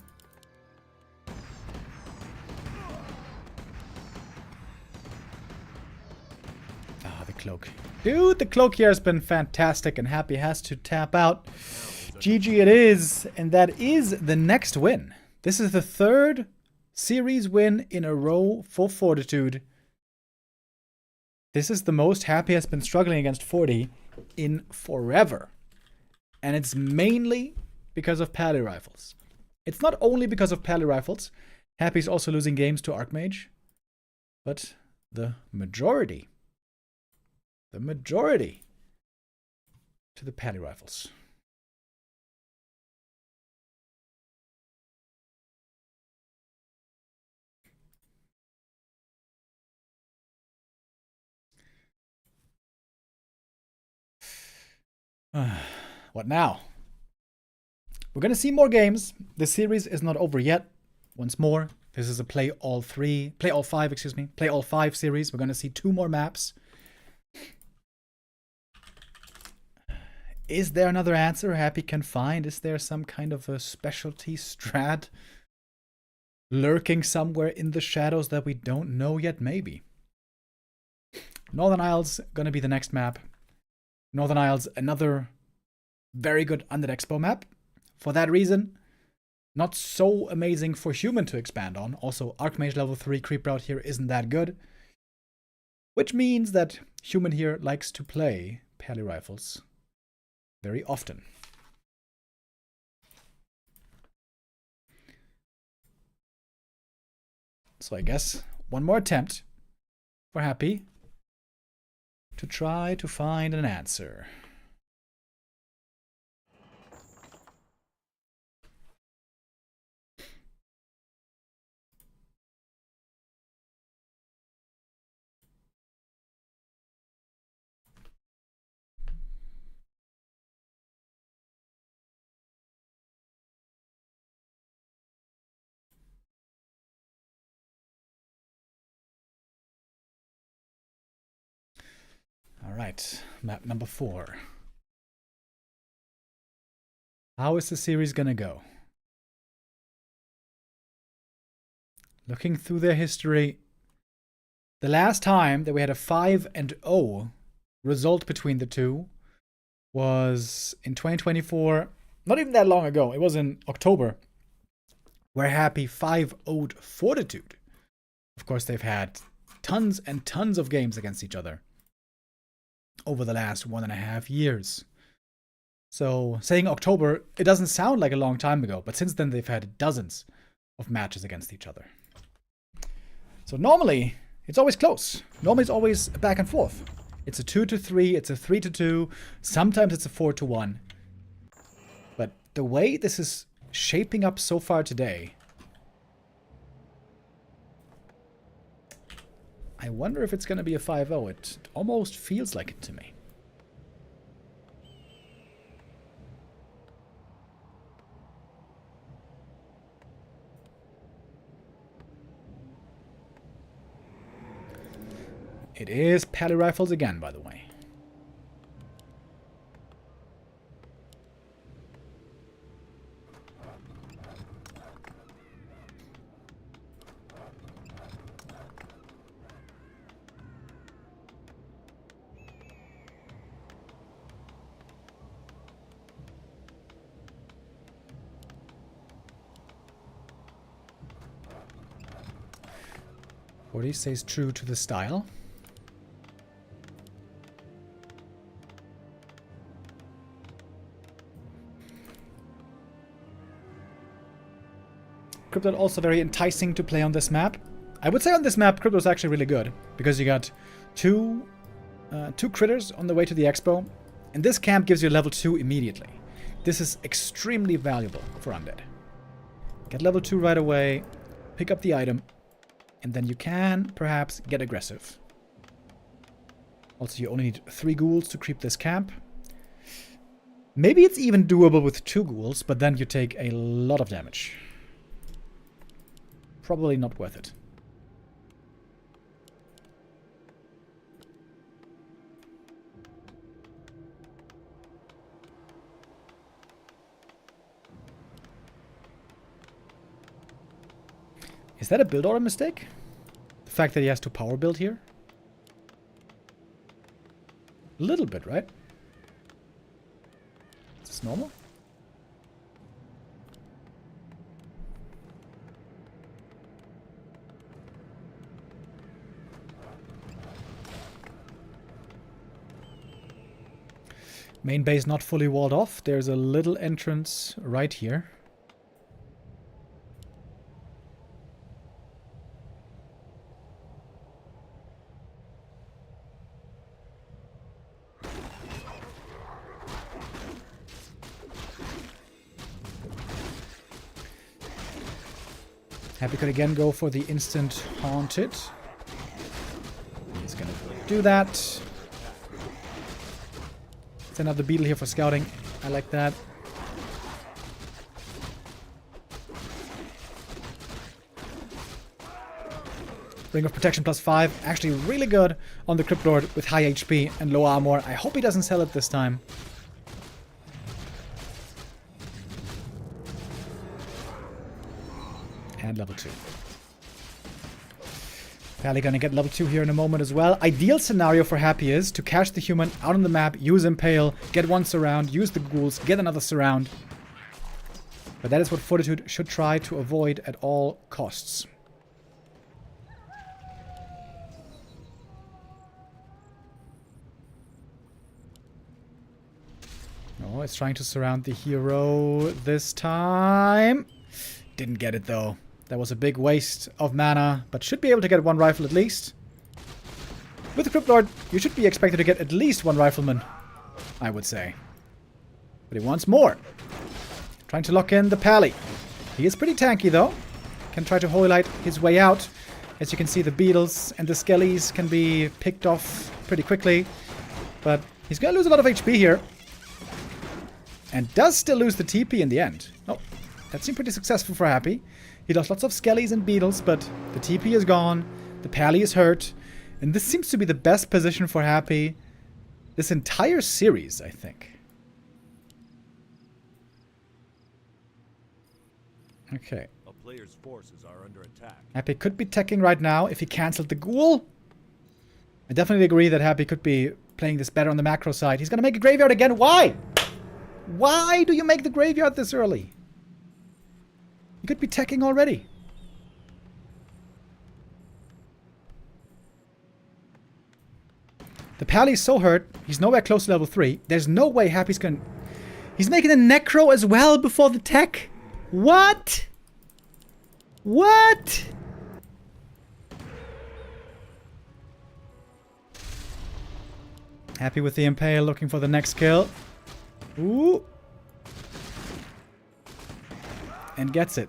Ah, the cloak. Dude, the cloak here has been fantastic, and Happy has to tap out. GG it is, and that is the next win. This is the 3rd series win in a row for Fortitude. This is the most Happy has been struggling against 40 in forever. And it's mainly because of Pally Rifles. It's not only because of Pally Rifles. Happy's also losing games to Archmage. But the majority to the Pally Rifles. What now? We're gonna see more games. The series is not over yet. Once more, this is a play all five series. We're gonna see 2 more maps. Is there another answer Happy can find? Is there some kind of a specialty strat lurking somewhere in the shadows that we don't know yet? Maybe. Northern Isles gonna be the next map. Northern Isles, another very good Undead Expo map. For that reason, not so amazing for Human to expand on. Also, Archmage level 3 creep route here isn't that good. Which means that Human here likes to play Pally Rifles very often. So I guess one more attempt for Happy to try to find an answer. All right, map number 4. How is the series gonna go? Looking through their history, the last time that we had a 5-0 result between the two was in 2024, not even that long ago. It was in October, where Happy 5-0'd Fortitude. Of course, they've had tons and tons of games against each other over the last 1.5 years. So saying October, it doesn't sound like a long time ago, but since then they've had dozens of matches against each other. So normally, it's always close. Normally it's always back and forth. It's a 2-3, it's a 3-2, sometimes it's a 4-1. But the way this is shaping up so far today, I wonder if it's going to be a 5-0. It almost feels like it to me. It is Pally Rifles again, by the way. Forty stays true to the style. Crypto also very enticing to play on this map. I would say on this map, Crypto is actually really good because you got two critters on the way to the expo, and this camp gives you level 2 immediately. This is extremely valuable for Undead. Get level 2 right away, pick up the item, and then you can perhaps get aggressive. Also, you only need 3 ghouls to creep this camp. Maybe it's even doable with 2 ghouls, but then you take a lot of damage. Probably not worth it. Is that a build order mistake? The fact that he has to power build here? A little bit, right? Is this normal? Main base not fully walled off. There's a little entrance right here. Happy could again go for the instant haunted. He's gonna do that. Send out the beetle here for scouting. I like that. Ring of Protection +5. Actually really good on the Crypt Lord with high HP and low armor. I hope he doesn't sell it this time. And level 2. Pally gonna get level 2 here in a moment as well. Ideal scenario for Happy is to catch the human out on the map, use Impale, get one surround, use the ghouls, get another surround. But that is what Fortitude should try to avoid at all costs. Oh, it's trying to surround the hero this time. Didn't get it though. That was a big waste of mana, but should be able to get one rifle at least. With the Crypt Lord, you should be expected to get at least one rifleman, I would say. But he wants more. Trying to lock in the Pally. He is pretty tanky though. Can try to holy light his way out. As you can see, the beetles and the skellies can be picked off pretty quickly. But he's gonna lose a lot of HP here. And does still lose the TP in the end. Oh, that seemed pretty successful for Happy. He lost lots of skellies and beetles, but the TP is gone. The Pally is hurt. And this seems to be the best position for Happy this entire series, I think. Okay. A player's forces are under attack. Happy could be teching right now if he cancelled the ghoul. I definitely agree that Happy could be playing this better on the macro side. He's going to make a graveyard again. Why? Why do you make the graveyard this early? You could be teching already. The Pally's so hurt. He's nowhere close to level 3. There's no way Happy's going... He's making a Necro as well before the tech. What? What? Happy with the Impale, looking for the next kill. Ooh. And gets it.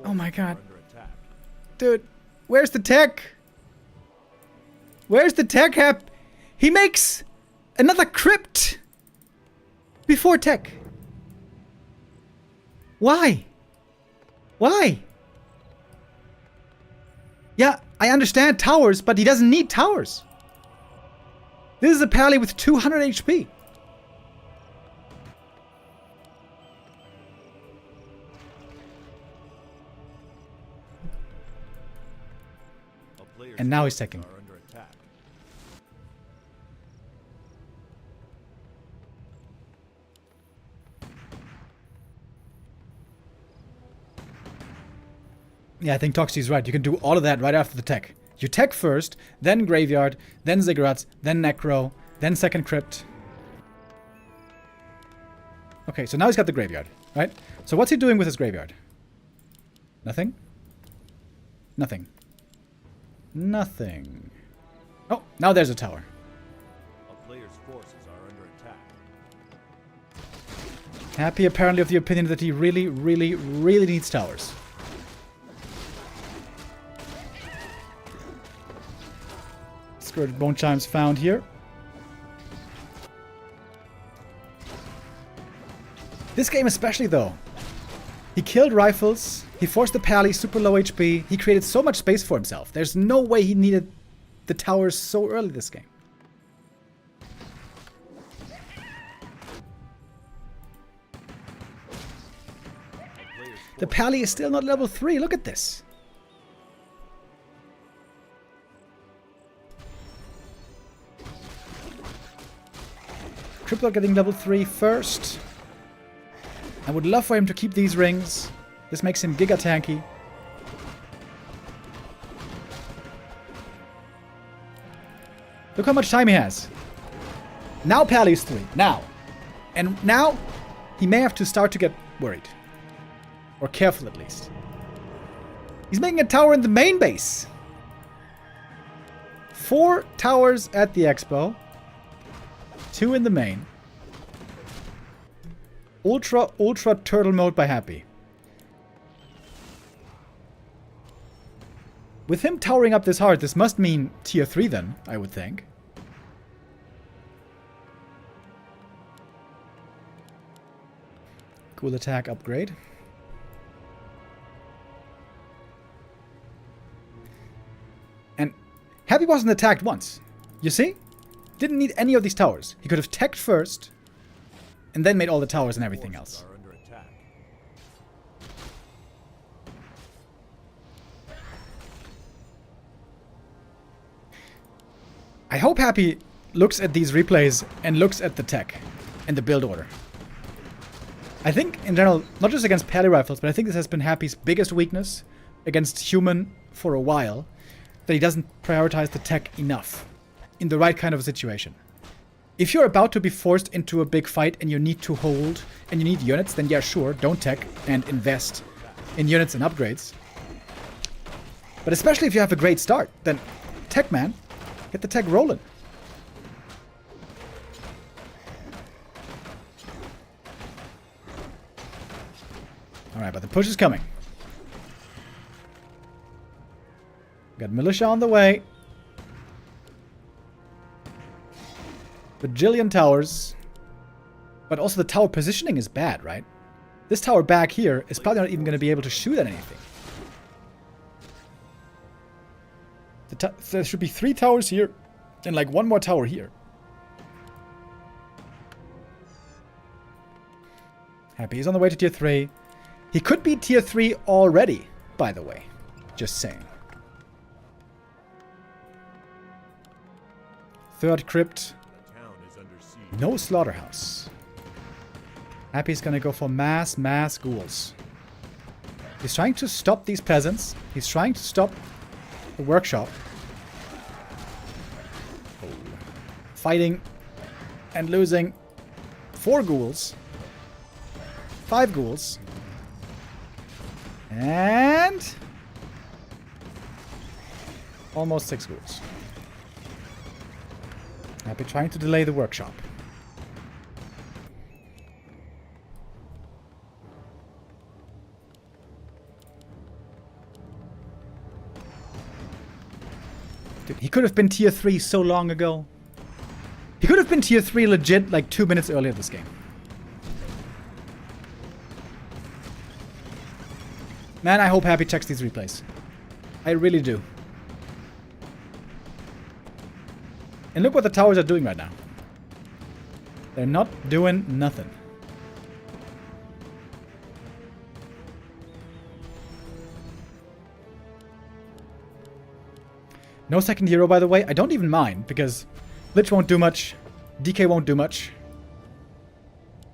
Oh my god. Dude, where's the tech? Where's the tech, Hap? He makes another crypt before tech. Why? Why? Yeah, I understand towers, but he doesn't need towers. This is a Pally with 200 HP. And now he's taking. Yeah, I think Toxie's right. You can do all of that right after the tech. You tech first, then Graveyard, then Ziggurats, then Necro, then second Crypt. Okay, so now he's got the Graveyard, right? So what's he doing with his Graveyard? Nothing? Nothing. Nothing. Oh, now there's a tower. A player's forces are under attack. Happy apparently of the opinion that he really, really, really needs towers. Scourge Bone Chimes found here. This game especially though. He killed rifles. He forced the Pally super low HP. He created so much space for himself. There's no way he needed the towers so early this game. The Pally is still not level 3. Look at this. Tripler getting level 3 first. I would love for him to keep these rings. This makes him giga tanky. Look how much time he has. Now Pally's 3. Now. And now he may have to start to get worried. Or careful at least. He's making a tower in the main base. 4 towers at the expo. 2 in the main. Ultra turtle mode by Happy. With him towering up this hard, this must mean tier 3 then, I would think. Ghoul attack upgrade. And Happy wasn't attacked once. You see? Didn't need any of these towers. He could have teched first, and then made all the towers and everything else. Are under attack. I hope Happy looks at these replays and looks at the tech and the build order. I think, in general, not just against Pally rifles, but I think this has been Happy's biggest weakness against human for a while, that he doesn't prioritize the tech enough in the right kind of a situation. If you're about to be forced into a big fight and you need to hold and you need units, then yeah, sure, don't tech and invest in units and upgrades. But especially if you have a great start, then tech, man. Get the tech rolling. Alright, but the push is coming. Got militia on the way. Bajillion towers. But also the tower positioning is bad, right? This tower back here is probably not even going to be able to shoot at anything. There should be 3 towers here and like 1 more tower here. Happy, he's on the way to tier 3. He could be tier 3 already, by the way. Just saying. Third crypt. The town is under siege. No slaughterhouse. Happy's gonna go for mass ghouls. He's trying to stop these peasants. He's trying to stop the workshop. Fighting and losing 4 ghouls. 5 ghouls. And almost 6 ghouls. Happy trying to delay the workshop. Dude, he could have been tier 3 so long ago. He could have been tier 3 legit like 2 minutes earlier this game. Man, I hope Happy checks these replays. I really do. And look what the towers are doing right now. They're not doing nothing. No second hero, by the way. I don't even mind, because Lich won't do much. DK won't do much.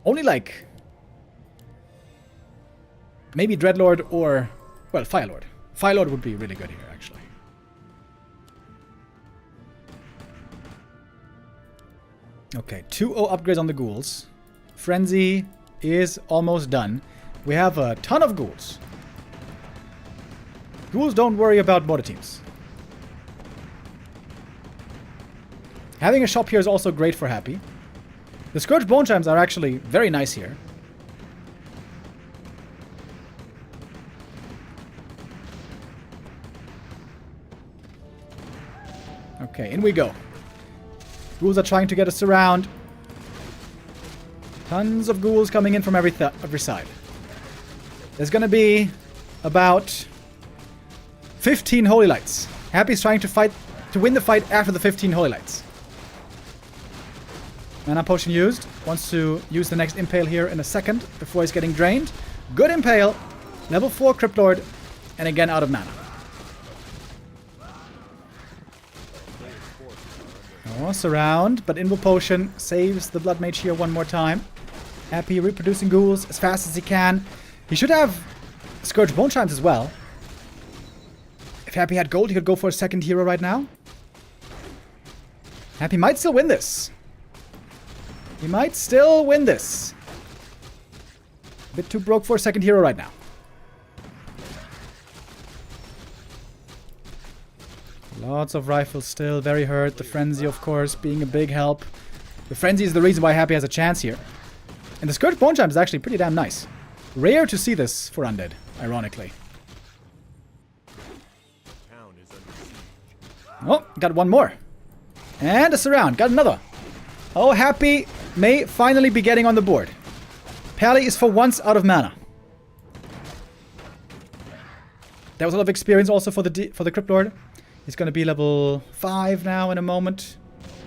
Only like... maybe Dreadlord or... well, Firelord. Firelord would be really good here, actually. Okay, 2-0 upgrades on the ghouls. Frenzy is almost done. We have a ton of ghouls. Ghouls don't worry about border teams. Having a shop here is also great for Happy. The Scourge Bone Chimes are actually very nice here. Okay, in we go. Ghouls are trying to get us around. Tons of ghouls coming in from every side. There's gonna be about 15 Holy Lights. Happy's trying to win the fight after the 15 Holy Lights. Mana potion used. Wants to use the next Impale here in a second before he's getting drained. Good Impale. Level 4 Crypt Lord. And again out of mana. Oh, surround. But Invul Potion saves the Blood Mage here one more time. Happy reproducing ghouls as fast as he can. He should have Scourge Bone Chimes as well. If Happy had gold, he could go for a second hero right now. Happy might still win this. He might still win this. A bit too broke for a second hero right now. Lots of rifles still, very hurt. The Frenzy, of course, being a big help. The Frenzy is the reason why Happy has a chance here. And the Scourge Bone Chime is actually pretty damn nice. Rare to see this for Undead, ironically. Oh, got one more. And a surround. Got another. Oh, Happy may finally be getting on the board. Pally is for once out of mana. There was a lot of experience also for the Crypt Lord. He's going to be level 5 now in a moment.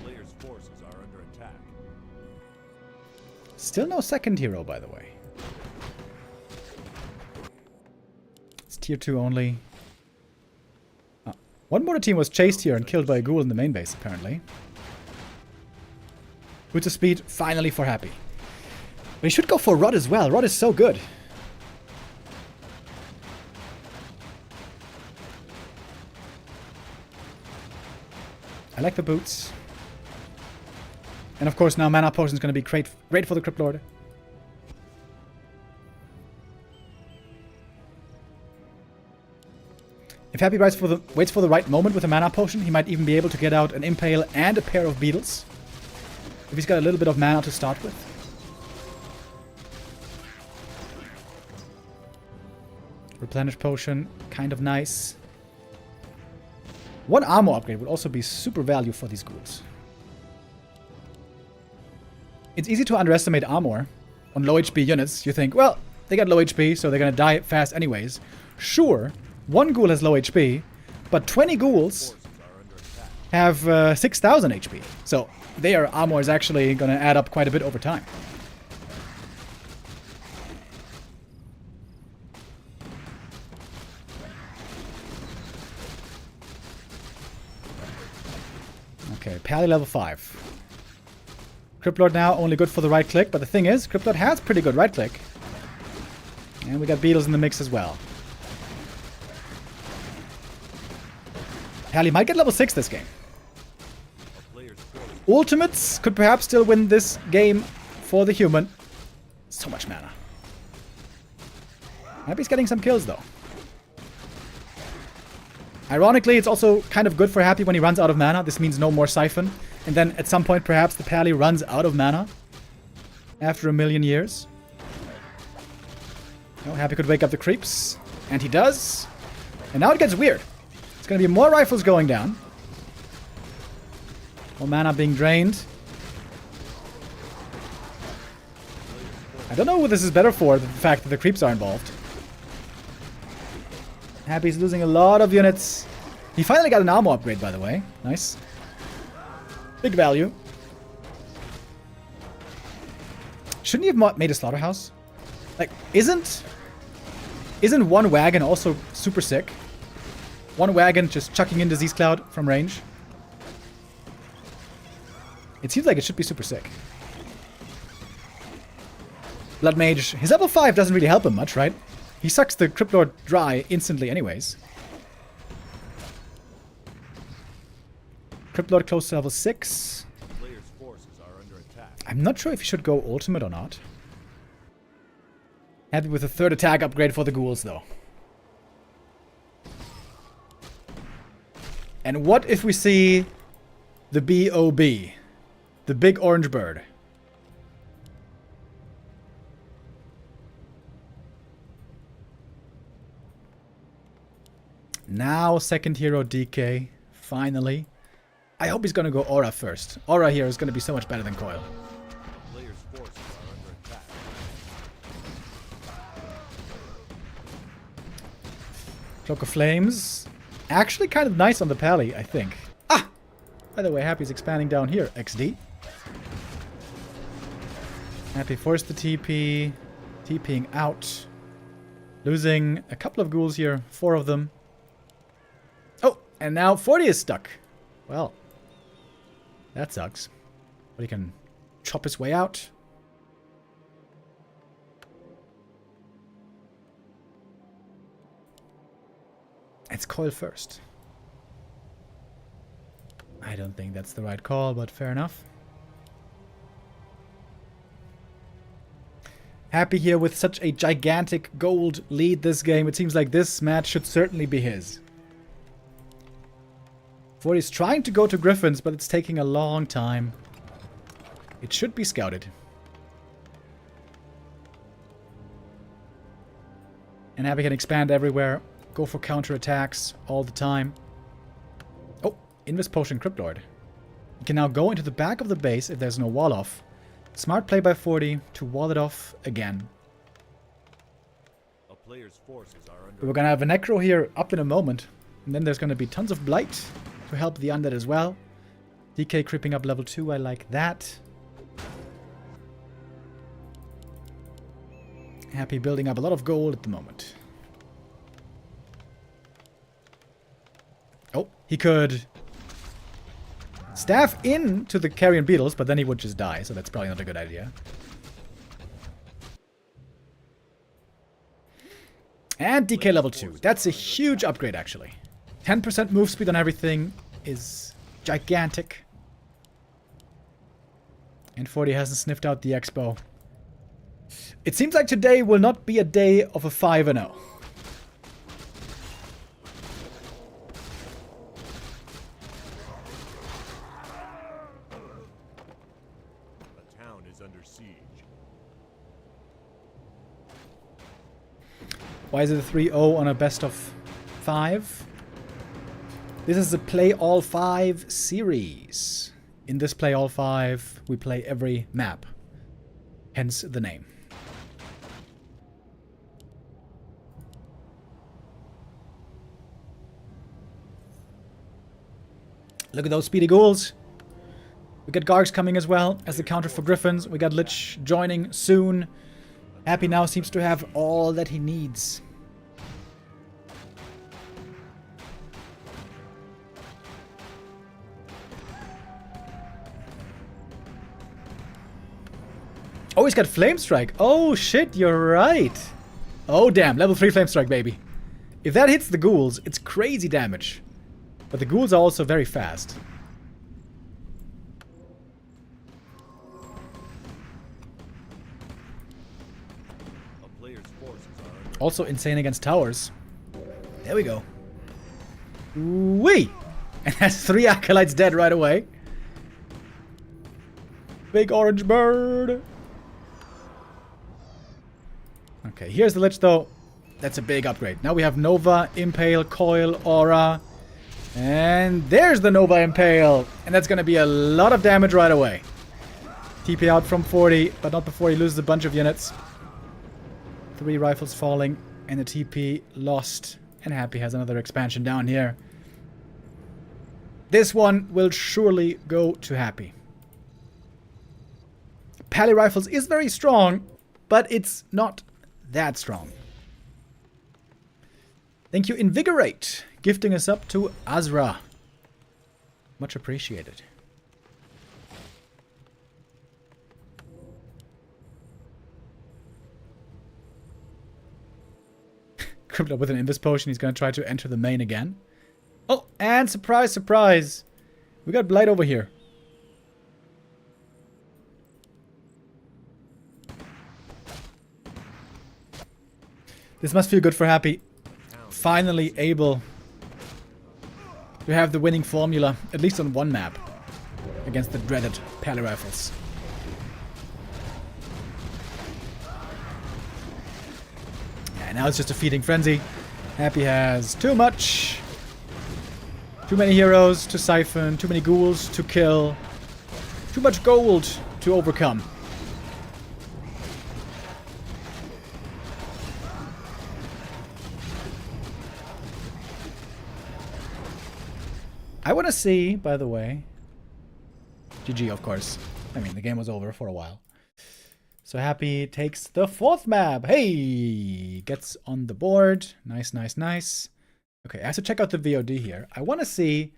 Player's forces are under attack. Still no second hero, by the way. It's tier 2 only. One border team was chased here and killed by a ghoul in the main base, apparently. Boots of speed, finally for Happy. But he should go for Rod as well. Rod is so good. I like the boots. And of course now Mana Potion is going to be great for the Crypt Lord. If Happy waits for the right moment with a Mana Potion, he might even be able to get out an Impale and a pair of Beetles. If he's got a little bit of mana to start with. Replenish Potion, kind of nice. One armor upgrade would also be super value for these ghouls. It's easy to underestimate armor on low HP units. You think, well, they got low HP, so they're gonna die fast anyways. Sure, one ghoul has low HP, but 20 ghouls have 6,000 HP. So their armor is actually gonna add up quite a bit over time. Okay, Pally level 5. Crypt Lord now only good for the right click, but the thing is, Crypt Lord has pretty good right click. And we got Beetles in the mix as well. Pally might get level 6 this game. Ultimates could perhaps still win this game for the human. So much mana. Happy's getting some kills though. Ironically, it's also kind of good for Happy when he runs out of mana. This means no more Siphon. And then at some point, perhaps the Pally runs out of mana. After a million years. Oh, Happy could wake up the creeps. And he does. And now it gets weird. It's going to be more rifles going down. More mana being drained. I don't know what this is better for, the fact that the creeps are involved. Happy's losing a lot of units. He finally got an armor upgrade, by the way. Nice. Big value. Shouldn't he have made a slaughterhouse? Like, isn't one wagon also super sick? One wagon just chucking in Disease Cloud from range? It seems like it should be super sick. Blood Mage, his level 5 doesn't really help him much, right? He sucks the Crypt Lord dry instantly anyways. Crypt Lord close to level 6. Player's forces are under attack. I'm not sure if he should go ultimate or not. Happy with a 3rd attack upgrade for the ghouls though. And what if we see the B.O.B. The big orange bird? Now second hero DK, finally. I hope he's gonna go Aura first. Aura here is gonna be so much better than Coil. Player's forces are under attack. Cloak of Flames. Actually kind of nice on the Pally, I think. Ah! By the way, Happy's expanding down here. XD. Happy forced the TP. TPing out. Losing a couple of ghouls here. 4 of them. Oh! And now 40 is stuck. Well. That sucks. But he can chop his way out. It's Coil first. I don't think that's the right call, but fair enough. Happy here with such a gigantic gold lead this game. It seems like this match should certainly be his. Forty's trying to go to Griffins, but it's taking a long time. It should be scouted. And Happy can expand everywhere. Go for counterattacks all the time. Oh, Invis Potion Crypt Lord. You can now go into the back of the base if there's no wall off. Smart play by 40 to wall it off again. A player's forces are under We're gonna have a Necro here up in a moment. And then there's gonna be tons of Blight to help the Undead as well. DK creeping up level 2, I like that. Happy building up a lot of gold at the moment. Oh, he could staff into the Carrion Beetles, but then he would just die, so that's probably not a good idea. And DK level 2. That's a huge upgrade, actually. 10% move speed on everything is gigantic. And 40 hasn't sniffed out the Expo. It seems like today will not be a day of a 5-0. a town is under siege. Why is it a 3-0 on a best of 5? This is a play all 5 series. In this play all 5, we play every map. Hence the name. Look at those speedy ghouls. We got Gargs coming as well as the counter for Griffins. We got Lich joining soon. Happy now seems to have all that he needs. Oh, he's got Flame Strike. Oh, shit, you're right. Oh, damn. Level 3 Flame Strike, baby. If that hits the ghouls, it's crazy damage. But the ghouls are also very fast. A player's forces are under Also insane against towers. There we go. Wee! And that's 3 Acolytes dead right away. Big orange bird. Okay, here's the Lich though. That's a big upgrade. Now we have Nova, Impale, Coil, Aura. And there's the Nova Impale. And that's going to be a lot of damage right away. TP out from 40, but not before he loses a bunch of units. 3 rifles falling, and the TP lost. And Happy has another expansion down here. This one will surely go to Happy. Pally Rifles is very strong, but it's not that strong. Thank you, Invigorate, gifting us up to Azra. Much appreciated. Cripped up with an Invis Potion. He's going to try to enter the main again. Oh, and surprise, surprise. We got Blight over here. This must feel good for Happy. Finally able to have the winning formula, at least on one map, against the dreaded Pally Rifles. Yeah, now it's just a feeding frenzy. Happy has too much. Too many heroes to siphon, too many ghouls to kill, too much gold to overcome. I want to see, by the way, GG, of course. I mean, the game was over for a while. So Happy takes the 4th map. Hey! Gets on the board. Nice, nice, nice. Okay, I have to check out the VOD here. I want to see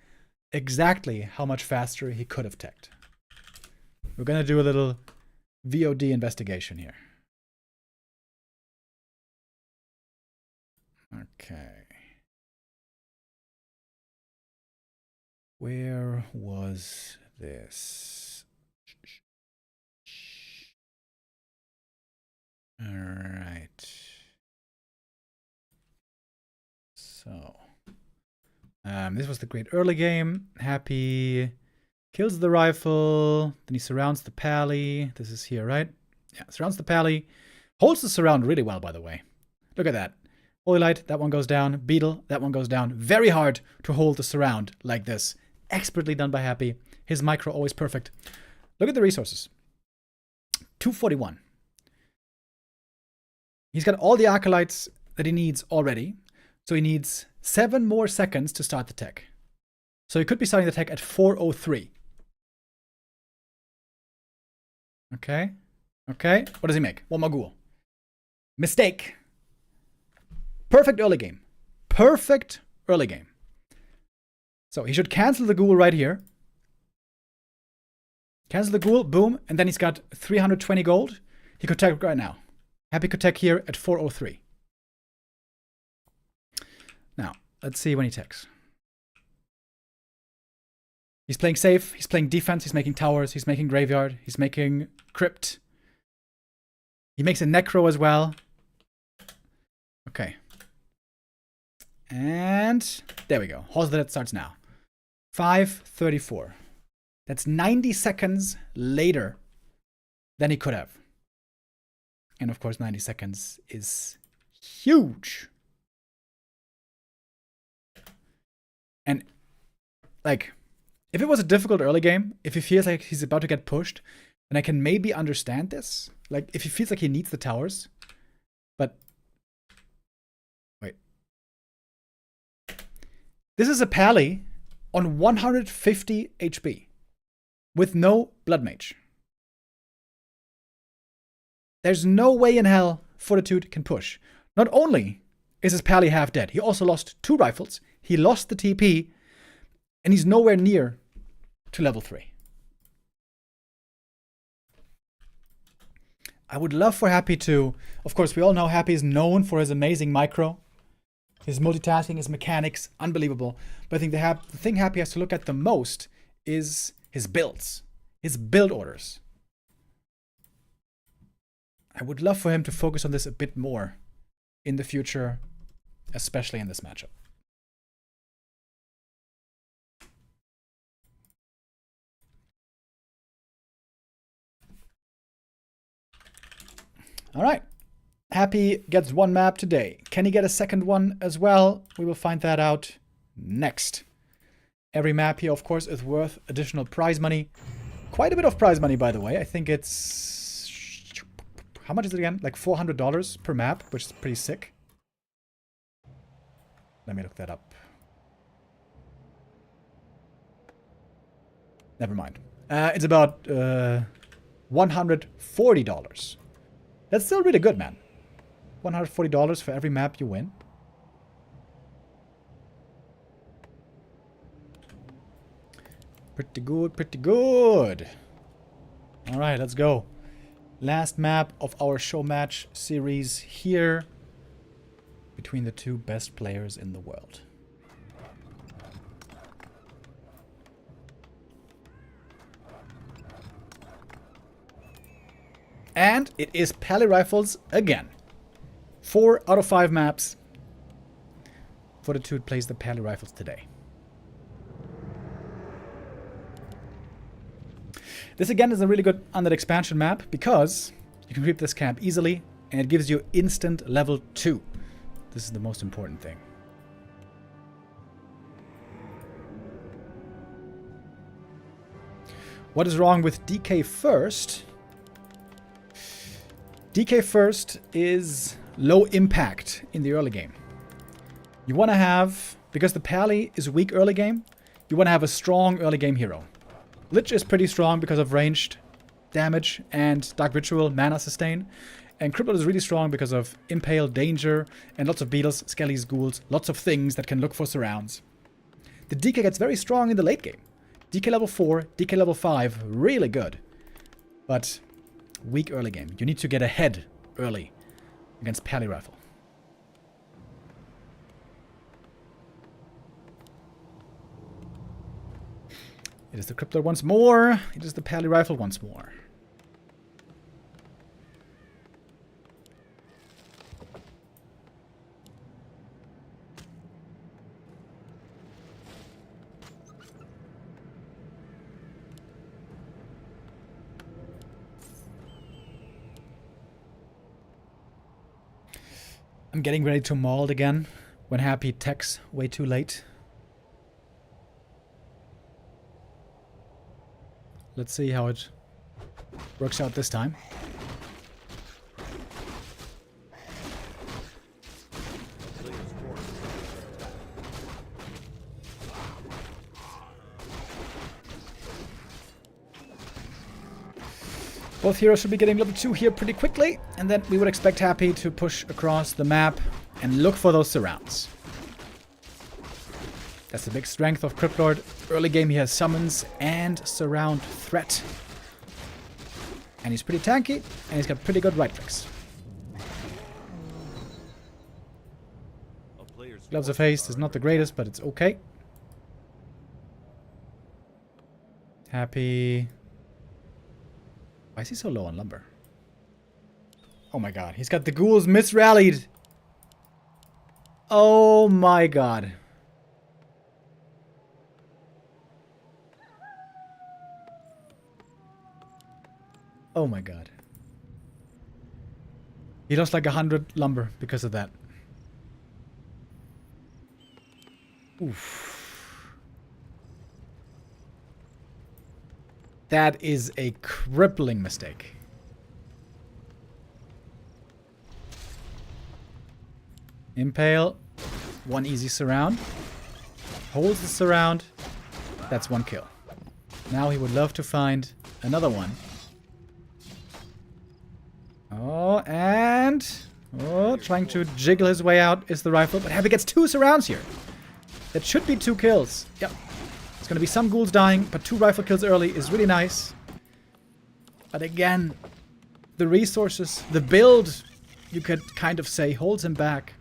exactly how much faster he could have teched. We're going to do a little VOD investigation here. Okay. Where was this? All right. So, this was the great early game. Happy kills the rifle. Then he surrounds the pally. This is here, right? Yeah, surrounds the pally. Holds the surround really well, by the way. Look at that. Holy Light, that one goes down. Beetle, that one goes down. Very hard to hold the surround like this. Expertly done by Happy. His micro always perfect. Look at the resources. 241. He's got all the acolytes that he needs already. So he needs 7 more seconds to start the tech. So he could be starting the tech at 4:03. Okay. Okay. What does he make? One more ghoul. Mistake. Perfect early game. Perfect early game. So he should cancel the ghoul right here. Cancel the ghoul, boom, and then he's got 320 gold. He could tech right now. Happy could tech here at 4:03. Now, let's see when he techs. He's playing safe, he's playing defense, he's making towers, he's making graveyard, he's making crypt. He makes a necro as well. Okay. And there we go. Hoslet starts now. 5:34. That's 90 seconds later than he could have. And of course, 90 seconds is huge. And like, if it was a difficult early game, if he feels like he's about to get pushed, then I can maybe understand this. Like, if he feels like he needs the towers. But wait. This is a Pally on 150 HP with no Blood Mage. There's no way in hell Fortitude can push. Not only is his Pally half dead, he also lost 2 rifles, he lost the TP, and he's nowhere near to level 3. I would love for Happy to... Of course, we all know Happy is known for his amazing micro. His multitasking, his mechanics, unbelievable. But I think the thing Happy has to look at the most is his builds. His build orders. I would love for him to focus on this a bit more in the future, especially in this matchup. All right. Happy gets 1 map today. Can he get a second one as well? We will find that out next. Every map here, of course, is worth additional prize money. Quite a bit of prize money, by the way. I think it's... How much is it again? Like $400 per map, which is pretty sick. Let me look that up. Never mind. It's about $140. That's still really good, man. $140 for every map you win. Pretty good, pretty good. All right, let's go. Last map of our show match series here between the 2 best players in the world. And it is Pally Rifles again. 4 out of 5 maps. Fortitude plays the Pally Rifles today. This again is a really good undead expansion map because you can creep this camp easily and it gives you instant level 2. This is the most important thing. What is wrong with DK first? DK first is low impact in the early game. You want to have, because the Pally is weak early game, you want to have a strong early game hero. Lich is pretty strong because of ranged damage and Dark Ritual, mana sustain. And Crippled is really strong because of Impale, Danger, and lots of beetles, skellies, ghouls, lots of things that can look for surrounds. The DK gets very strong in the late game. DK level 4, DK level 5, really good. But weak early game. You need to get ahead early against Pally Rifle. It is the Crippler once more. It is the Pally Rifle once more. I'm getting ready to maul again when Happy techs way too late. Let's see how it works out this time. Both heroes should be getting level 2 here pretty quickly, and then we would expect Happy to push across the map and look for those surrounds. That's the big strength of Cryptlord. Early game he has summons and surround threat. And he's pretty tanky, and he's got pretty good right clicks. Gloves of Haste is not the greatest, but it's okay. Happy. Why is he so low on lumber? Oh my god, he's got the ghouls misrallied. Oh my god. Oh my god. He lost like 100 lumber because of that. Oof. That is a crippling mistake. Impale. One easy surround. Holds the surround. That's one kill. Now he would love to find another one. Oh, and... oh, trying to jiggle his way out is the rifle. But Happy gets 2 surrounds here. That should be 2 kills. Yep. There's going to be some ghouls dying, but 2 rifle kills early is really nice. But again, the resources, the build, you could kind of say, holds him back.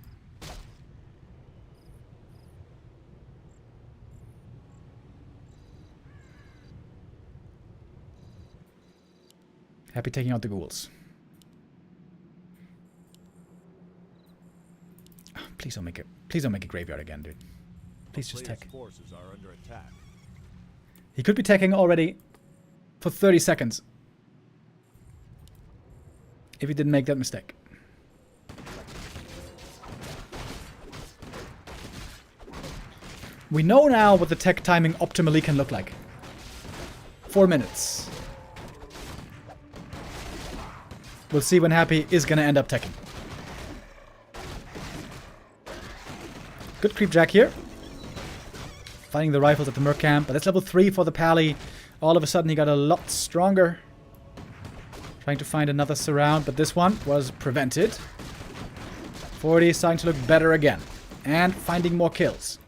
Happy taking out the ghouls. Oh, please don't make it graveyard again, dude. Please just tech. Forces are under attack. He could be teching already for 30 seconds. If he didn't make that mistake. We know now what the tech timing optimally can look like. 4 minutes. We'll see when Happy is going to end up teching. Good creep jack here. Finding the rifles at the Merc camp, but that's level 3 for the Pally. All of a sudden he got a lot stronger. Trying to find another surround, but this one was prevented. 40 is starting to look better again. And finding more kills.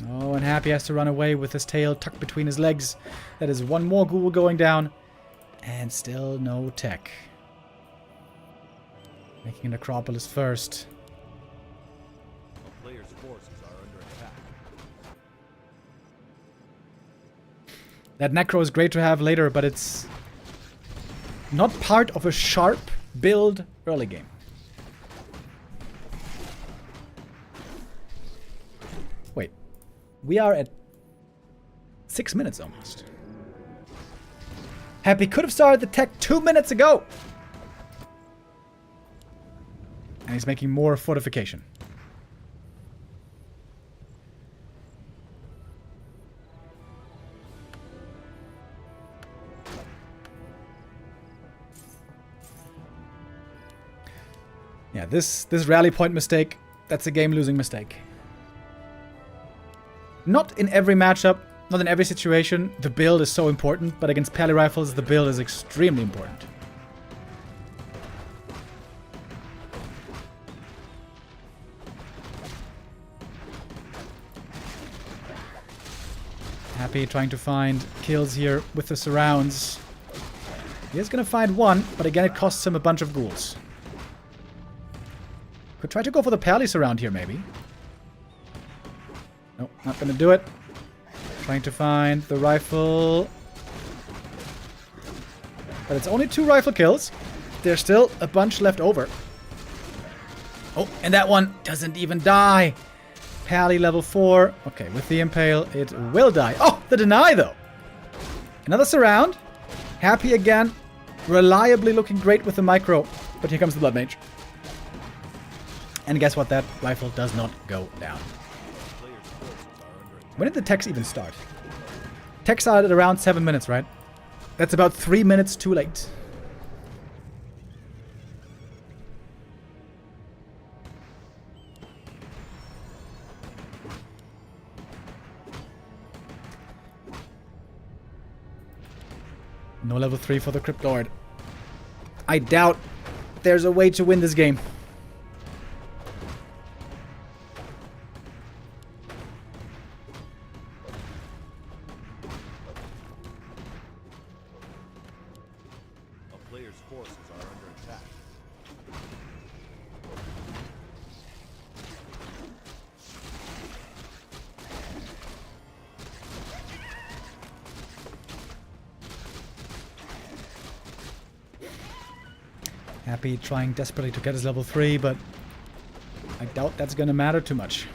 Oh, and Happy has to run away with his tail tucked between his legs. That is one more ghoul going down. And still no tech. Making an Acropolis first. The player's forces are under attack. That Necro is great to have later, but it's not part of a sharp build early game. Wait. We are at 6 minutes almost. Happy could have started the tech 2 minutes ago. And he's making more fortification. Yeah, this rally point mistake, that's a game-losing mistake. Not in every matchup, not in every situation, the build is so important, but against Pally Rifles, the build is extremely important. Happy trying to find kills here with the surrounds. He is going to find one, but again it costs him a bunch of ghouls. Could try to go for the Pally surround here, maybe. Nope, not going to do it. Trying to find the rifle. But it's only 2 rifle kills. There's still a bunch left over. Oh, and that one doesn't even die. Pally level 4. Okay, with the Impale, it will die. Oh, the deny, though. Another surround. Happy again. Reliably looking great with the micro. But here comes the Blood Mage. And guess what? That rifle does not go down. When did the techs even start? Tech started at around 7 minutes, right? That's about 3 minutes too late. No level 3 for the Crypt Lord. I doubt there's a way to win this game. A player's forces are under attack. Happy trying desperately to get his level 3, but I doubt that's gonna matter too much.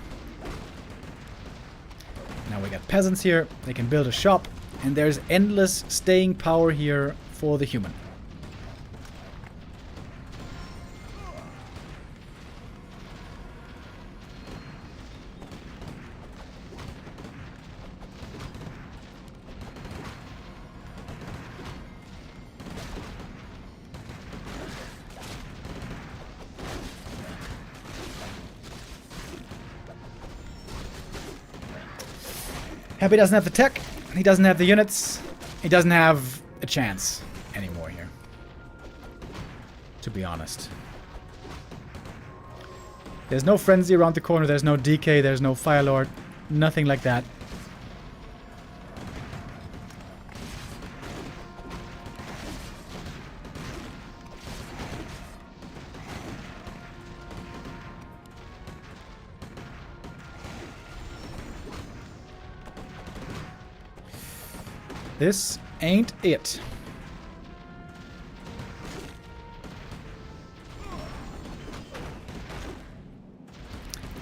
Now we got peasants here, they can build a shop, and there's endless staying power here for the human. Happy doesn't have the tech, he doesn't have the units, he doesn't have a chance anymore here. To be honest. There's no frenzy around the corner, there's no DK, there's no Firelord, nothing like that. This ain't it.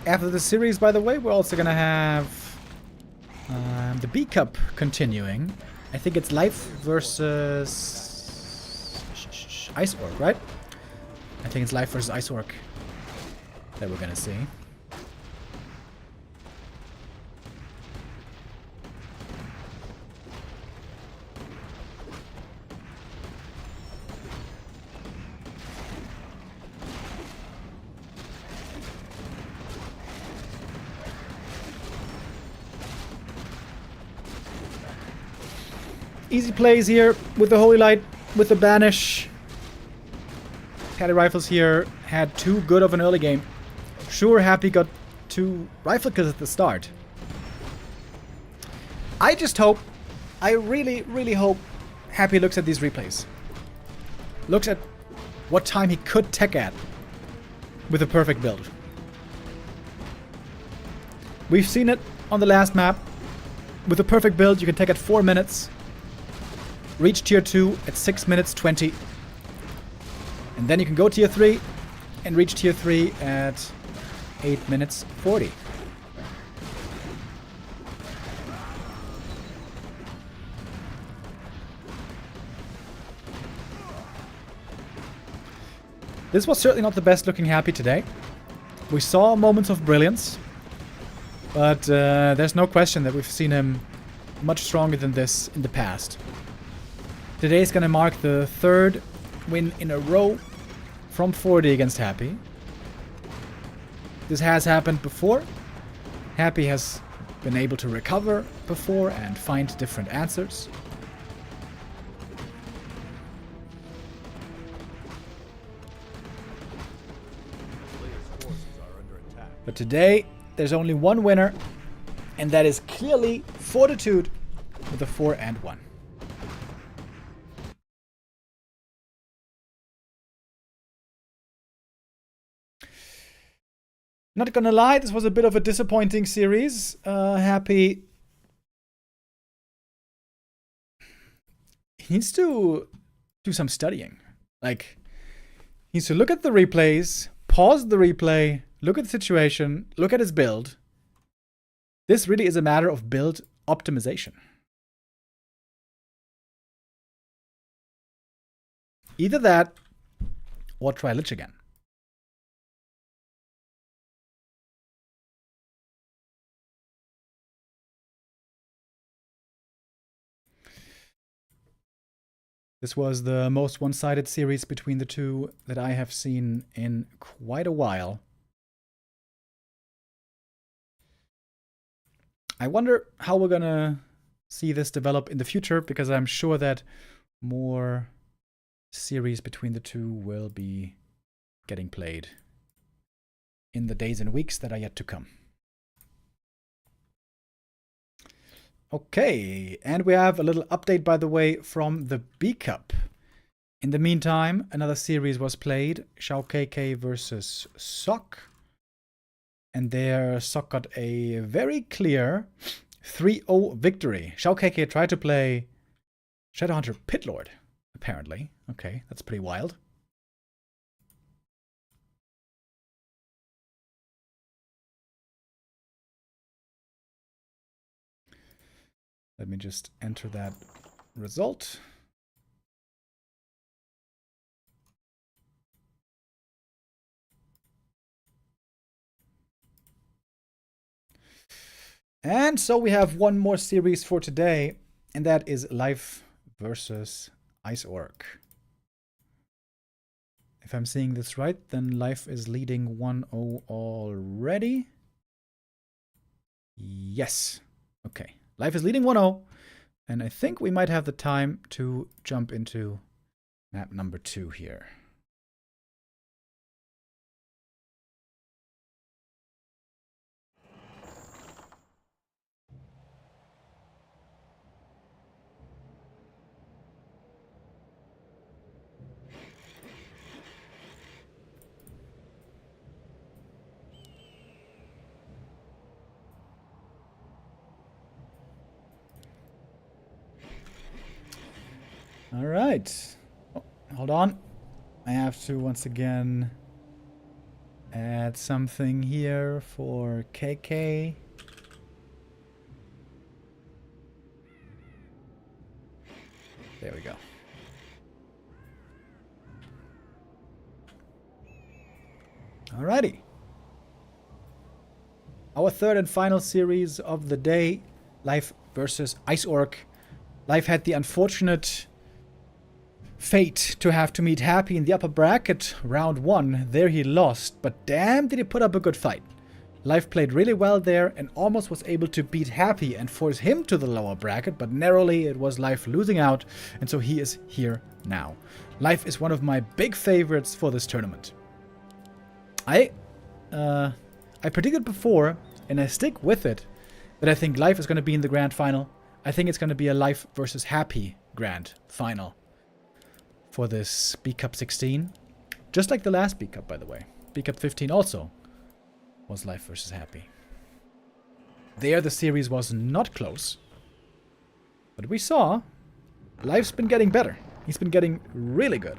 After the series, by the way, we're also gonna have the B Cup continuing. I think it's Life versus Ice Orc, right? I think it's Life versus Ice Orc that we're gonna see. Easy plays here with the Holy Light, with the Banish. Caddy Rifles here had too good of an early game. Sure, Happy got 2 rifle kills at the start. I just hope, I really, really hope Happy looks at these replays. Looks at what time he could tech at with a perfect build. We've seen it on the last map. With a perfect build, you can tech at 4 minutes. Reach tier 2 at 6 minutes 20. And then you can go tier 3 and reach tier 3 at 8 minutes 40. This was certainly not the best looking Happy today. We saw moments of brilliance, but there's no question that we've seen him much stronger than this in the past. Today is going to mark the 3rd win in a row from 40 against Happy. This has happened before. Happy has been able to recover before and find different answers. But today, there's only one winner, and that is clearly Fortitude with a 4 and 1. Not gonna lie, this was a bit of a disappointing series. Happy. He needs to do some studying. Like, he needs to look at the replays, pause the replay, look at the situation, look at his build. This really is a matter of build optimization. Either that, or try Lich again. This was the most one-sided series between the two that I have seen in quite a while. I wonder how we're gonna see this develop in the future, because I'm sure that more series between the two will be getting played in the days and weeks that are yet to come. Okay, and we have a little update, by the way, from the B Cup. In the meantime, another series was played, Shao KK versus Sok. And there, Sok got a very clear 3-0 victory. Shao KK tried to play Shadowhunter Pitlord, apparently. Okay, that's pretty wild. Let me just enter that result. And so we have one more series for today, and that is Life versus Ice Orc. If I'm seeing this right, then Life is leading 1-0 already. Yes. Okay. Life is leading 1-0. And I think we might have the time to jump into map number 2 here. All right. Oh, hold on. I have to once again add something here for KK. There we go. Alrighty. Our third and final series of the day, Life versus Ice Orc. Life had the unfortunate fate to have to meet Happy in the upper bracket, round 1. There he lost, but damn did he put up a good fight. Life played really well there and almost was able to beat Happy and force him to the lower bracket, but narrowly it was Life losing out, and so he is here now. Life is one of my big favorites for this tournament. I predicted before, and I stick with it, that I think Life is going to be in the grand final. I think it's going to be a Life versus Happy grand final for this B Cup 16. Just like the last B Cup, by the way. B Cup 15 also was Life versus Happy. There the series was not close. But we saw Life's been getting better. He's been getting really good.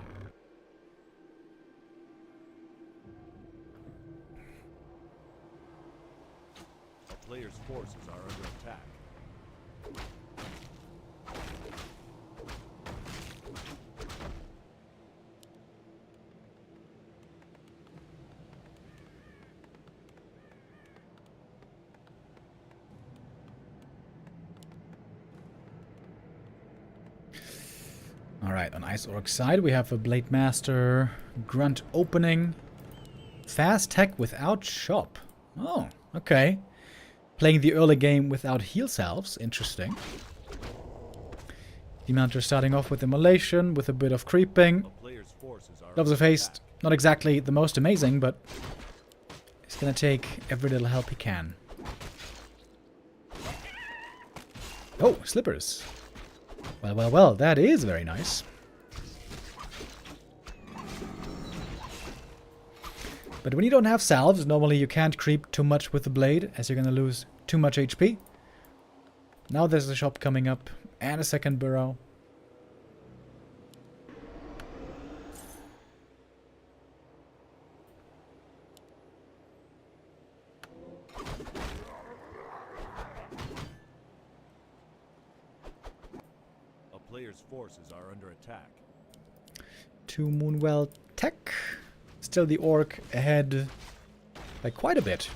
A player's forces are under attack. Alright, on Ice Orc's side we have a Blade Master, Grunt opening, Fast Tech without Shop. Oh, okay. Playing the early game without heal salves, interesting. Demon Hunter starting off with Immolation, with a bit of creeping. Loves of Haste, not exactly the most amazing, but he's gonna take every little help he can. Oh, Slippers. Well, well, well, that is very nice. But when you don't have salves, normally you can't creep too much with the blade, as you're gonna lose too much HP. Now there's a shop coming up, and a second burrow. A player's forces are under attack. 2 Moonwell Tech. Still the Orc ahead by quite a bit.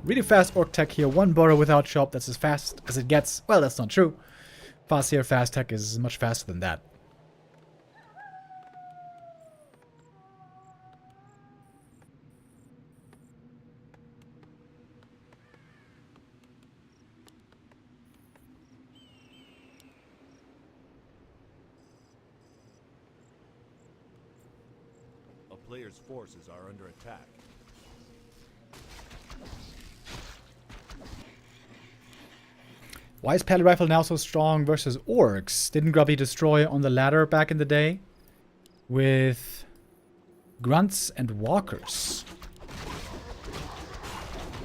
Really fast Orc Tech here. 1 burrow without shop. That's as fast as it gets. Well, that's not true. Fast here, fast Tech is much faster than that. Player's forces are under attack. Why is Pally Rifle now so strong versus Orcs? Didn't Grubby destroy on the ladder back in the day? With Grunts and Walkers.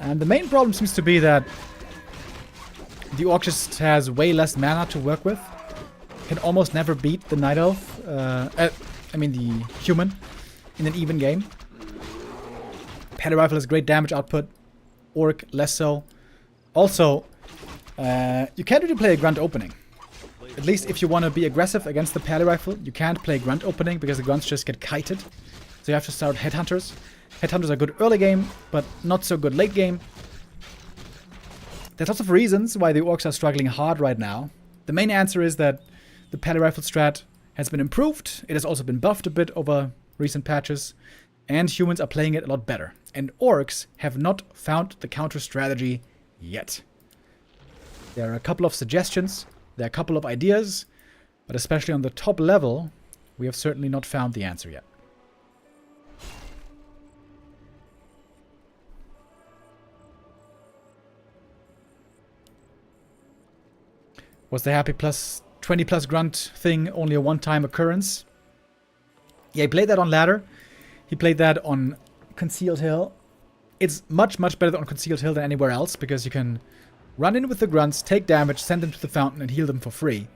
And the main problem seems to be that the Orc just has way less mana to work with. Can almost never beat the Night Elf. I mean the human. In an even game. Pally Rifle has great damage output. Orc less so. Also, you can't really play a Grunt opening. At least if you want to be aggressive against the Pally Rifle, you can't play Grunt opening because the Grunts just get kited. So you have to start Headhunters. Headhunters are good early game, but not so good late game. There's lots of reasons why the Orcs are struggling hard right now. The main answer is that the Pally Rifle strat has been improved. It has also been buffed a bit over recent patches. And humans are playing it a lot better. And Orcs have not found the counter strategy yet. There are a couple of suggestions, there are a couple of ideas, but especially on the top level, we have certainly not found the answer yet. Was the happy plus 20 plus grunt thing only a one-time occurrence? Yeah, he played that on ladder. He played that on Concealed Hill. It's much, much better on Concealed Hill than anywhere else because you can run in with the grunts, take damage, send them to the fountain, and heal them for free.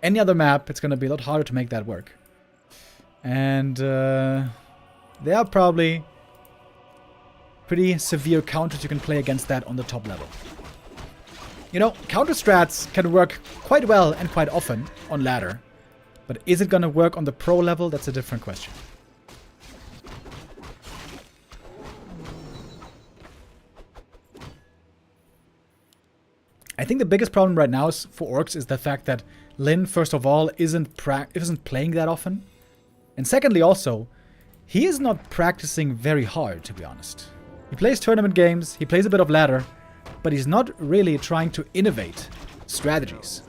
Any other map, it's going to be a lot harder to make that work. And there are probably pretty severe counters you can play against that on the top level. You know, counter strats can work quite well and quite often on ladder. But is it going to work on the pro level? That's a different question. I think the biggest problem right now for Orcs is the fact that Lin, first of all, isn't playing that often. And secondly also, he is not practicing very hard, to be honest. He plays tournament games, he plays a bit of ladder, but he's not really trying to innovate strategies.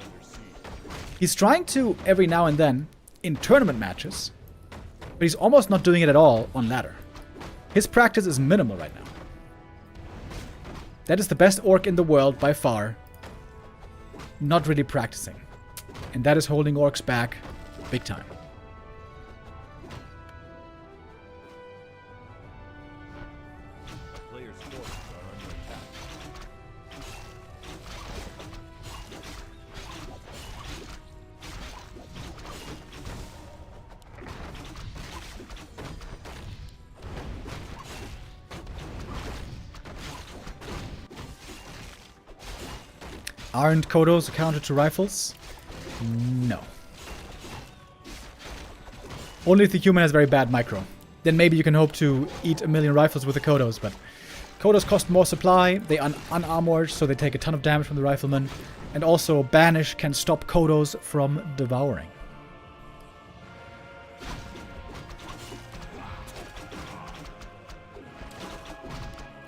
He's trying to every now and then in tournament matches, but he's almost not doing it at all on ladder. His practice is minimal right now. That is the best Orc in the world by far. Not really practicing. And that is holding Orcs back big time. Player's forces are under attack. Aren't Kodos a counter to rifles? No. Only if the human has very bad micro. Then maybe you can hope to eat a million rifles with the Kodos, but Kodos cost more supply, they are unarmored, so they take a ton of damage from the rifleman. And also, Banish can stop Kodos from devouring.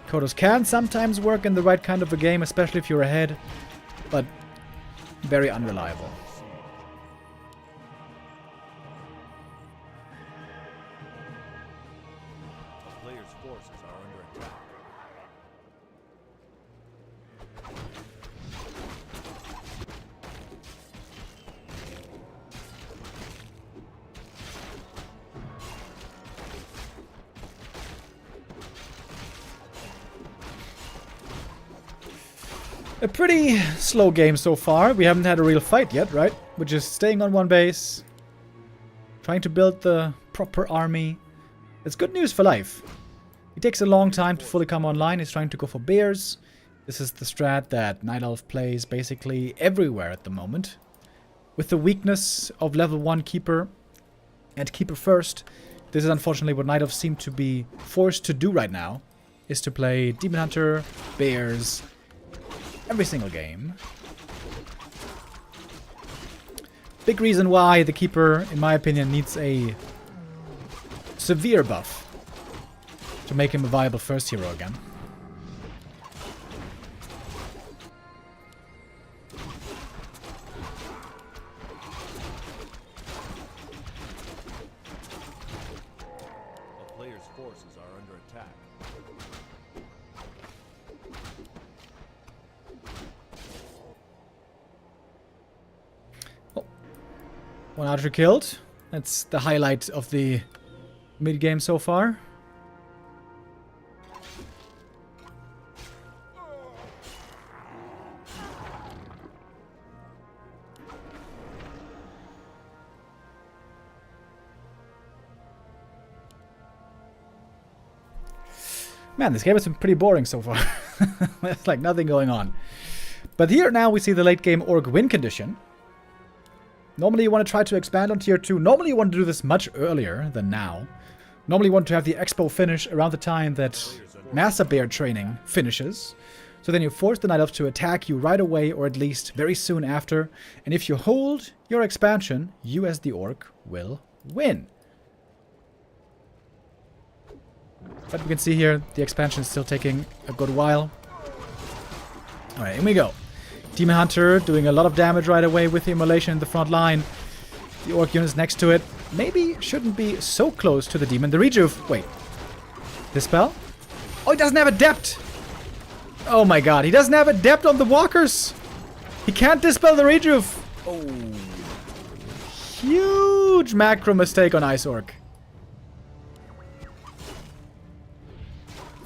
Kodos can sometimes work in the right kind of a game, especially if you're ahead, but very unreliable. Player's forces are under attack. A pretty slow game so far. We haven't had a real fight yet, right? We're just staying on one base, trying to build the proper army. It's good news for life. It takes a long time to fully come online. He's trying to go for bears. This is the strat that Night Elf plays basically everywhere at the moment. With the weakness of level 1 Keeper and Keeper first, this is unfortunately what Night Elf seem to be forced to do right now, is to play Demon Hunter, bears, every single game. Big reason why the Keeper, in my opinion, needs a severe buff to make him a viable first hero again. A player's One archer killed. That's the highlight of the mid-game so far. Man, this game has been pretty boring so far. There's like nothing going on. But here now we see the late game orc win condition. Normally you want to try to expand on tier 2. Normally you want to do this much earlier than now. Normally you want to have the expo finish around the time that Master Bear training finishes. So then you force the Night Elf to attack you right away, or at least very soon after. And if you hold your expansion, you as the orc will win. But we can see here, the expansion is still taking a good while. Alright, here we go. Demon Hunter doing a lot of damage right away with the immolation in the front line. The orc units next to it maybe shouldn't be so close to the demon. The rejuve... Wait. Dispel? Oh, he doesn't have Adept! Oh my god, he doesn't have Adept on the walkers! He can't dispel the rejuve! Oh. Huge macro mistake on Ice Orc.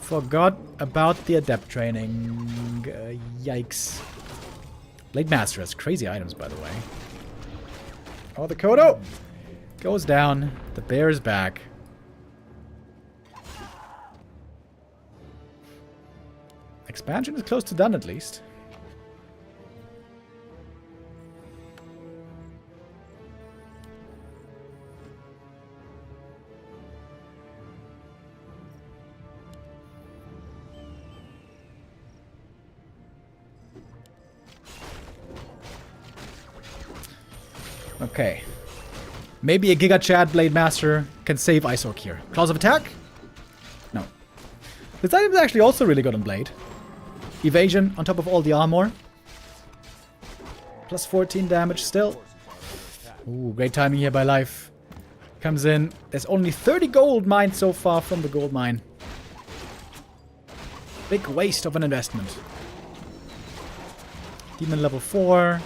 Forgot about the Adept training. Yikes. Blade Master has crazy items, by the way. Oh, the Kodo goes down. The bear is back. Expansion is close to done, at least. Okay. Maybe a Giga Chad Blade Master can save Ice Orc here. Claws of Attack? No. This item is actually also really good on Blade. Evasion on top of all the armor. Plus 14 damage still. Ooh, great timing here by Life. Comes in. There's only 30 gold mined so far from the gold mine. Big waste of an investment. Demon level 4.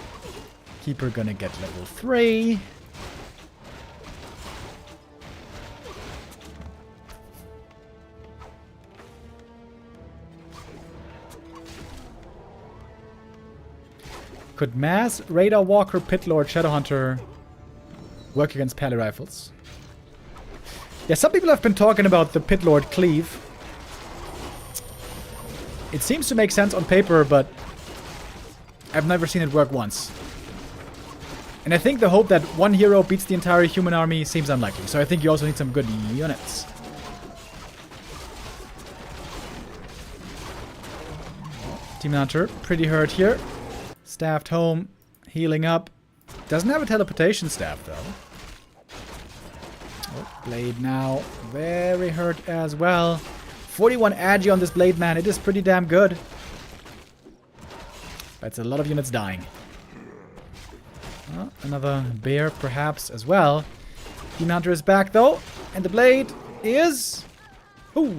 Keeper gonna get level 3. Could Mass, Radar Walker, Pit Lord, Shadowhunter work against Pally Rifles? Yeah, some people have been talking about the Pit Lord Cleave. It seems to make sense on paper, but I've never seen it work once. And I think the hope that one hero beats the entire human army seems unlikely. So I think you also need some good units. Demon Hunter, pretty hurt here. Staffed home, healing up. Doesn't have a teleportation staff though. Oh, Blade now, very hurt as well. 41 agi on this Blade man, it is pretty damn good. That's a lot of units dying. Another bear, perhaps, as well. Demon Hunter is back, though. And the blade is... Ooh.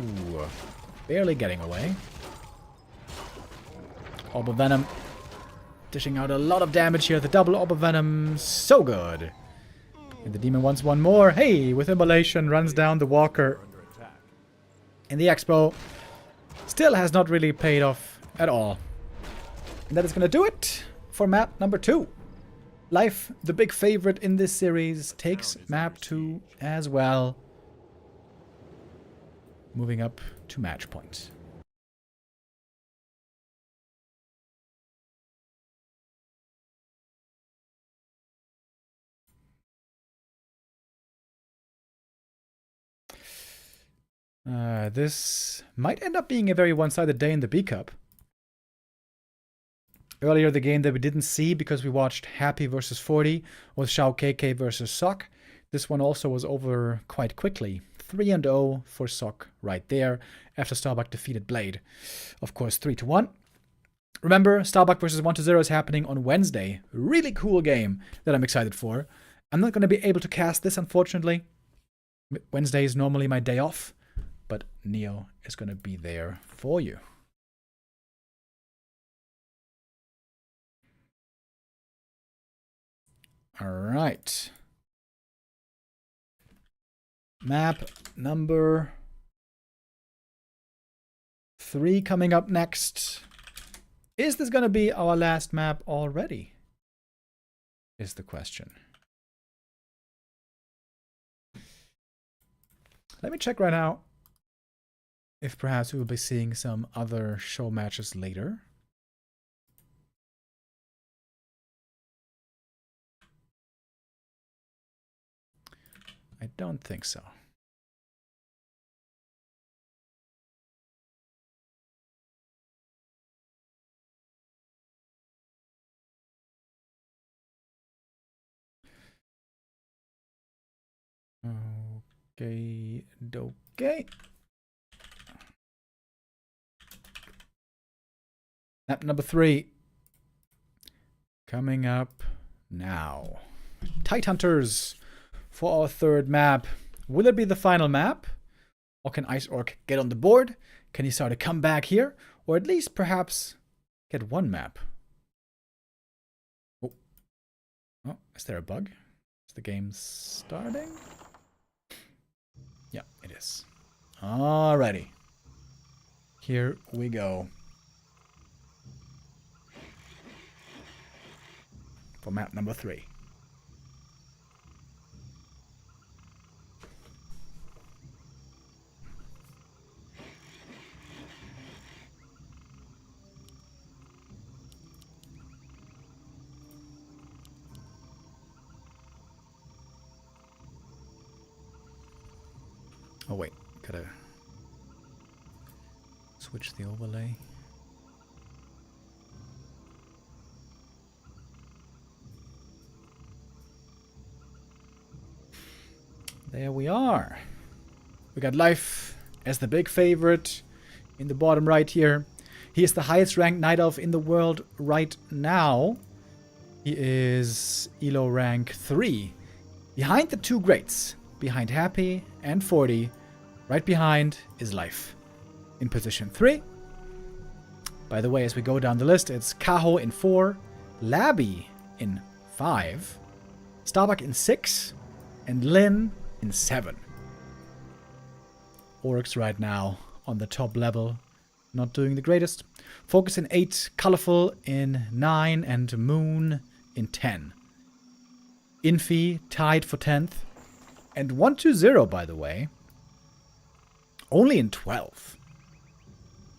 Barely getting away. Orb of Venom. Dishing out a lot of damage here. The double Orb of Venom. So good. And the demon wants one more. Hey, with immolation, runs down the walker. And the expo still has not really paid off at all. And that is going to do it for map number 2. Life, the big favorite in this series, takes map 2 as well. Moving up to match point. This might end up being a very one-sided day in the B Cup. Earlier, the game that we didn't see because we watched Happy versus 40 was Shao KK versus Sok. This one also was over quite quickly. 3-0 for Sok right there after Starbuck defeated Blade. Of course, 3-1. Remember, Starbuck versus 1-0 is happening on Wednesday. Really cool game that I'm excited for. I'm not going to be able to cast this, unfortunately. Wednesday is normally my day off, but Neo is going to be there for you. All right. Map number 3 coming up next. Is this going to be our last map already? Is the question. Let me check right now if perhaps we will be seeing some other show matches later. I don't think so. Okay, okay. Map number 3 coming up now. Tidehunters for our third map. Will it be the final map? Or can Ice Orc get on the board? Can he start a comeback here? Or at least perhaps get one map? Oh, oh, is there a bug? Is the game starting? Yeah, it is. Alrighty. Here we go. For map number 3. Oh wait, gotta switch the overlay. There we are. We got Life as the big favorite in the bottom right here. He is the highest ranked Night Elf in the world right now. He is ELO rank 3. Behind the two greats, behind Happy and 40, right behind is Life. In position 3. By the way, as we go down the list, it's Kaho in 4, Labby in 5, Starbuck in 6, and Lin in 7. Orcs right now on the top level, not doing the greatest. Focus in 8, Colorful in 9, and Moon in 10. Infi tied for 10th. And 120, by the way, only in 12th.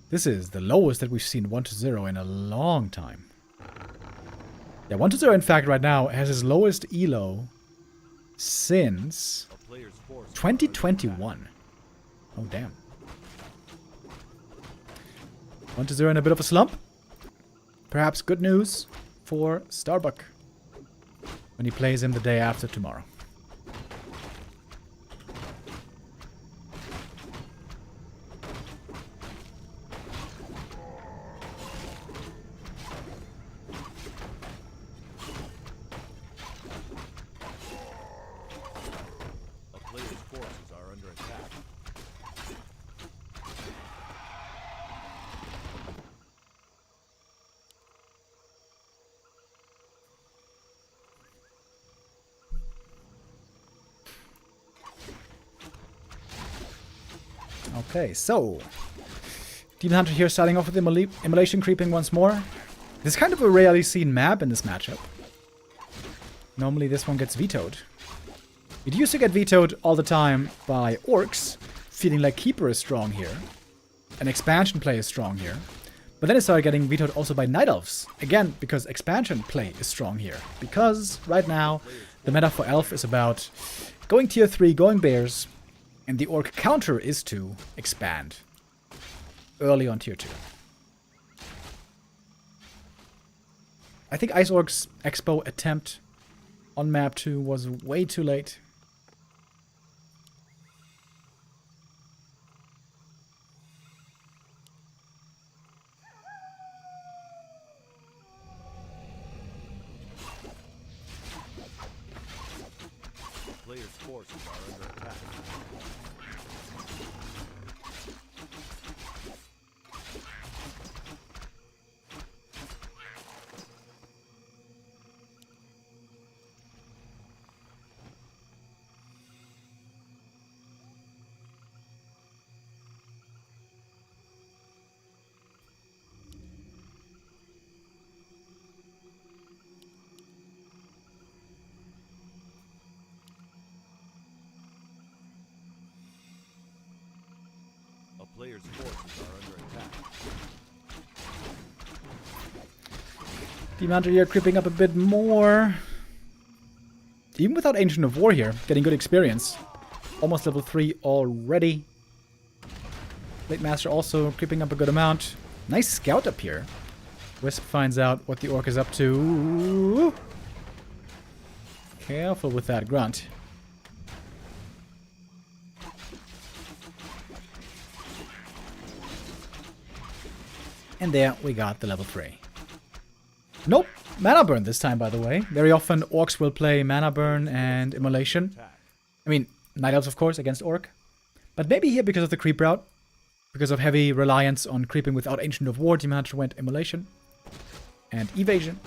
This is the lowest that we've seen 120 in a long time. Yeah, 120, in fact, right now has his lowest elo since 2021. Oh, damn. 120 in a bit of a slump. Perhaps good news for Starbuck when he plays him the day after tomorrow. Okay, so Demon Hunter here starting off with Immolation creeping once more. This is kind of a rarely seen map in this matchup. Normally this one gets vetoed. It used to get vetoed all the time by Orcs, feeling like Keeper is strong here. An expansion play is strong here. But then it started getting vetoed also by Night Elves. Again, because expansion play is strong here. Because right now, the meta for Elf is about going tier 3, going Bears, and the Orc counter is to expand early on tier 2. I think Ice Orc's Expo attempt on map 2 was way too late. Players' forces are under attack. Player's forces are under attack. Demon Hunter here creeping up a bit more. Even without Ancient of War here, getting good experience. Almost level 3 already. Blade Master also creeping up a good amount. Nice scout up here. Wisp finds out what the orc is up to. Careful with that grunt. And there we got the level 3. Nope, Mana Burn this time, by the way. Very often orcs will play Mana Burn and Immolation. I mean, Night Elves, of course, against orc. But maybe here because of the creep route. Because of heavy reliance on creeping without Ancient of War, Demon Hunter went Immolation. And Evasion.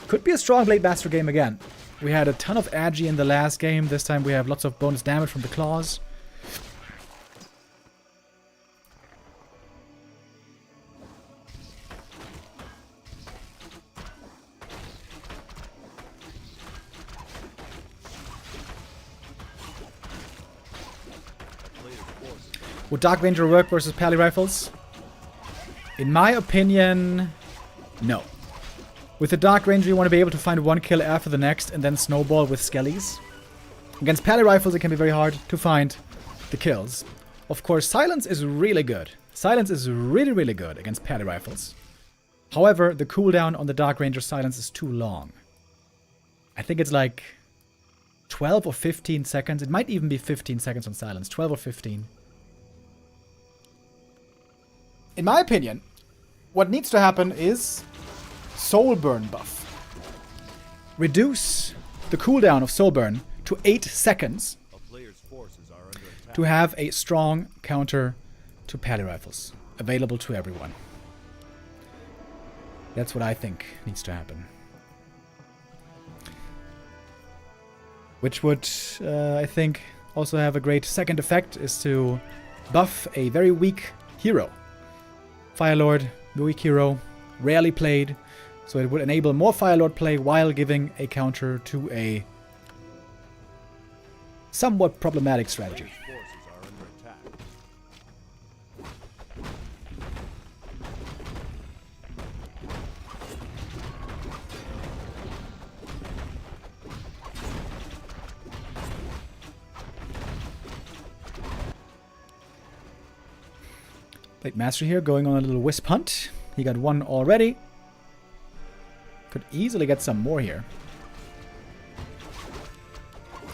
Could be a strong Blade Master game again. We had a ton of Agi in the last game. This time we have lots of bonus damage from the claws. Would Dark Ranger work versus Pally Rifles? In my opinion, no. With the Dark Ranger, you want to be able to find one kill after the next and then snowball with Skellies. Against Pally Rifles, it can be very hard to find the kills. Of course, Silence is really good. Silence is really, really good against Pally Rifles. However, the cooldown on the Dark Ranger Silence is too long. I think it's like 12 or 15 seconds. It might even be 15 seconds on Silence. 12 or 15. In my opinion, what needs to happen is Soul Burn buff. Reduce the cooldown of Soul Burn to 8 seconds to have a strong counter to Pally Rifles available to everyone. That's what I think needs to happen. Which would, I think, also have a great second effect, is to buff a very weak hero. Firelord, the weak hero, rarely played, so it would enable more Firelord play while giving a counter to a somewhat problematic strategy. Blade Master here going on a little wisp hunt. He got one already. Could easily get some more here.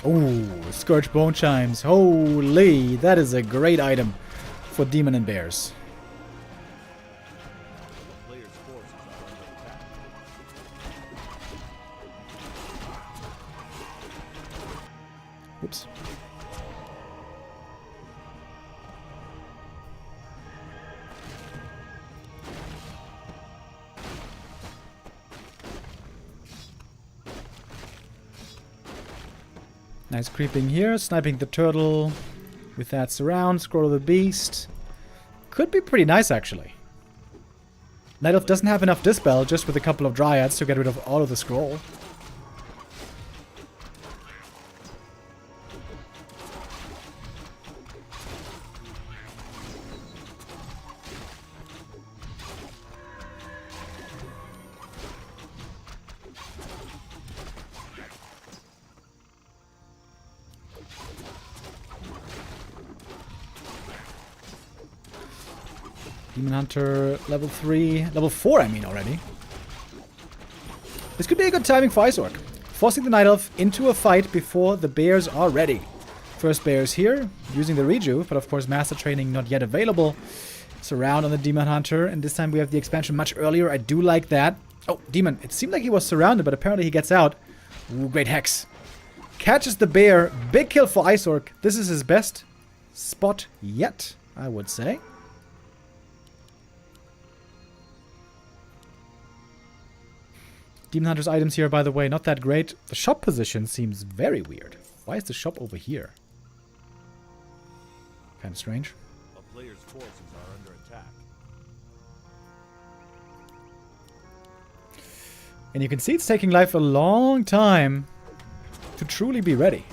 Oh, Scourge Bone Chimes. Holy, that is a great item for Demon and Bears. Oops. Nice creeping here, sniping the turtle with that surround, scroll of the beast. Could be pretty nice, actually. Night Elf doesn't have enough dispel, just with a couple of dryads to get rid of all of the scroll. Demon Hunter level 3, level 4 I mean already. This could be a good timing for Ice Orc. Forcing the Night Elf into a fight before the bears are ready. First bears here, using the rejuve, but of course Master Training not yet available. Surround on the Demon Hunter, and this time we have the expansion much earlier. I do like that. Oh, Demon. It seemed like he was surrounded, but apparently he gets out. Ooh, great Hex. Catches the bear. Big kill for Ice Orc. This is his best spot yet, I would say. Demon Hunter's items here, by the way, not that great. The shop position seems very weird. Why is the shop over here? Kind of strange. A player's forces are under attack. And you can see it's taking life a long time to truly be ready.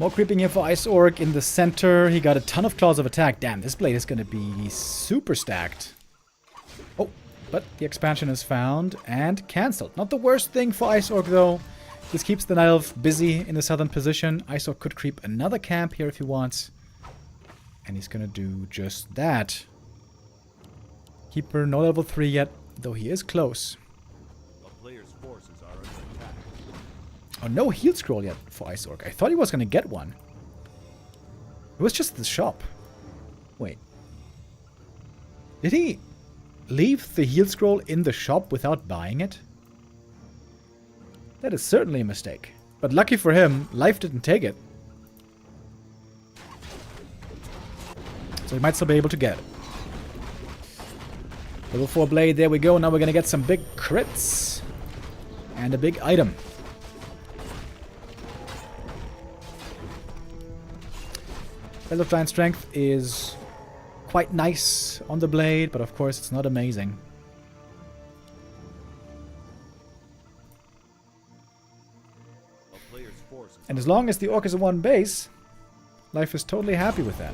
More creeping here for Ice Orc in the center. He got a ton of claws of attack. Damn, this blade is going to be super stacked. Oh, but the expansion is found and cancelled. Not the worst thing for Ice Orc, though. This keeps the Night Elf busy in the southern position. Ice Orc could creep another camp here if he wants. And he's going to do just that. Keeper, no level 3 yet, though he is close. Oh, no heal scroll yet for Ice Orc. I thought he was going to get one. It was just the shop. Wait. Did he leave the heal scroll in the shop without buying it? That is certainly a mistake. But lucky for him, Life didn't take it. So he might still be able to get it. Level 4 blade, there we go. Now we're going to get some big crits. And a big item. Belt of Giant Strength is quite nice on the blade, but of course it's not amazing. And as long as the Orc is a 1 base, Life is totally happy with that.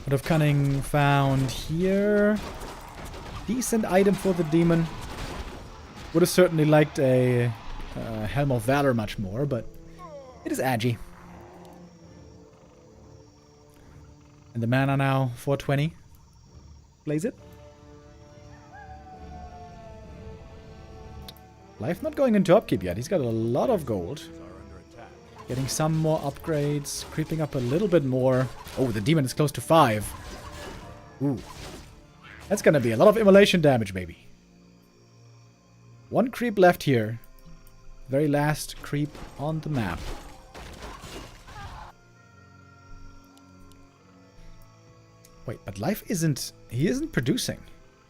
Bit of cunning found here. Decent item for the demon. Would have certainly liked a Helm of Valor much more, but it is agi. And the mana now 420. Blaze it. Life not going into upkeep yet. He's got a lot of gold. Getting some more upgrades. Creeping up a little bit more. Oh, the demon is close to 5. Ooh. That's gonna be a lot of immolation damage, baby. 1 creep left here. Very last creep on the map. Wait, but Life isn't... He isn't producing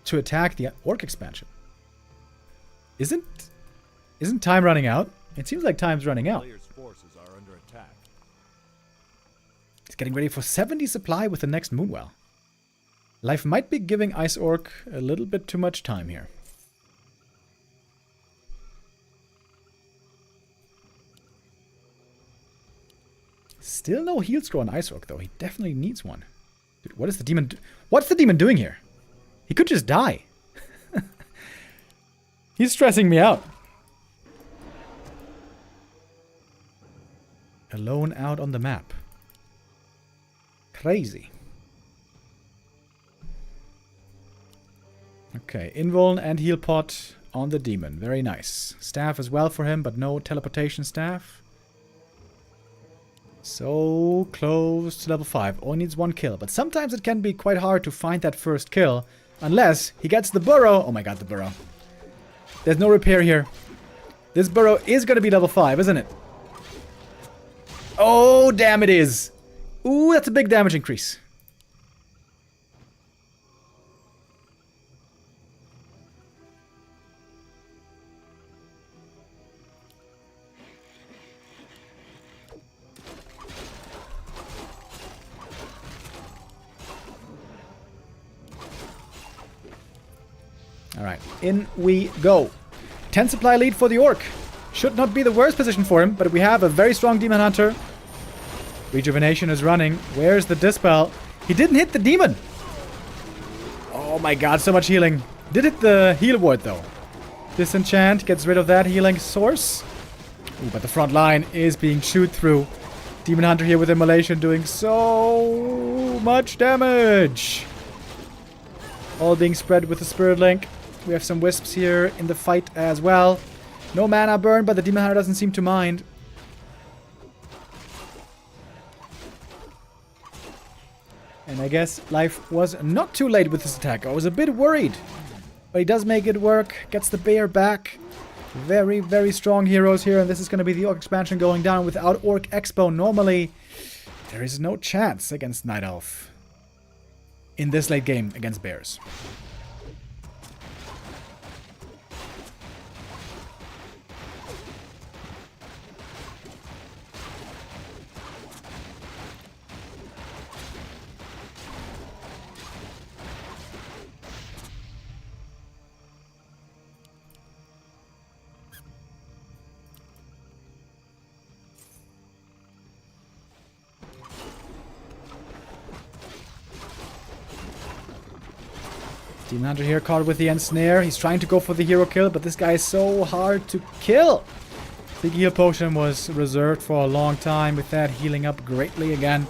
to attack the Orc expansion. Isn't time running out? It seems like time's running out. He's getting ready for 70 supply with the next Moonwell. Life might be giving Ice Orc a little bit too much time here. Still no heal scroll on Ice Orc, though. He definitely needs one. Dude, what is the demon... What's the demon doing here? He could just die. He's stressing me out. Alone out on the map. Crazy. Okay, invuln and heal pot on the demon. Very nice. Staff as well for him, but no teleportation staff. So close to level 5. Only needs 1 kill. But sometimes it can be quite hard to find that first kill. Unless he gets the burrow. Oh my god, the burrow. There's no repair here. This burrow is going to be level 5, isn't it? Oh, damn it is. Ooh, that's a big damage increase. Alright, in we go. 10 supply lead for the Orc. Should not be the worst position for him, but we have a very strong Demon Hunter. Rejuvenation is running. Where's the Dispel? He didn't hit the Demon! Oh my god, so much healing. Did hit the heal ward though. Disenchant gets rid of that healing source. Ooh, but the front line is being chewed through. Demon Hunter here with Immolation doing so much damage. All being spread with the Spirit Link. We have some Wisps here in the fight as well. No mana burn, but the Demon Hunter doesn't seem to mind. And I guess Life was not too late with this attack. I was a bit worried. But he does make it work. Gets the bear back. Very, very strong heroes here. And this is going to be the Orc expansion going down without Orc Expo. Normally, there is no chance against Night Elf in this late game against bears. Demon Hunter here caught with the ensnare. He's trying to go for the hero kill, but this guy is so hard to kill. The heal potion was reserved for a long time, with that healing up greatly again.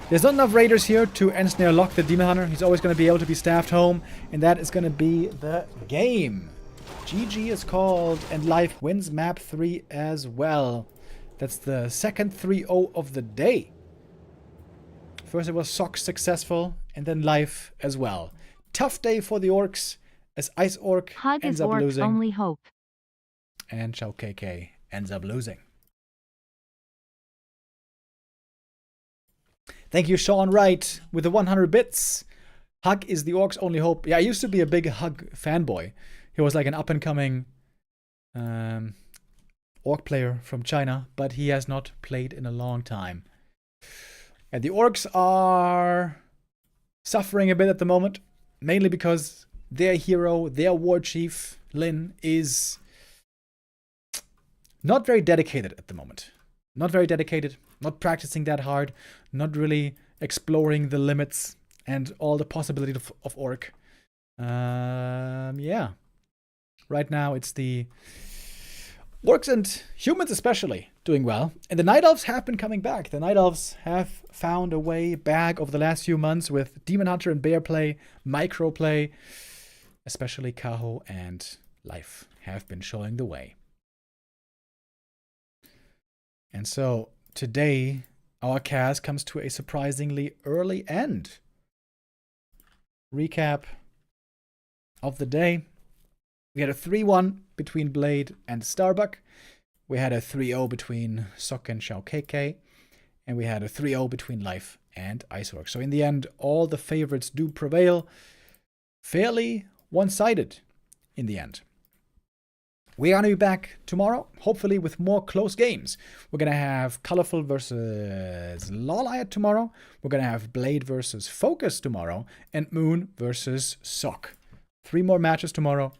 There's not enough raiders here to ensnare lock the Demon Hunter. He's always going to be able to be staffed home, and that is going to be the game. GG is called, and Life wins map 3 as well. That's the second 3-0 of the day. First it was Sock successful, and then Life as well. Tough day for the orcs, as Ice Orc Hug ends is up orc's losing. only hope. And Shao KK ends up losing. Thank you, Sean Wright, with the 100 bits. Hug is the orc's only hope. Yeah, I used to be a big Hug fanboy. He was like an up-and-coming orc player from China, but he has not played in a long time. And the orcs are suffering a bit at the moment, mainly because their hero, their war chief, Lin, is not very dedicated at the moment. Not very dedicated, not practicing that hard, not really exploring the limits and all the possibilities of orc. Yeah. Right now it's the orcs and humans especially doing well. And the Night Elves have been coming back. The Night Elves have found a way back over the last few months with Demon Hunter and Bear play, micro play. Especially Kaho and Life have been showing the way. And so today our cast comes to a surprisingly early end. Recap of the day. We had a 3-1 between Blade and Starbuck. We had a 3-0 between Sok and Shao KK. And we had a 3-0 between Life and Icework. So in the end, all the favorites do prevail. Fairly one-sided in the end. We are going to be back tomorrow, hopefully with more close games. We're going to have Colorful versus Lawliot tomorrow. We're going to have Blade versus Focus tomorrow. And Moon versus Sok. 3 more matches tomorrow.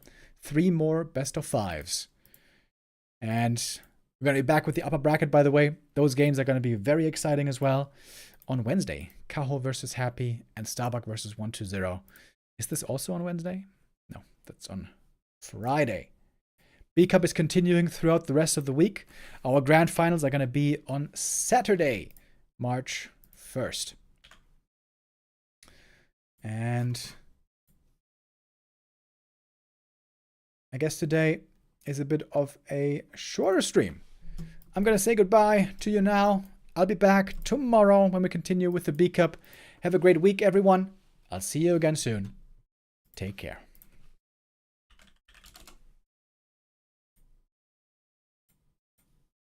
3 more best of 5s. And we're going to be back with the upper bracket, by the way. Those games are going to be very exciting as well. On Wednesday, Kaho versus Happy and Starbuck versus 120. Is this also on Wednesday? No, that's on Friday. B-Cup is continuing throughout the rest of the week. Our grand finals are going to be on Saturday, March 1st. And I guess today is a bit of a shorter stream. I'm going to say goodbye to you now. I'll be back tomorrow when we continue with the B-Cup. Have a great week, everyone. I'll see you again soon. Take care.